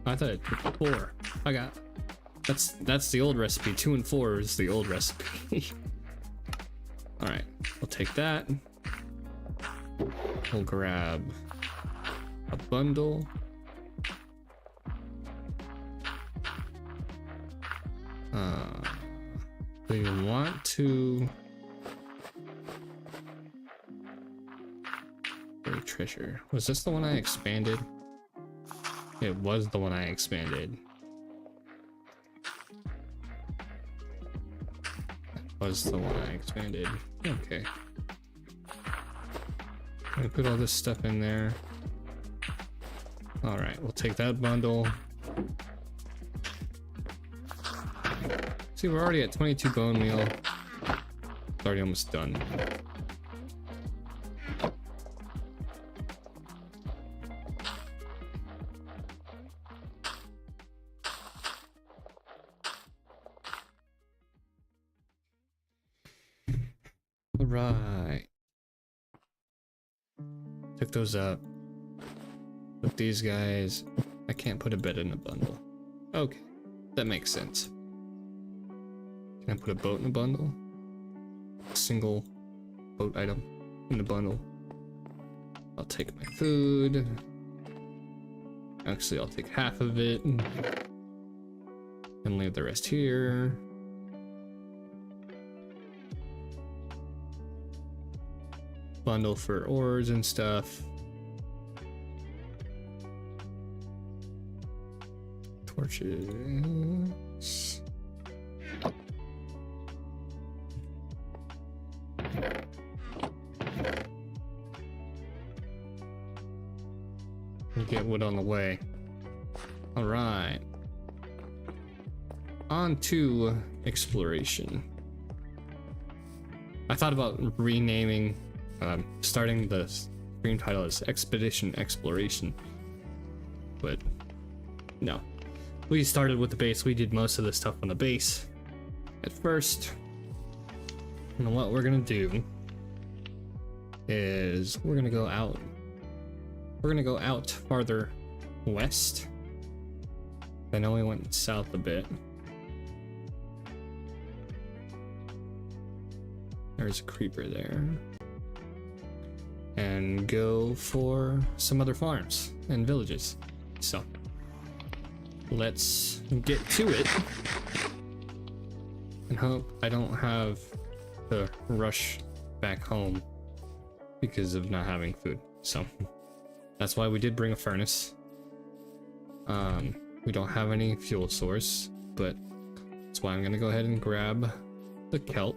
I thought it took 4. I got... That's the old recipe. 2 and 4 is the old recipe. Alright, we'll take that. We'll grab a bundle. Do you want to... Treasure. Was this the one I expanded? It was the one I expanded. Was the one I expanded. Okay. I put all this stuff in there. Alright, we'll take that bundle. See, we're already at 22 bone meal. It's already almost done. Alright. Took those up. Put these guys. I can't put a bed in a bundle. Okay, that makes sense. Can I put a boat in a bundle? A single boat item in the bundle. I'll take my food. Actually, I'll take half of it and leave the rest here. Bundle for ores and stuff. Torches. Get wood on the way. All right. On to exploration. I thought about renaming Starting the stream title is Expedition Exploration, but no. We started with the base. We did most of the stuff on the base at first. And what we're gonna do is we're gonna go out. We're gonna go out farther west. I know we went south a bit. There's a creeper there. And go for some other farms and villages. So let's get to it and hope I don't have to rush back home because of not having food. So that's why we did bring a furnace. We don't have any fuel source, but that's why I'm gonna go ahead and grab the kelp.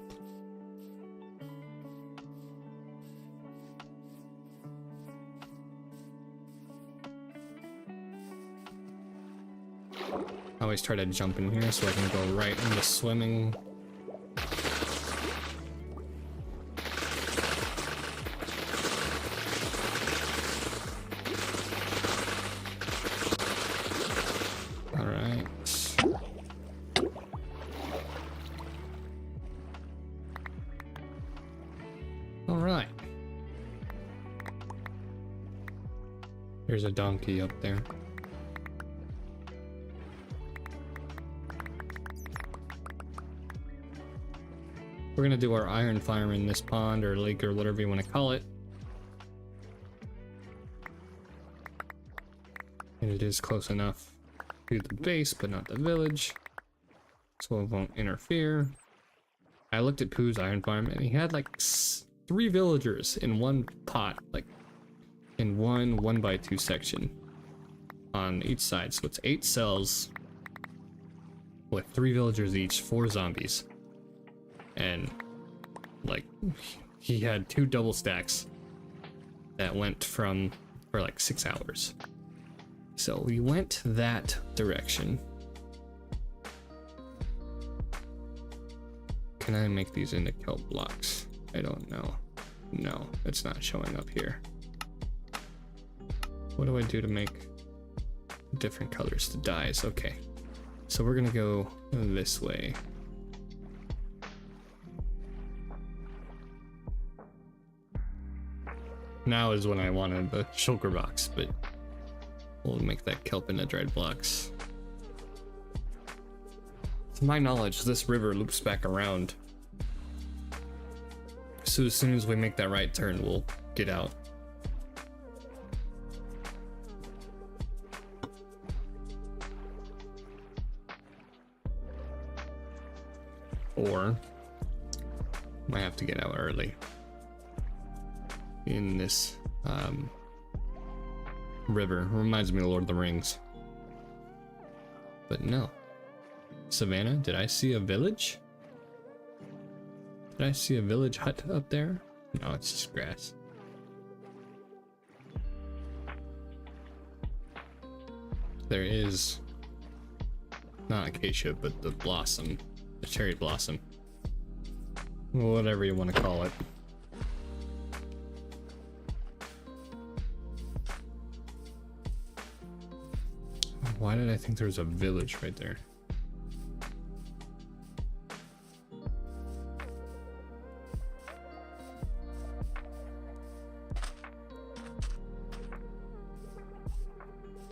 I always try to jump in here so I can go right into swimming. Alright. Alright. There's a donkey up there. We're gonna do our iron farm in this pond or lake or whatever you want to call it. And it is close enough to the base, but not the village. So it won't interfere. I looked at Pooh's iron farm and he had like 3 villagers in one pot, like in one 1x2 section on each side. So it's 8 cells with 3 villagers each, 4 zombies. And like he had 2 double stacks that went for like 6 hours. So we went that direction. Can I make these into kelp blocks? I don't know. No, it's not showing up here. What do I do to make different colors to dyes? Okay, so we're gonna go this way. Now is when I wanted the shulker box, but we'll make that kelp into dried blocks. To my knowledge, this river loops back around. So as soon as we make that right turn, we'll get out. Or might have to get out early in this river. Reminds me of Lord of the Rings. But no. Savannah, did I see a village? Did I see a village hut up there? No, it's just grass. There is not acacia, but the blossom, the cherry blossom, whatever you want to call it. Why did I think there was a village right there?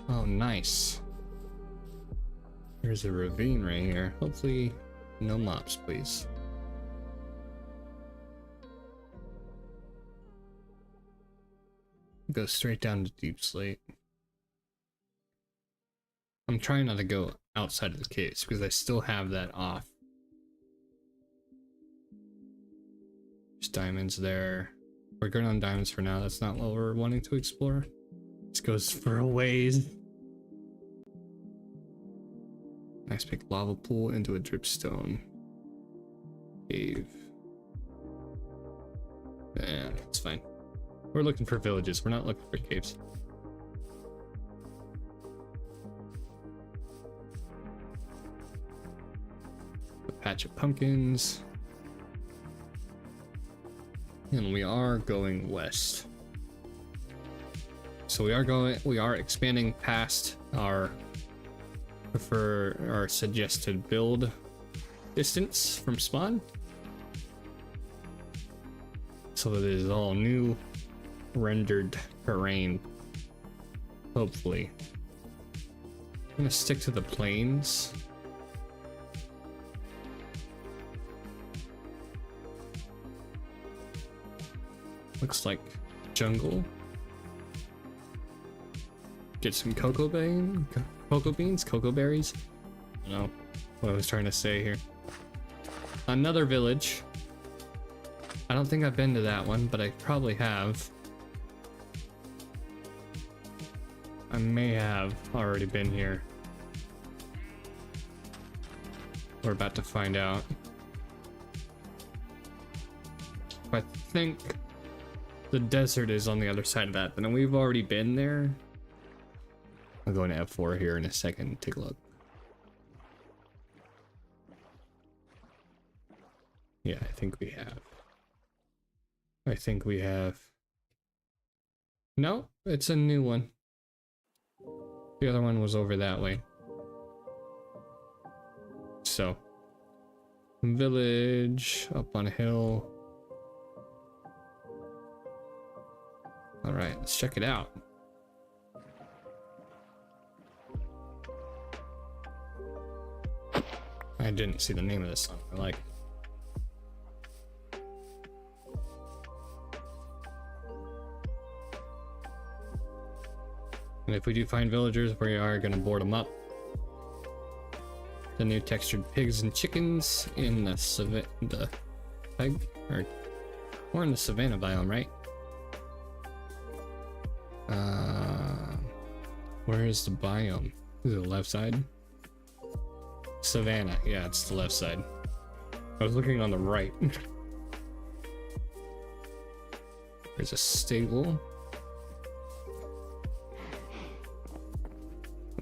Oh, nice. There's a ravine right here. Hopefully, no mobs, please. Go straight down to Deep Slate. I'm trying not to go outside of the caves because I still have that off. There's diamonds there. We're good on diamonds for now. That's not what we're wanting to explore. This goes for a ways. Nice big lava pool into a dripstone cave. Yeah, it's fine. We're looking for villages. We're not looking for caves. A patch of pumpkins. and we are going west. So we are expanding past our suggested build distance from spawn. So it is all new rendered terrain. Hopefully. I'm gonna stick to the plains. Looks like jungle. Get some cocoa beans, cocoa berries. I don't know what I was trying to say here. Another village. I don't think I've been to that one, but I probably have. I may have already been here. We're about to find out. I think the desert is on the other side of that, but we've already been there. I'll go into F4 here in a second and take a look. Yeah, I think we have. No, it's a new one. The other one was over that way. So, village up on a hill. All right, let's check it out. I didn't see the name of this song. I like it. And if we do find villagers, we are going to board them up. The new textured pigs and chickens in the we're in the savannah biome, right? Where is the biome? Is it the left side? Savannah, yeah, it's the left side. I was looking on the right. There's a stable.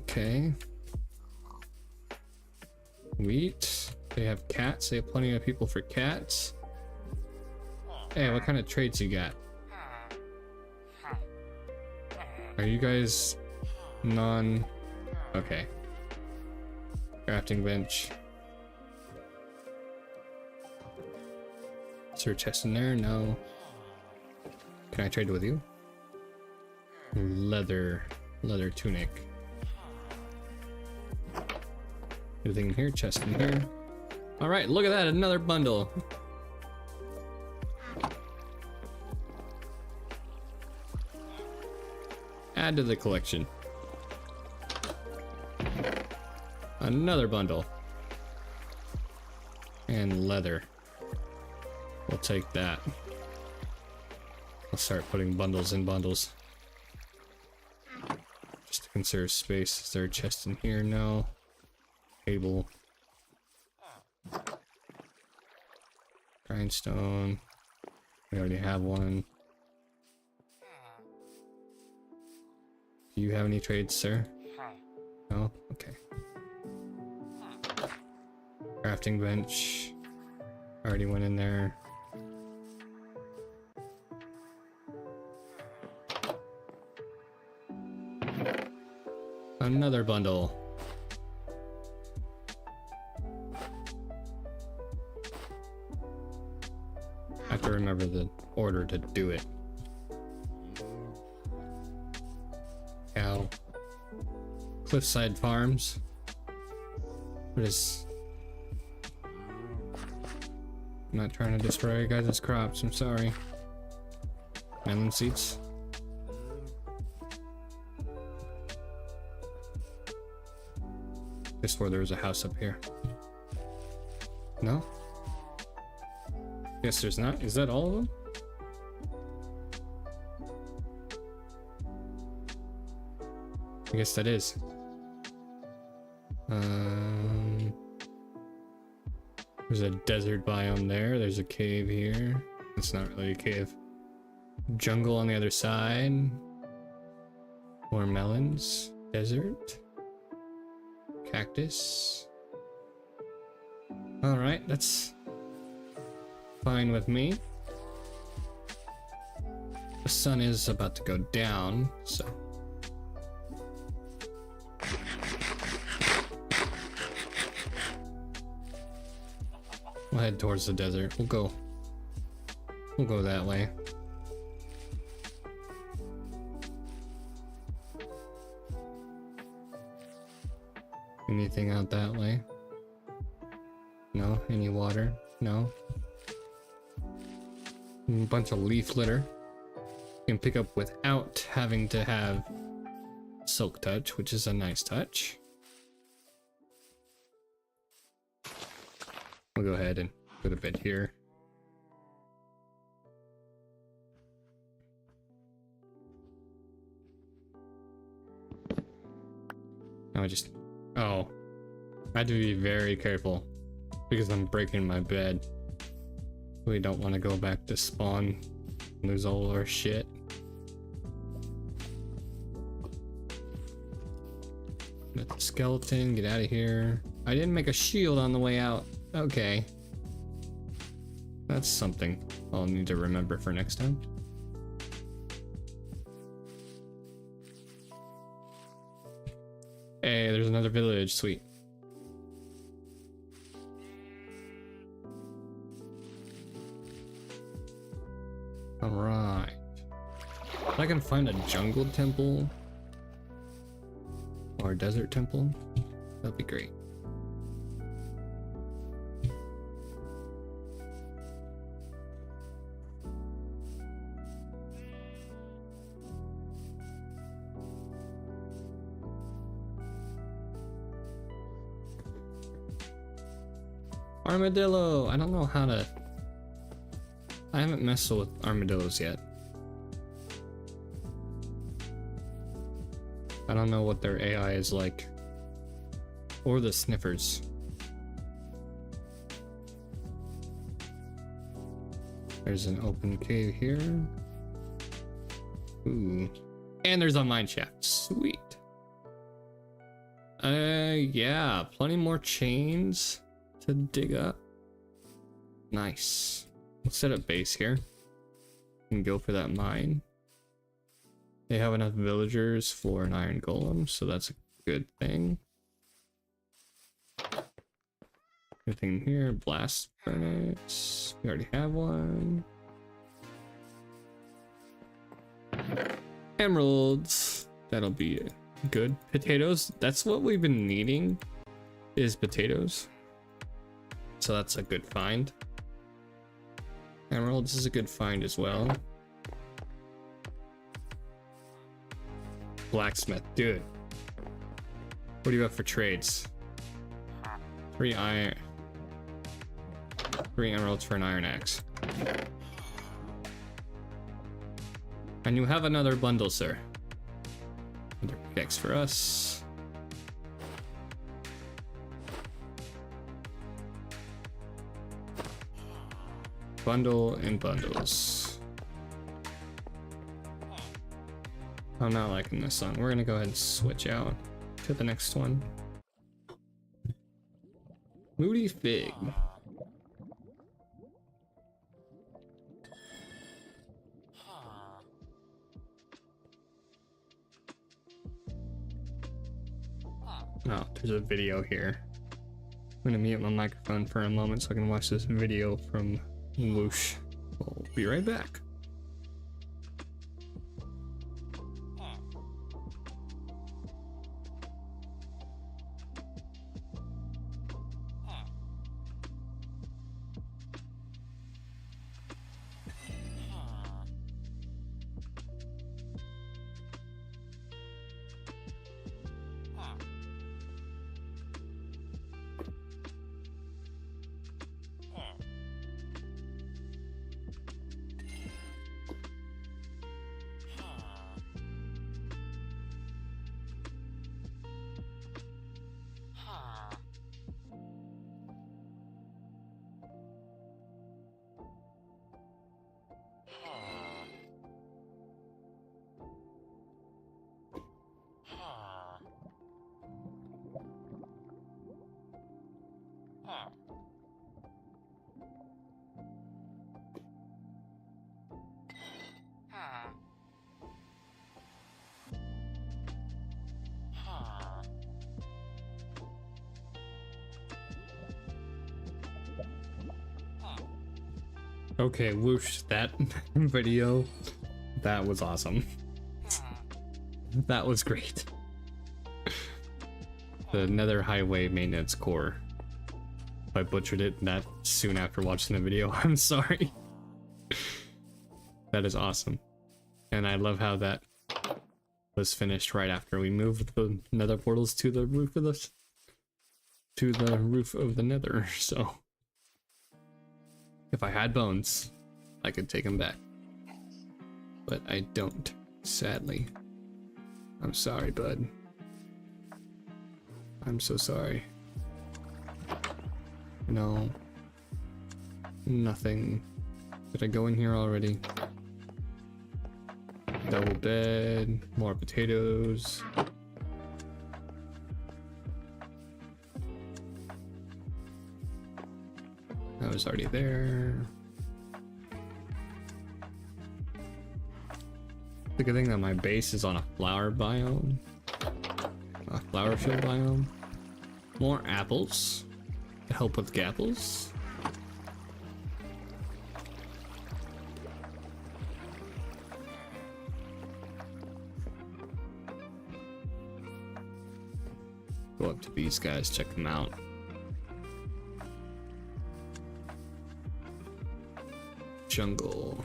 Okay. Wheat. They have cats. They have plenty of people for cats. Hey, what kind of traits you got? Are you guys non... Okay. Crafting bench. Is there a chest in there? No. Can I trade with you? Leather tunic. Anything in here? Chest in here. All right, look at that, another bundle. Add to the collection. Another bundle. And leather. We'll take that. I'll start putting bundles in bundles. Just to conserve space. Is there a chest in here? No. Table. Grindstone. We already have one. Do you have any trades, sir? No? Okay. Crafting bench. Already went in there. Another bundle. I have to remember the order to do it. Cow. Cliffside Farms. What is... I'm not trying to destroy you guys' crops, I'm sorry. Melon seeds. I swore there was a house up here. No? Yes, there's not. Is that all of them? I guess that is. There's a desert biome there. There's a cave here. It's not really a cave. Jungle on the other side. More melons. Desert. Cactus. Alright, that's fine with me. sun is about to go down, so. We'll head towards the desert. We'll go that way. Anything out that way? No? Any water? No? A bunch of leaf litter. You can pick up without having to have silk touch, which is a nice touch. We'll go ahead and put a bed here. Now oh, I had to be very careful because I'm breaking my bed. We don't want to go back to spawn and lose all our shit. Got the skeleton, get out of here. I didn't make a shield on the way out. Okay. That's something I'll need to remember for next time. Hey, there's another village, sweet. Alright. If I can find a jungle temple or a desert temple, that'd be great. Armadillo! I don't know how to... I haven't messed with armadillos yet. I don't know what their AI is like. Or the sniffers. There's an open cave here. Ooh. And there's a mine shaft. Sweet. Yeah, plenty more chains to dig up. Nice. We'll set up base here and go for that mine. They have enough villagers for an iron golem, so that's a good thing. Everything here, blast furnace. We already have one. Emeralds. That'll be good. Potatoes. That's what we've been needing, is potatoes. So that's a good find. Emeralds is a good find as well. Blacksmith, dude. What do you have for trades? 3 emeralds for an iron axe. And you have another bundle, sir. Another pickaxe for us. Bundle and bundles. I'm not liking this song. We're gonna go ahead and switch out to the next one. Moody Fig. Oh, there's a video here. I'm gonna mute my microphone for a moment so I can watch this video from Whoosh. We'll be right back. Okay, whoosh, that video, that was awesome. That was great. The Nether Highway Maintenance Core. If I butchered it that soon after watching the video, I'm sorry. That is awesome. And I love how that was finished right after we moved the nether portals to the roof of the nether, so if I had bones, I could take them back. But I don't, sadly. I'm sorry, bud. I'm so sorry. No. Nothing. Did I go in here already? Double bed, more potatoes. I was already there. It's a good thing that my base is on a flower biome. A flower field biome. More apples to help with gapples. Go up to these guys, check them out. Jungle.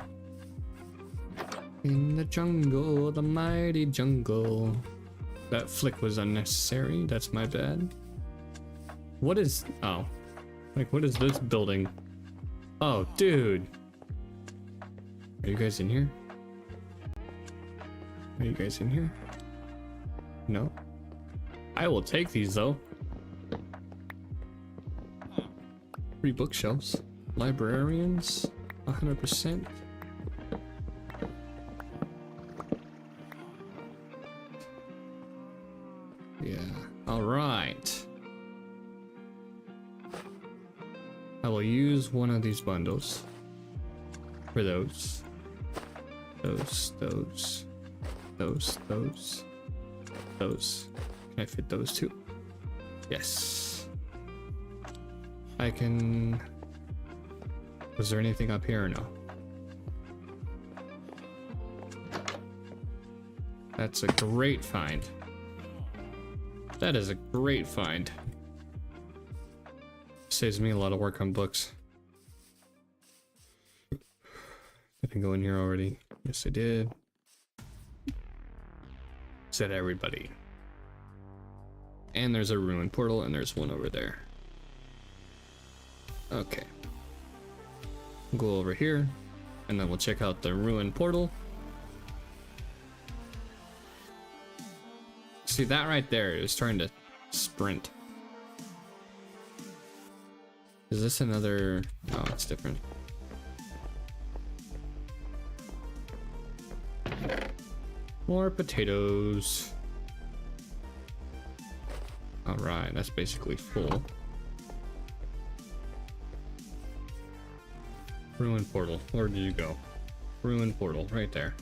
In the jungle, the mighty jungle. That flick was unnecessary, that's my bad. What is, oh. Like, what is this building? Oh, dude. Are you guys in here? Are you guys in here? No? I will take these though. 3 bookshelves. Librarians. 100%. Yeah. Alright. I will use one of these bundles for those. Those. Can I fit those too? Yes. I can... Was there anything up here or no? That's a great find. That is a great find. Saves me a lot of work on books. Did I go in here already? Yes, I did. Said everybody. And there's a ruined portal, and there's one over there. Okay. We'll go over here, and then we'll check out the ruined portal. See, that right there is trying to sprint. Is this another... Oh, it's different. More potatoes. Alright, that's basically full. Ruined portal. Where did you go? Ruined portal, right there.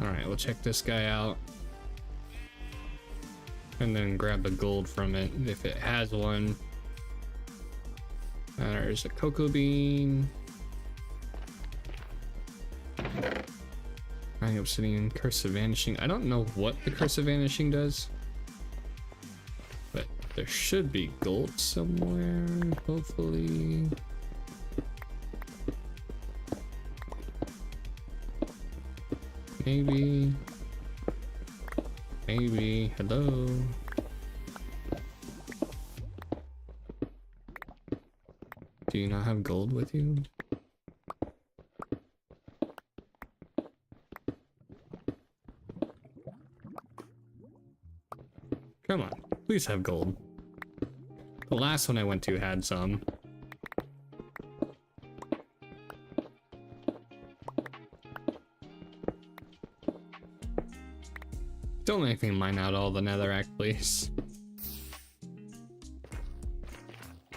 Alright, we'll check this guy out. And then grab the gold from it, if it has one. There's a cocoa bean. Crying obsidian, curse of vanishing. I don't know what the curse of vanishing does, but there should be gold somewhere, hopefully. Maybe. Hello. Do you not have gold with you? Come on, please have gold. The last one I went to had some. Don't make me mine out all the netherrack, please.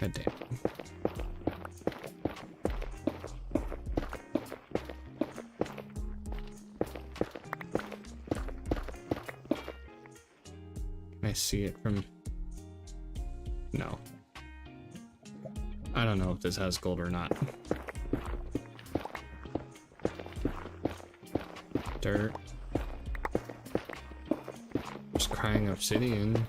God damn. Can I see it from... No. I don't know if this has gold or not. Dirt. Just crying obsidian.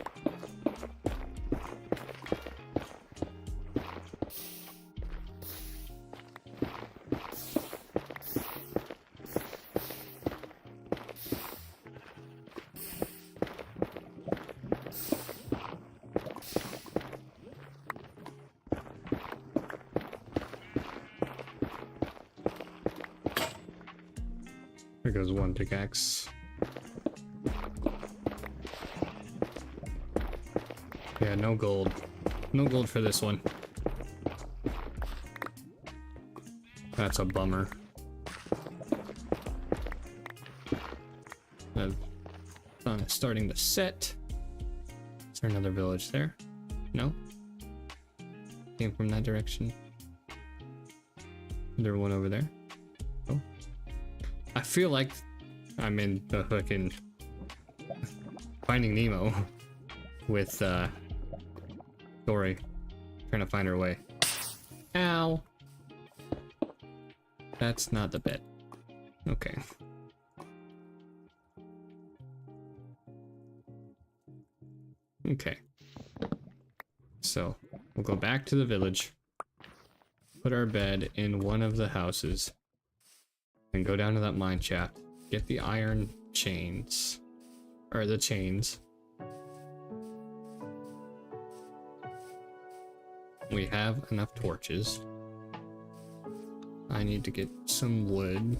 There goes one pickaxe. Yeah, no gold. No gold for this one. That's a bummer. The sun is starting to set. Is there another village there? No? Came from that direction. Is there one over there? Oh. I feel like I'm in the fucking Finding Nemo with Dory trying to find her way. Ow! That's not the bit. Okay. Okay. So, we'll go back to the village, put our bed in one of the houses, and go down to that mine shaft, get the iron chains, or the chains. We have enough torches. I need to get some wood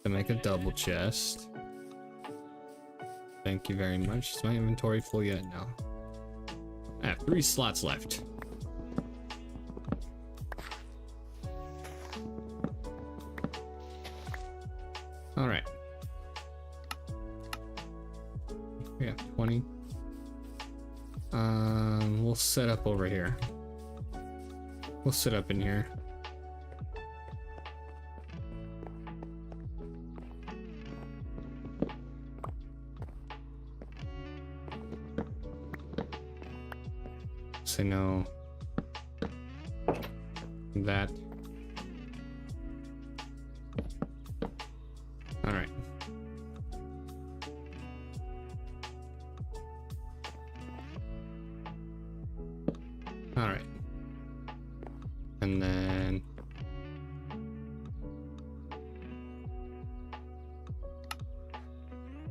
to make a double chest. Thank you very much. Is my inventory full yet? No. I have 3 slots left. All right. We have 20. We'll set up over here. We'll set up in here. Say no. That. All right. All right. And then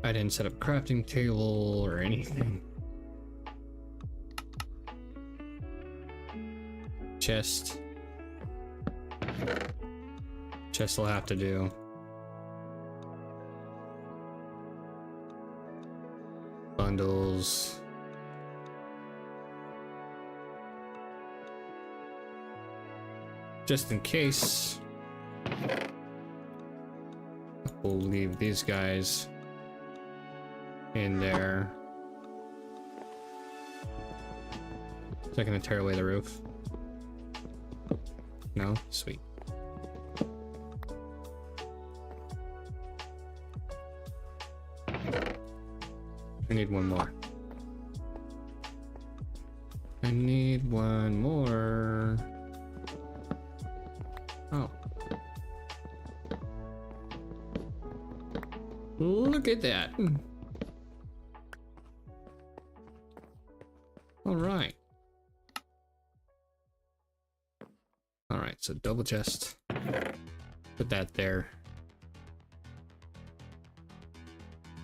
I didn't set up a crafting table or anything. Chest. Chest will have to do. Bundles. Just in case. We'll leave these guys in there. Is that gonna tear away the roof? No? Sweet. I need one more. I need one more. Oh. Look at that. All right. All right, so double chest. Put that there.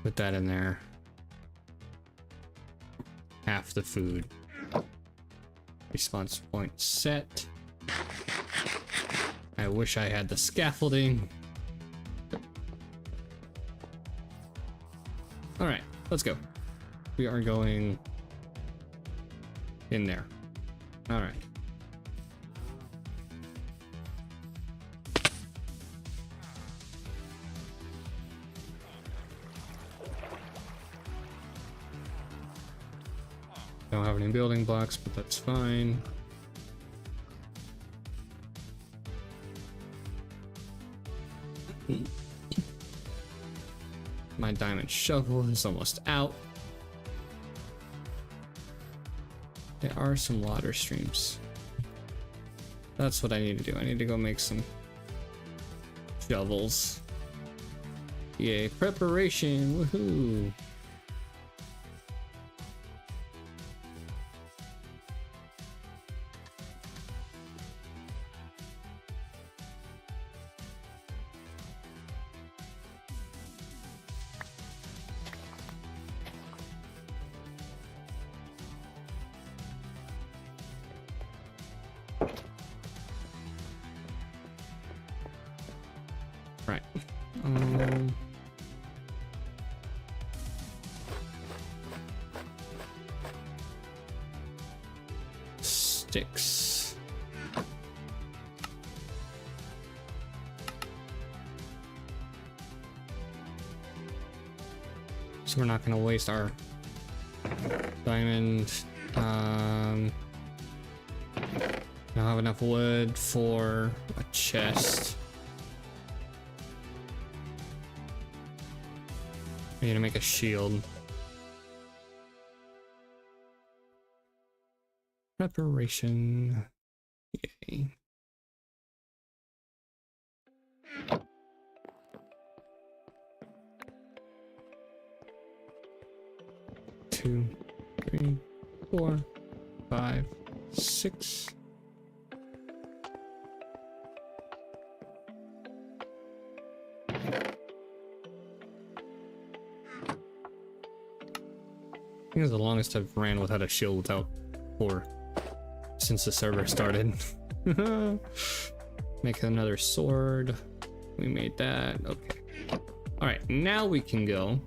Put that in there. Half the food. Response point set. I wish I had the scaffolding. All right, let's go. We are going in there. All right. Don't have any building blocks, but that's fine. My diamond shovel is almost out. There are some water streams. That's what I need to do. I need to go make some shovels. Yay, preparation, woohoo! Right. Sticks. So we're not going to waste our diamond. I don't have enough wood for a chest. I need to make a shield. Preparation. Yay. Two, 3, 4, 5, 6. I think it's the longest I've ran without a shield without 4 since the server started. Make another sword. We made that. Okay. All right, now we can go.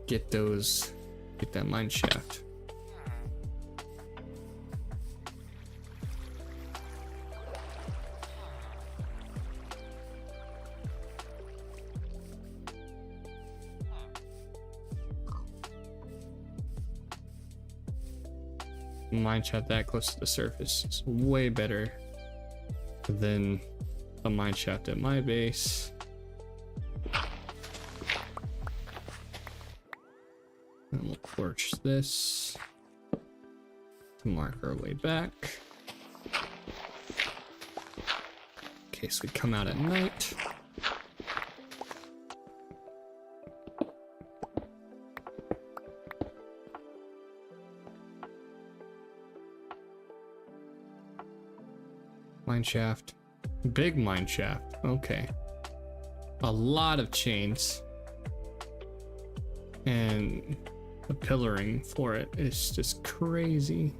Get that mine shaft. Mine shaft that close to the surface is way better than a mine shaft at my base. And we'll torch this to mark our way back in case we come out at night. Mine shaft. Big mine shaft. Okay. A lot of chains. And the pillaring for it is just crazy.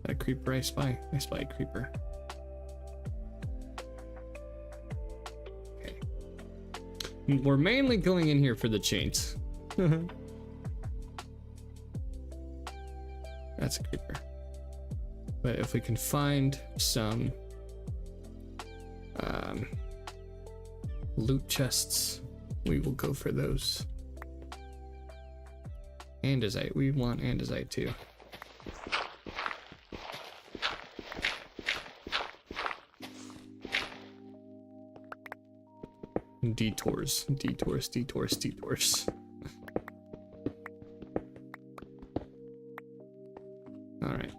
That creeper I spy. I spy a creeper. Okay. We're mainly going in here for the chains. That's a creeper. But if we can find some loot chests, we will go for those. Andesite, we want andesite too. Detours. All right.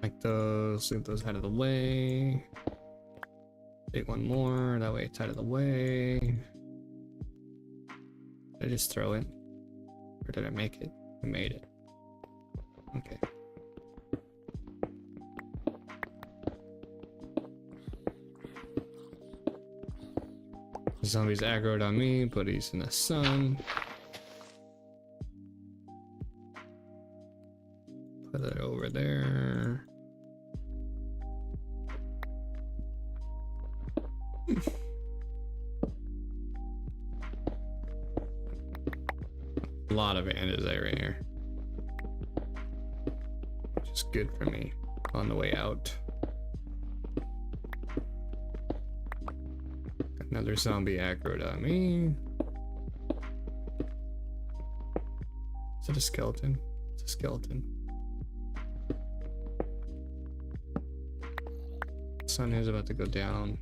Like those, get those out of the way. Take one more, that way it's out of the way. Did I just throw it? Or did I make it? I made it. Okay. The zombie's aggroed on me, but he's in the sun. Put it over there. A lot of andesite right here, which is good for me on the way out. Another zombie aggroed on me. Is it a skeleton? It's a skeleton. Sun is about to go down.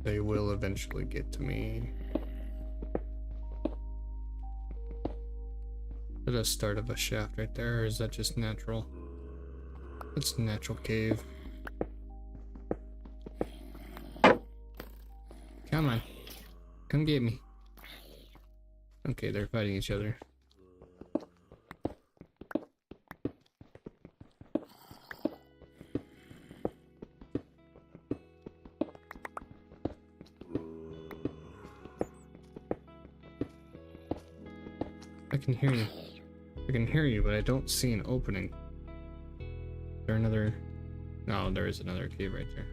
They will eventually get to me. Is that a start of a shaft right there, or is that just natural? It's a natural cave. Come on. Come get me. Okay, they're fighting each other. I can hear you. I can hear you, but I don't see an opening. Is there another? No, there is another cave right there.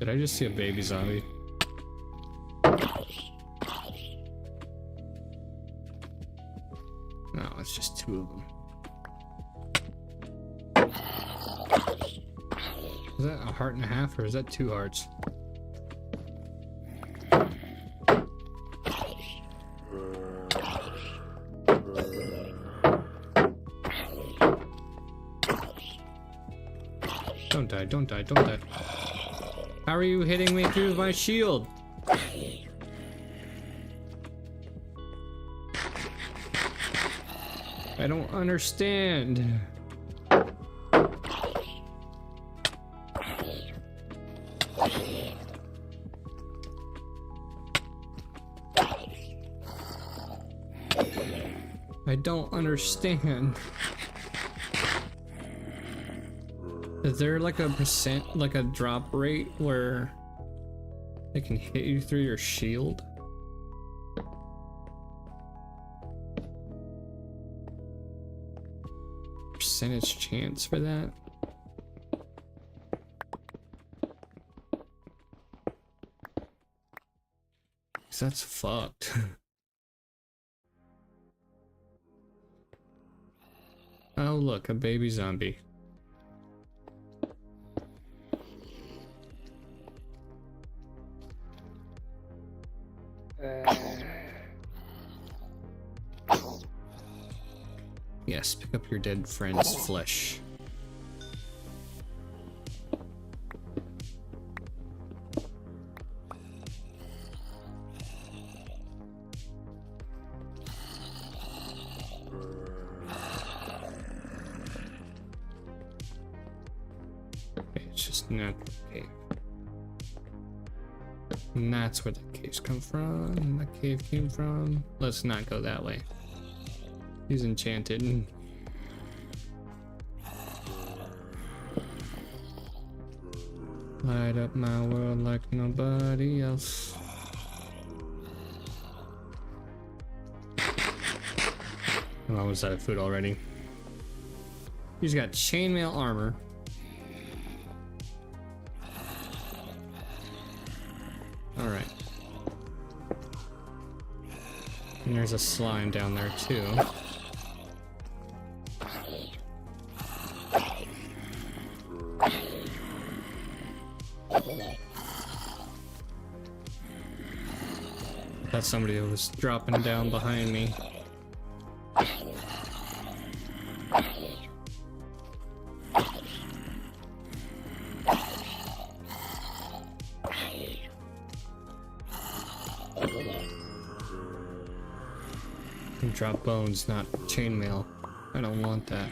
Did I just see a baby zombie? No, it's just two of them. Is that a heart and a half, or is that two hearts? Don't die, don't die, don't die. How are you hitting me through my shield? I don't understand. I don't understand. Is there like a percent, like a drop rate where they can hit you through your shield? Percentage chance for that? 'Cause that's fucked. Oh look, a baby zombie. Yes, pick up your dead friend's flesh. Okay, it's just a natural cave. And that's where the caves come from. The cave came from. Let's not go that way. He's enchanted. Light up my world like nobody else. Oh, I was out of food already. He's got chainmail armor. Alright. And there's a slime down there too. That's somebody that was dropping down behind me. Drop bones, not chainmail. I don't want that.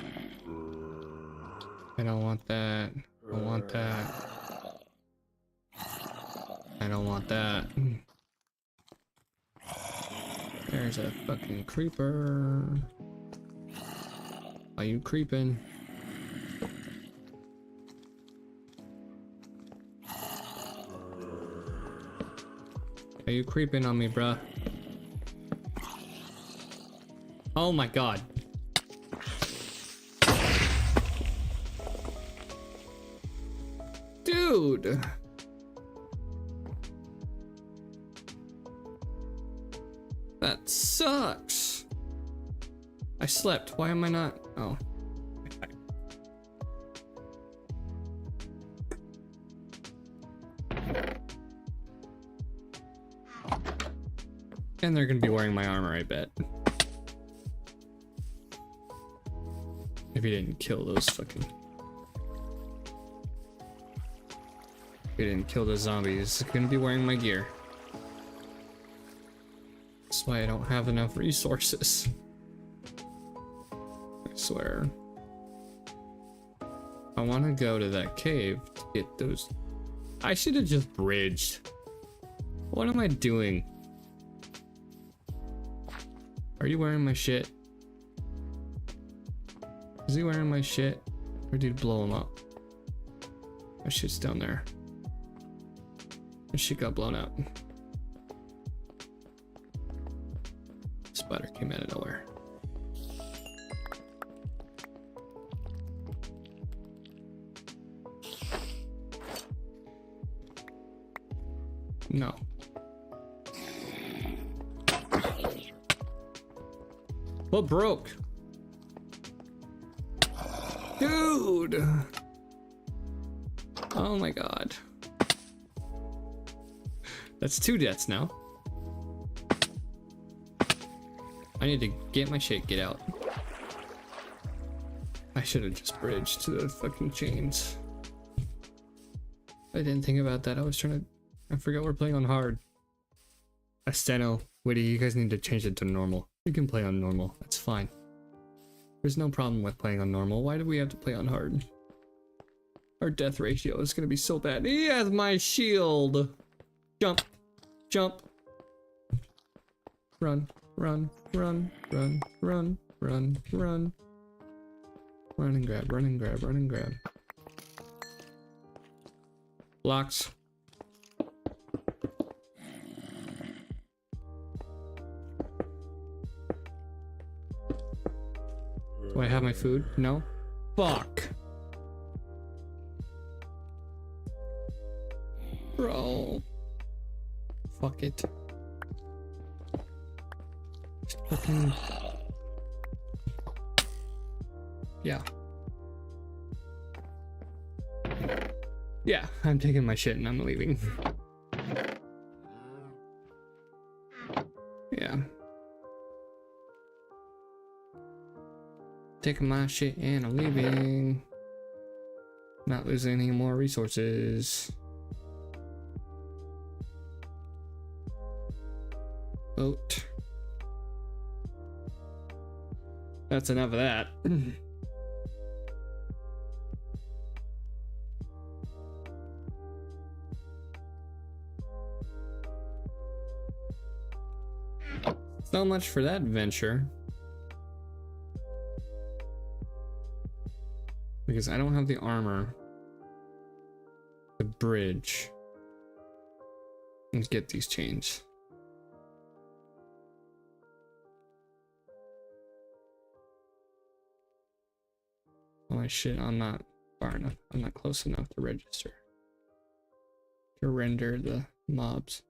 I don't want that. I want that. I don't want that. There's a fucking creeper. Are you creeping? Are you creeping on me, bruh? Oh my god. Dude. That sucks. I slept. Why am I not? Oh. And they're gonna be wearing my armor, I bet. If he didn't kill those fucking... If he didn't kill the zombies, he's gonna be wearing my gear. That's why I don't have enough resources. I swear. I want to go to that cave to get those... I should have just bridged. What am I doing? Are you wearing my shit? Is he wearing my shit? Or did he blow him up? My shit's down there. My shit got blown up. Spider came out of nowhere. No. What broke? Dude! Oh my god. That's 2 deaths now. I need to get my shit, get out. I should have just bridged to the fucking chains. I didn't think about that. I was trying to... I forgot we're playing on hard. Asteno, Witty, you guys need to change it to normal. You can play on normal. That's fine. There's no problem with playing on normal. Why do we have to play on hard? Our death ratio is gonna be so bad. He has my shield! Jump! Jump! Run, run, run, run, run, run, run. Run and grab, run and grab, run and grab. Blocks. Do I have my food? No? Fuck! Bro. Fuck it. Just fucking... Yeah. Yeah, I'm taking my shit and I'm leaving. Yeah. Taking my shit and I'm leaving. Not losing any more resources. Boat. That's enough of that. So much for that venture. Because I don't have the armor to bridge and get these chains. Oh my shit, I'm not far enough. I'm not close enough to register. To render the mobs.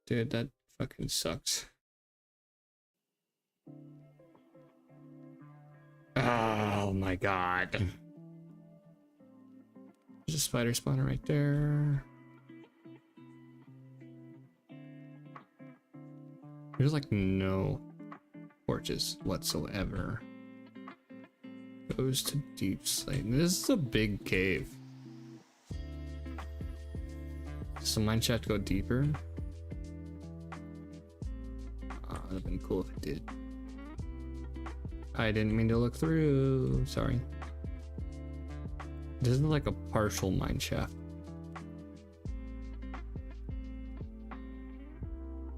Dude, that fucking sucks. Oh my god. There's a spider spawner right there. There's like no torches whatsoever. Goes to deep slate. This is a big cave. So mine should have to go deeper. That'd have been cool if it did. I didn't mean to look through. Sorry. This is like a partial mine shaft.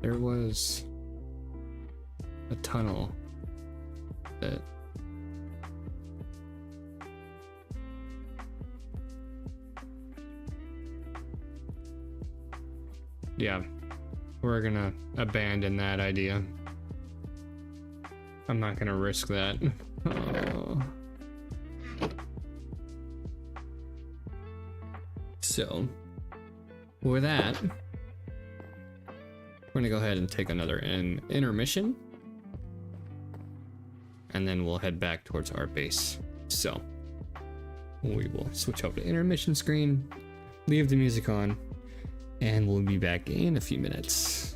There was a tunnel that yeah, we're gonna abandon that idea. I'm not gonna risk that. Oh. So, with that, we're gonna go ahead and take another intermission, and then we'll head back towards our base. So, we will switch over to intermission screen, leave the music on, and we'll be back in a few minutes.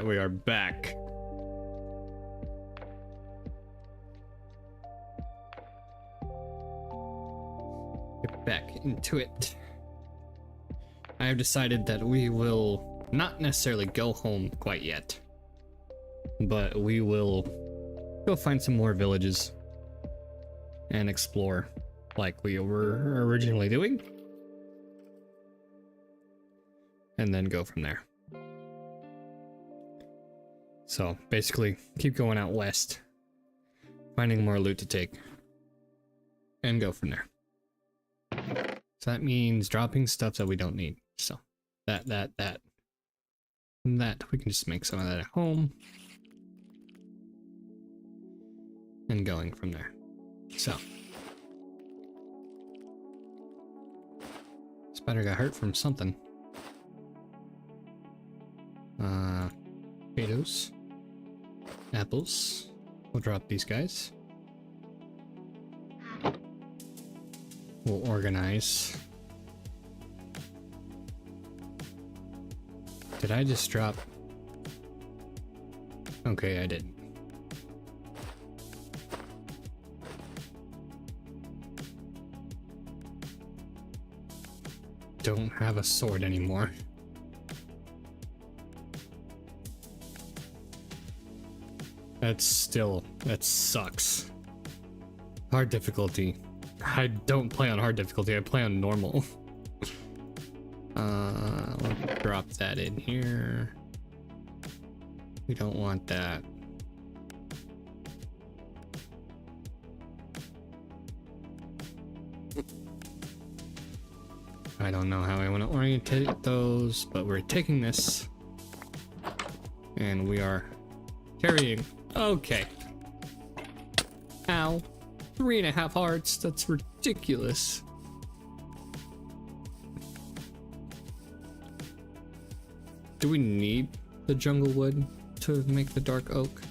Alright, we are back. Get back into it. I have decided that we will not necessarily go home quite yet, but we will go find some more villages and explore like we were originally doing, and then go from there. So basically keep going out west, finding more loot to take, and go from there. So that means dropping stuff that we don't need. So that we can just make some of that at home and going from there. So spider got hurt from something. Potatoes, apples. We'll drop these guys. We'll organize. Did I just drop? Okay, I didn't. Don't have a sword anymore. That sucks. Hard difficulty. I don't play on hard difficulty, I play on normal. We'll drop that in here. We don't want that. I don't know how I want to orientate those, but we're taking this. And we are carrying. Okay. Ow. 3.5 hearts. That's ridiculous. Do we need the jungle wood to make the dark oak?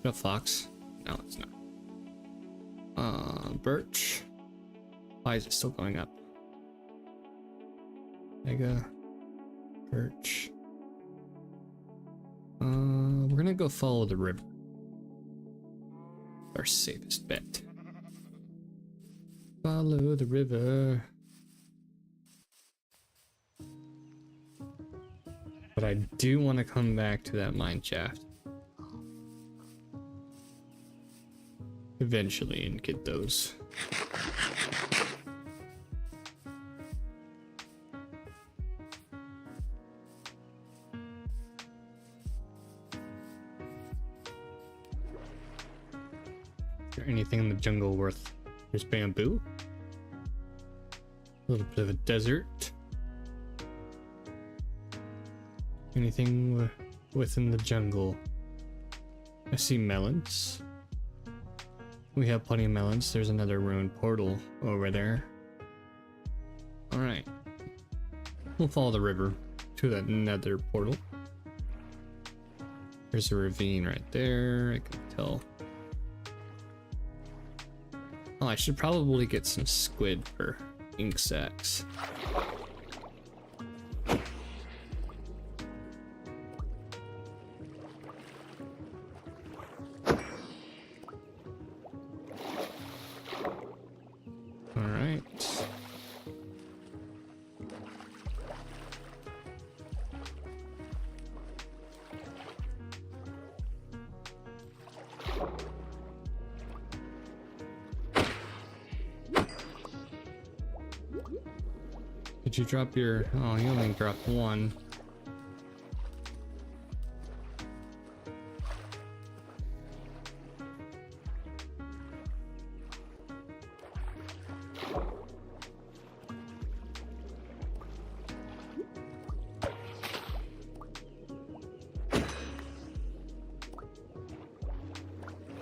A fox? No, it's not. Birch. Why is it still going up? Mega. Birch. We're gonna go follow the river. Our safest bet. Follow the river. But I do want to come back to that mine shaft eventually and get those. Is there anything in the jungle worth? There's bamboo. A little bit of a desert. Anything within the jungle? I see melons. We have plenty of melons. There's another ruined portal over there. Alright. We'll follow the river to that nether portal. There's a ravine right there, I can tell. Oh, I should probably get some squid for ink sacs. Alright. Did you drop your... Oh, you only dropped one.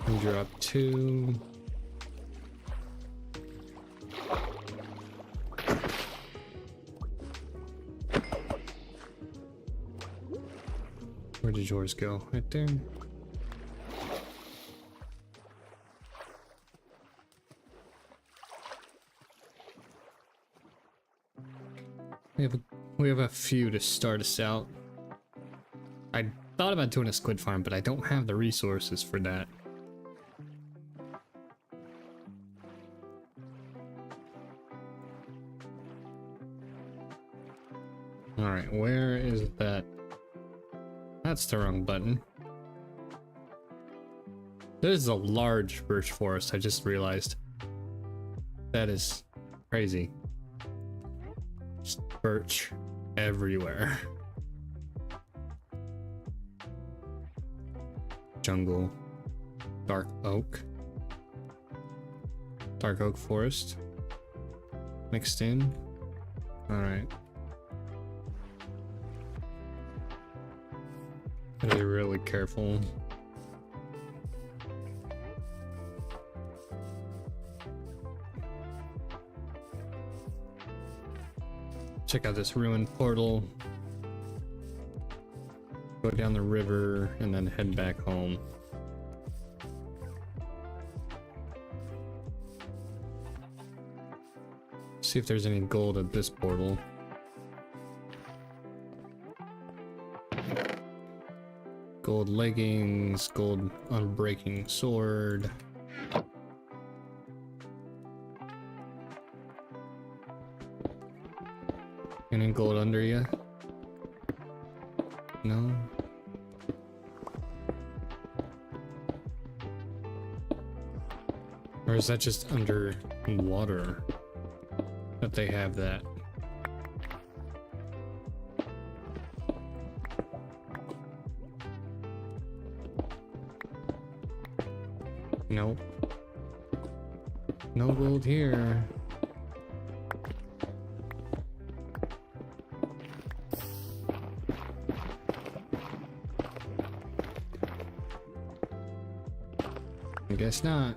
You dropped two. Where did yours go? Right there. We have a few to start us out. thought about doing a squid farm, but I don't have the resources for that. Alright, where is that? That's the wrong button. This is a large birch forest, I just realized. That is crazy. Just birch everywhere. Jungle. Dark oak. Dark oak forest. Mixed in. Alright. Gotta be really careful. Check out this ruined portal. Go down the river and then head back home. See if there's any gold at this portal. Gold leggings, gold unbreaking sword. Any gold under you? No? Or is that just under water that they have that? Nope. No gold here. I guess not.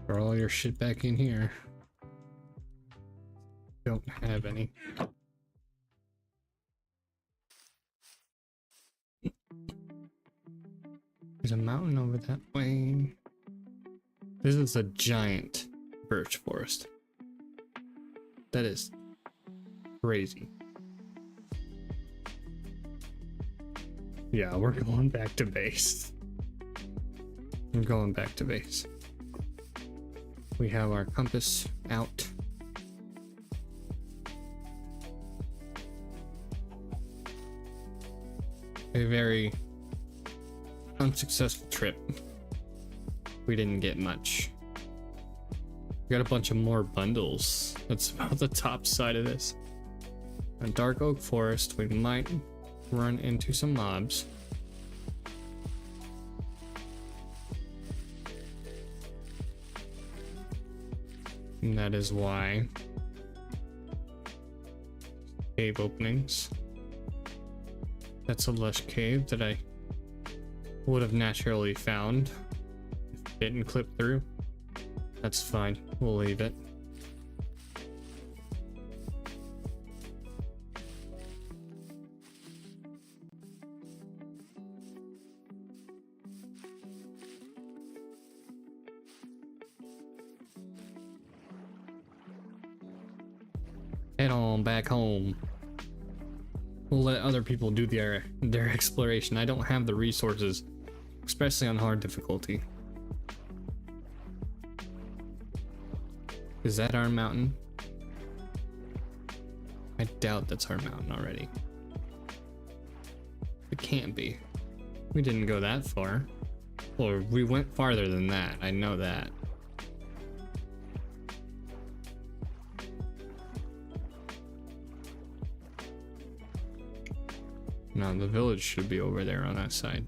Throw all your shit back in here. Don't have any. There's a mountain over that way. This is a giant birch forest. That is crazy. Yeah, we're going back to base. I'm going back to base. We have our compass out. A very unsuccessful trip. We didn't get much. We got a bunch of more bundles. That's about the top side of this. A dark oak forest. We might run into some mobs. And that is why. Cave openings. That's a lush cave that I would have naturally found if it didn't clip through. That's fine. We'll leave it. Head on back home. We'll let other people do their exploration. I don't have the resources, especially on hard difficulty. Is that our mountain? I doubt that's our mountain already. It can't be. We didn't go that far. Or we went farther than that. I know that. No, the village should be over there on that side.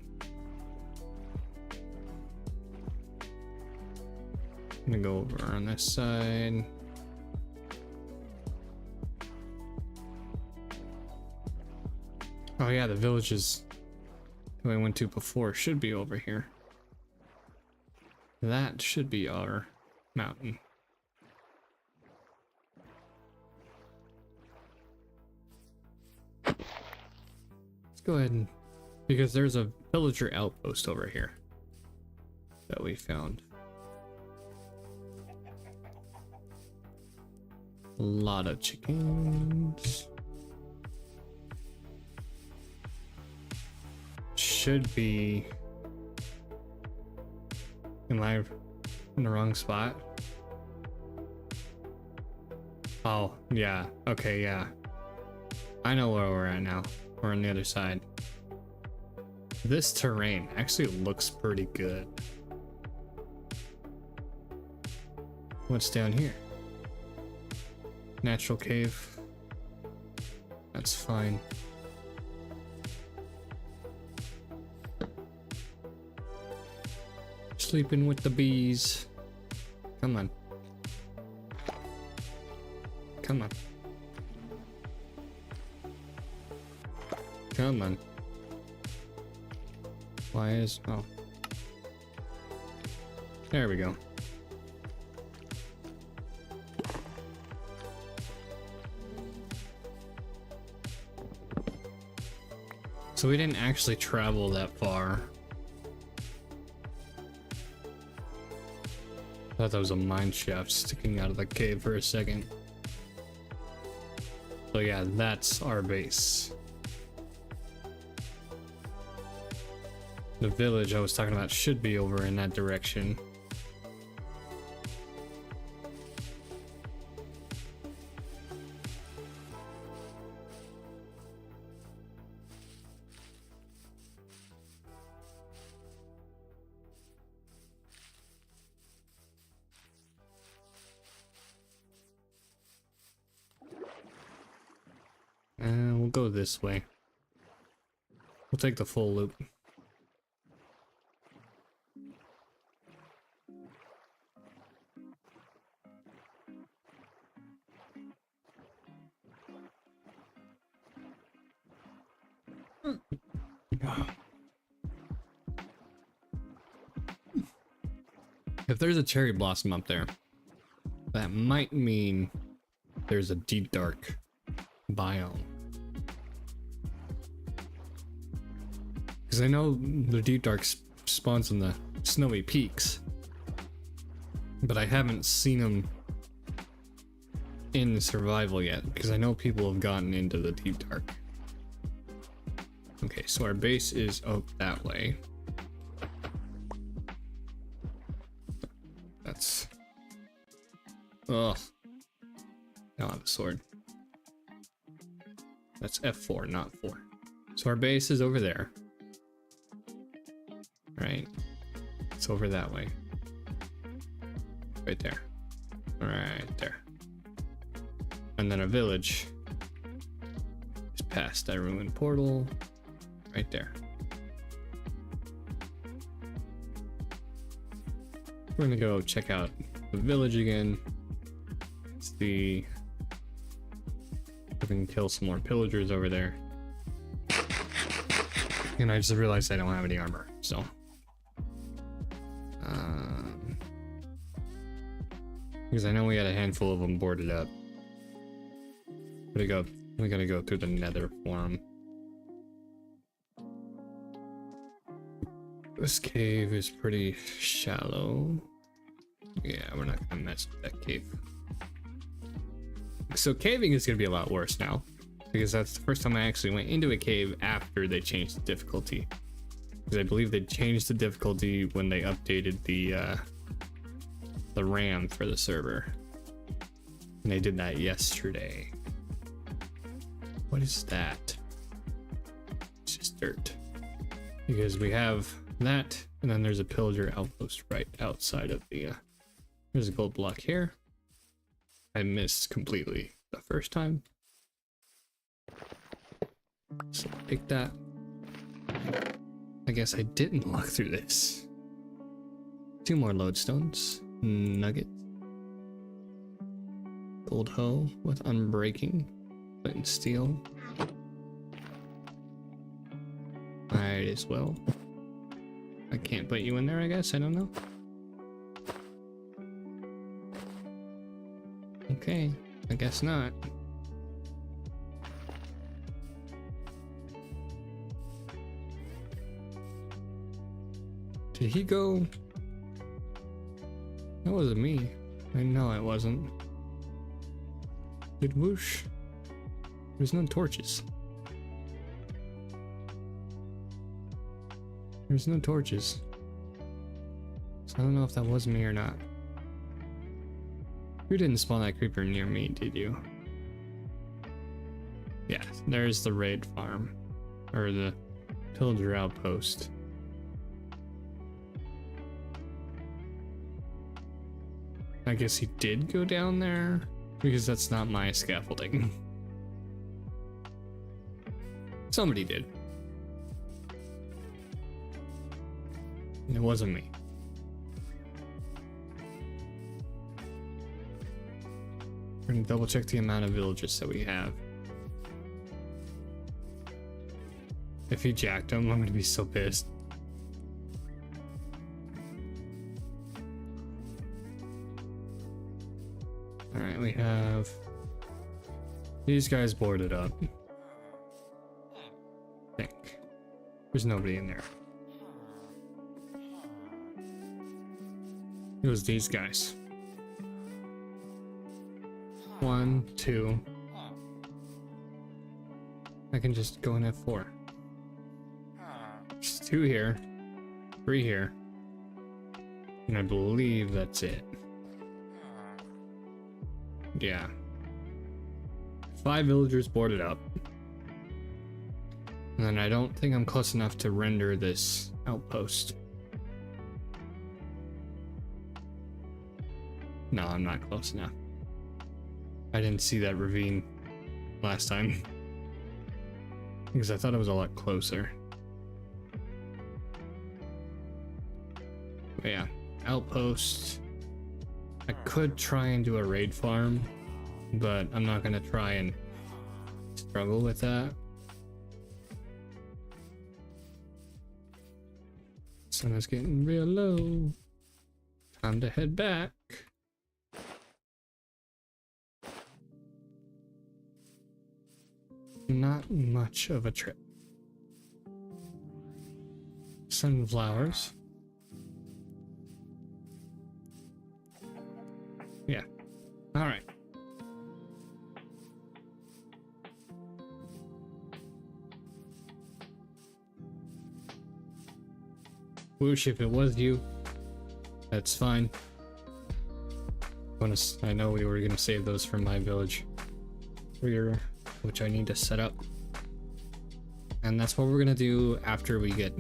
I'm gonna go over on this side. Oh yeah, the villages that we went to before should be over here. That should be our mountain. Let's go ahead and, because there's a villager outpost over here that we found. A lot of chickens. should be... Am I in the wrong spot? Oh, yeah. Okay, yeah. I know where we're at now. We're on the other side. This terrain actually looks pretty good. What's down here? Natural cave. That's fine. Sleeping with the bees. Come on. Come on. Come on. Why is... Oh. There we go. So we didn't actually travel that far. I thought that was a mine shaft sticking out of the cave for a second. So yeah, that's our base. The village I was talking about should be over in that direction. We'll go this way. We'll take the full loop. If there's a cherry blossom up there, that might mean there's a deep dark biome. Because I know the deep dark spawns in the snowy peaks, but I haven't seen them in survival yet, because I know people have gotten into the deep dark. Okay, so our base is up that way. That's... Ugh. I don't have a sword. That's F4, not 4. So our base is over there. Right? It's over that way. Right there. Right there. And then our village is past that ruined portal. Right there. We're gonna go check out the village again. See if we can kill some more pillagers over there. And I just realized I don't have any armor, so. Because I know we had a handful of them boarded up. We gotta go through the nether for them. This cave is pretty shallow. Yeah, we're not gonna mess with that cave. So caving is gonna be a lot worse now, because that's the first time I actually went into a cave after they changed the difficulty. Because I believe they changed the difficulty when they updated the RAM for the server. And they did that yesterday. What is that? It's just dirt. Because we have that, and then there's a pillager outpost right outside of the there's a gold block here. I missed completely the first time, so pick that. I guess I didn't walk through this. 2 more lodestones, nuggets, gold hoe with unbreaking, flint and steel. Might as well. I can't put you in there, I guess. I don't know. Okay, I guess not. Did he go? That wasn't me. I know it wasn't. Did whoosh? There's no torches. There's no torches. So I don't know if that was me or not. You didn't spawn that creeper near me, did you? Yeah, there's the raid farm. Or the pillager outpost. I guess he did go down there, because that's not my scaffolding. Somebody did. It wasn't me. We're gonna double check the amount of villages that we have. If he jacked them, I'm gonna be so pissed. Alright, we have these guys boarded up. I think. There's nobody in there. It was these guys. 1, 2. I can just go in F4. There's 2 here, 3 here, and I believe that's it. Yeah. 5 villagers boarded up. And then I don't think I'm close enough to render this outpost. No, I'm not close enough. I didn't see that ravine last time. Because I thought it was a lot closer. But yeah, outpost. I could try and do a raid farm, but I'm not gonna try and struggle with that. Sun is getting real low. Time to head back. Not much of a trip. Sunflowers. Yeah. All right. Whoosh, if it was you, that's fine. I know we were gonna save those from my village rear, which I need to set up. And that's what we're gonna do after we get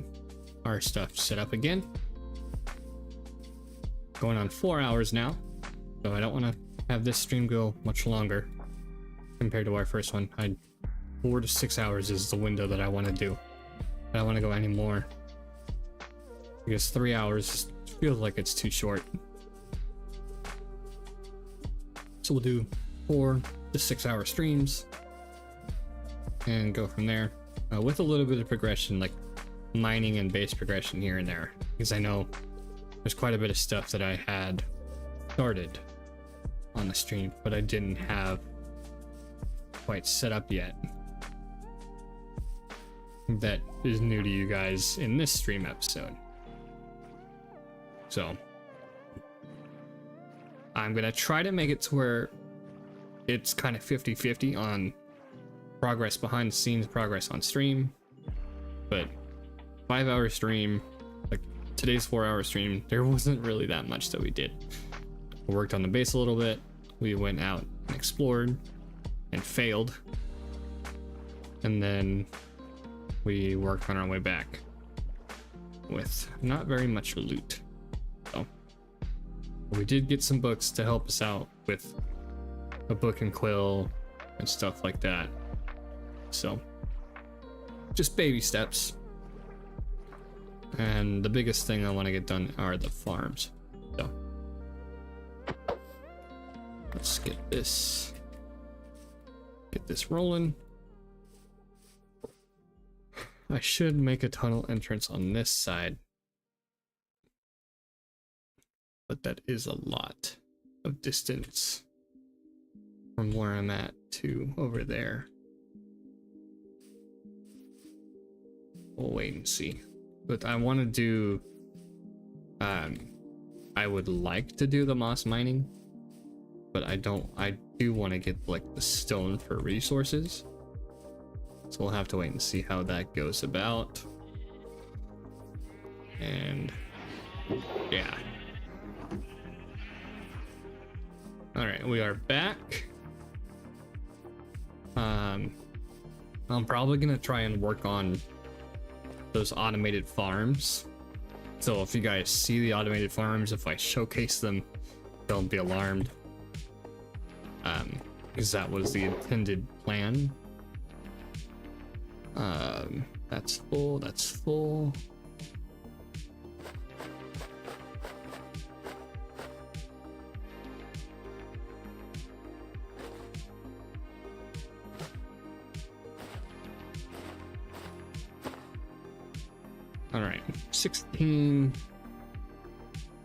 our stuff set up again. Going on 4 hours now, so I don't want to have this stream go much longer compared to our first one. 4 to 6 hours is the window that I want to do. I don't want to go any more, because 3 hours feels like it's too short. So we'll do 4 to 6 hour streams and go from there, with a little bit of progression, like mining and base progression here and there, because I know there's quite a bit of stuff that I had started on the stream but I didn't have quite set up yet, that is new to you guys in this stream episode. So I'm gonna try to make it to where it's kind of 50-50 on progress behind the scenes, progress on stream. But 5 hour stream, like today's 4 hour stream, there wasn't really that much that we did. We worked on the base a little bit, we went out and explored and failed, and then we worked on our way back with not very much loot. So we did get some books to help us out with a book and quill and stuff like that. So just baby steps. And the biggest thing I want to get done are the farms. So let's get this rolling. I should make a tunnel entrance on this side, but that is a lot of distance from where I'm at to over there. We'll wait and see. But I want to do, I would like to do the moss mining, but I do want to get like the stone for resources. So we'll have to wait and see how that goes about. And yeah. All right, we are back. I'm probably gonna try and work on those automated farms. So if you guys see the automated farms, if I showcase them, don't be alarmed. Because that was the intended plan. That's full, that's full. All right, 16,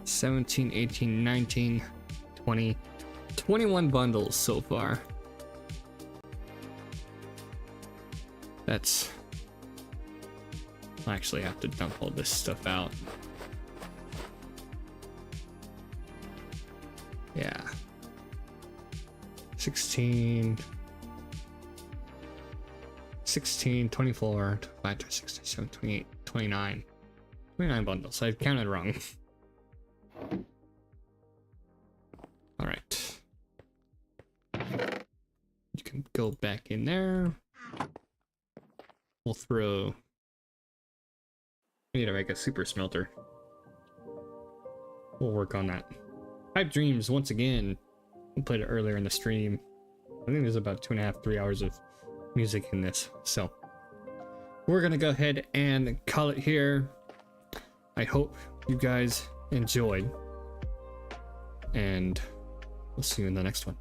17, 18, 19, 20, 21 bundles so far. That's... I actually have to dump all this stuff out. Yeah. 16, 24, 25, 26, 27, 28, 29. 29 bundles. I counted wrong. All right. You can go back in there. We'll throw... I need to make a super smelter. We'll work on that. Pipe Dreams, once again, we played it earlier in the stream. I think there's about 2.5, 3 hours of music in this. So we're gonna go ahead and call it here. I hope you guys enjoyed. And we'll see you in the next one.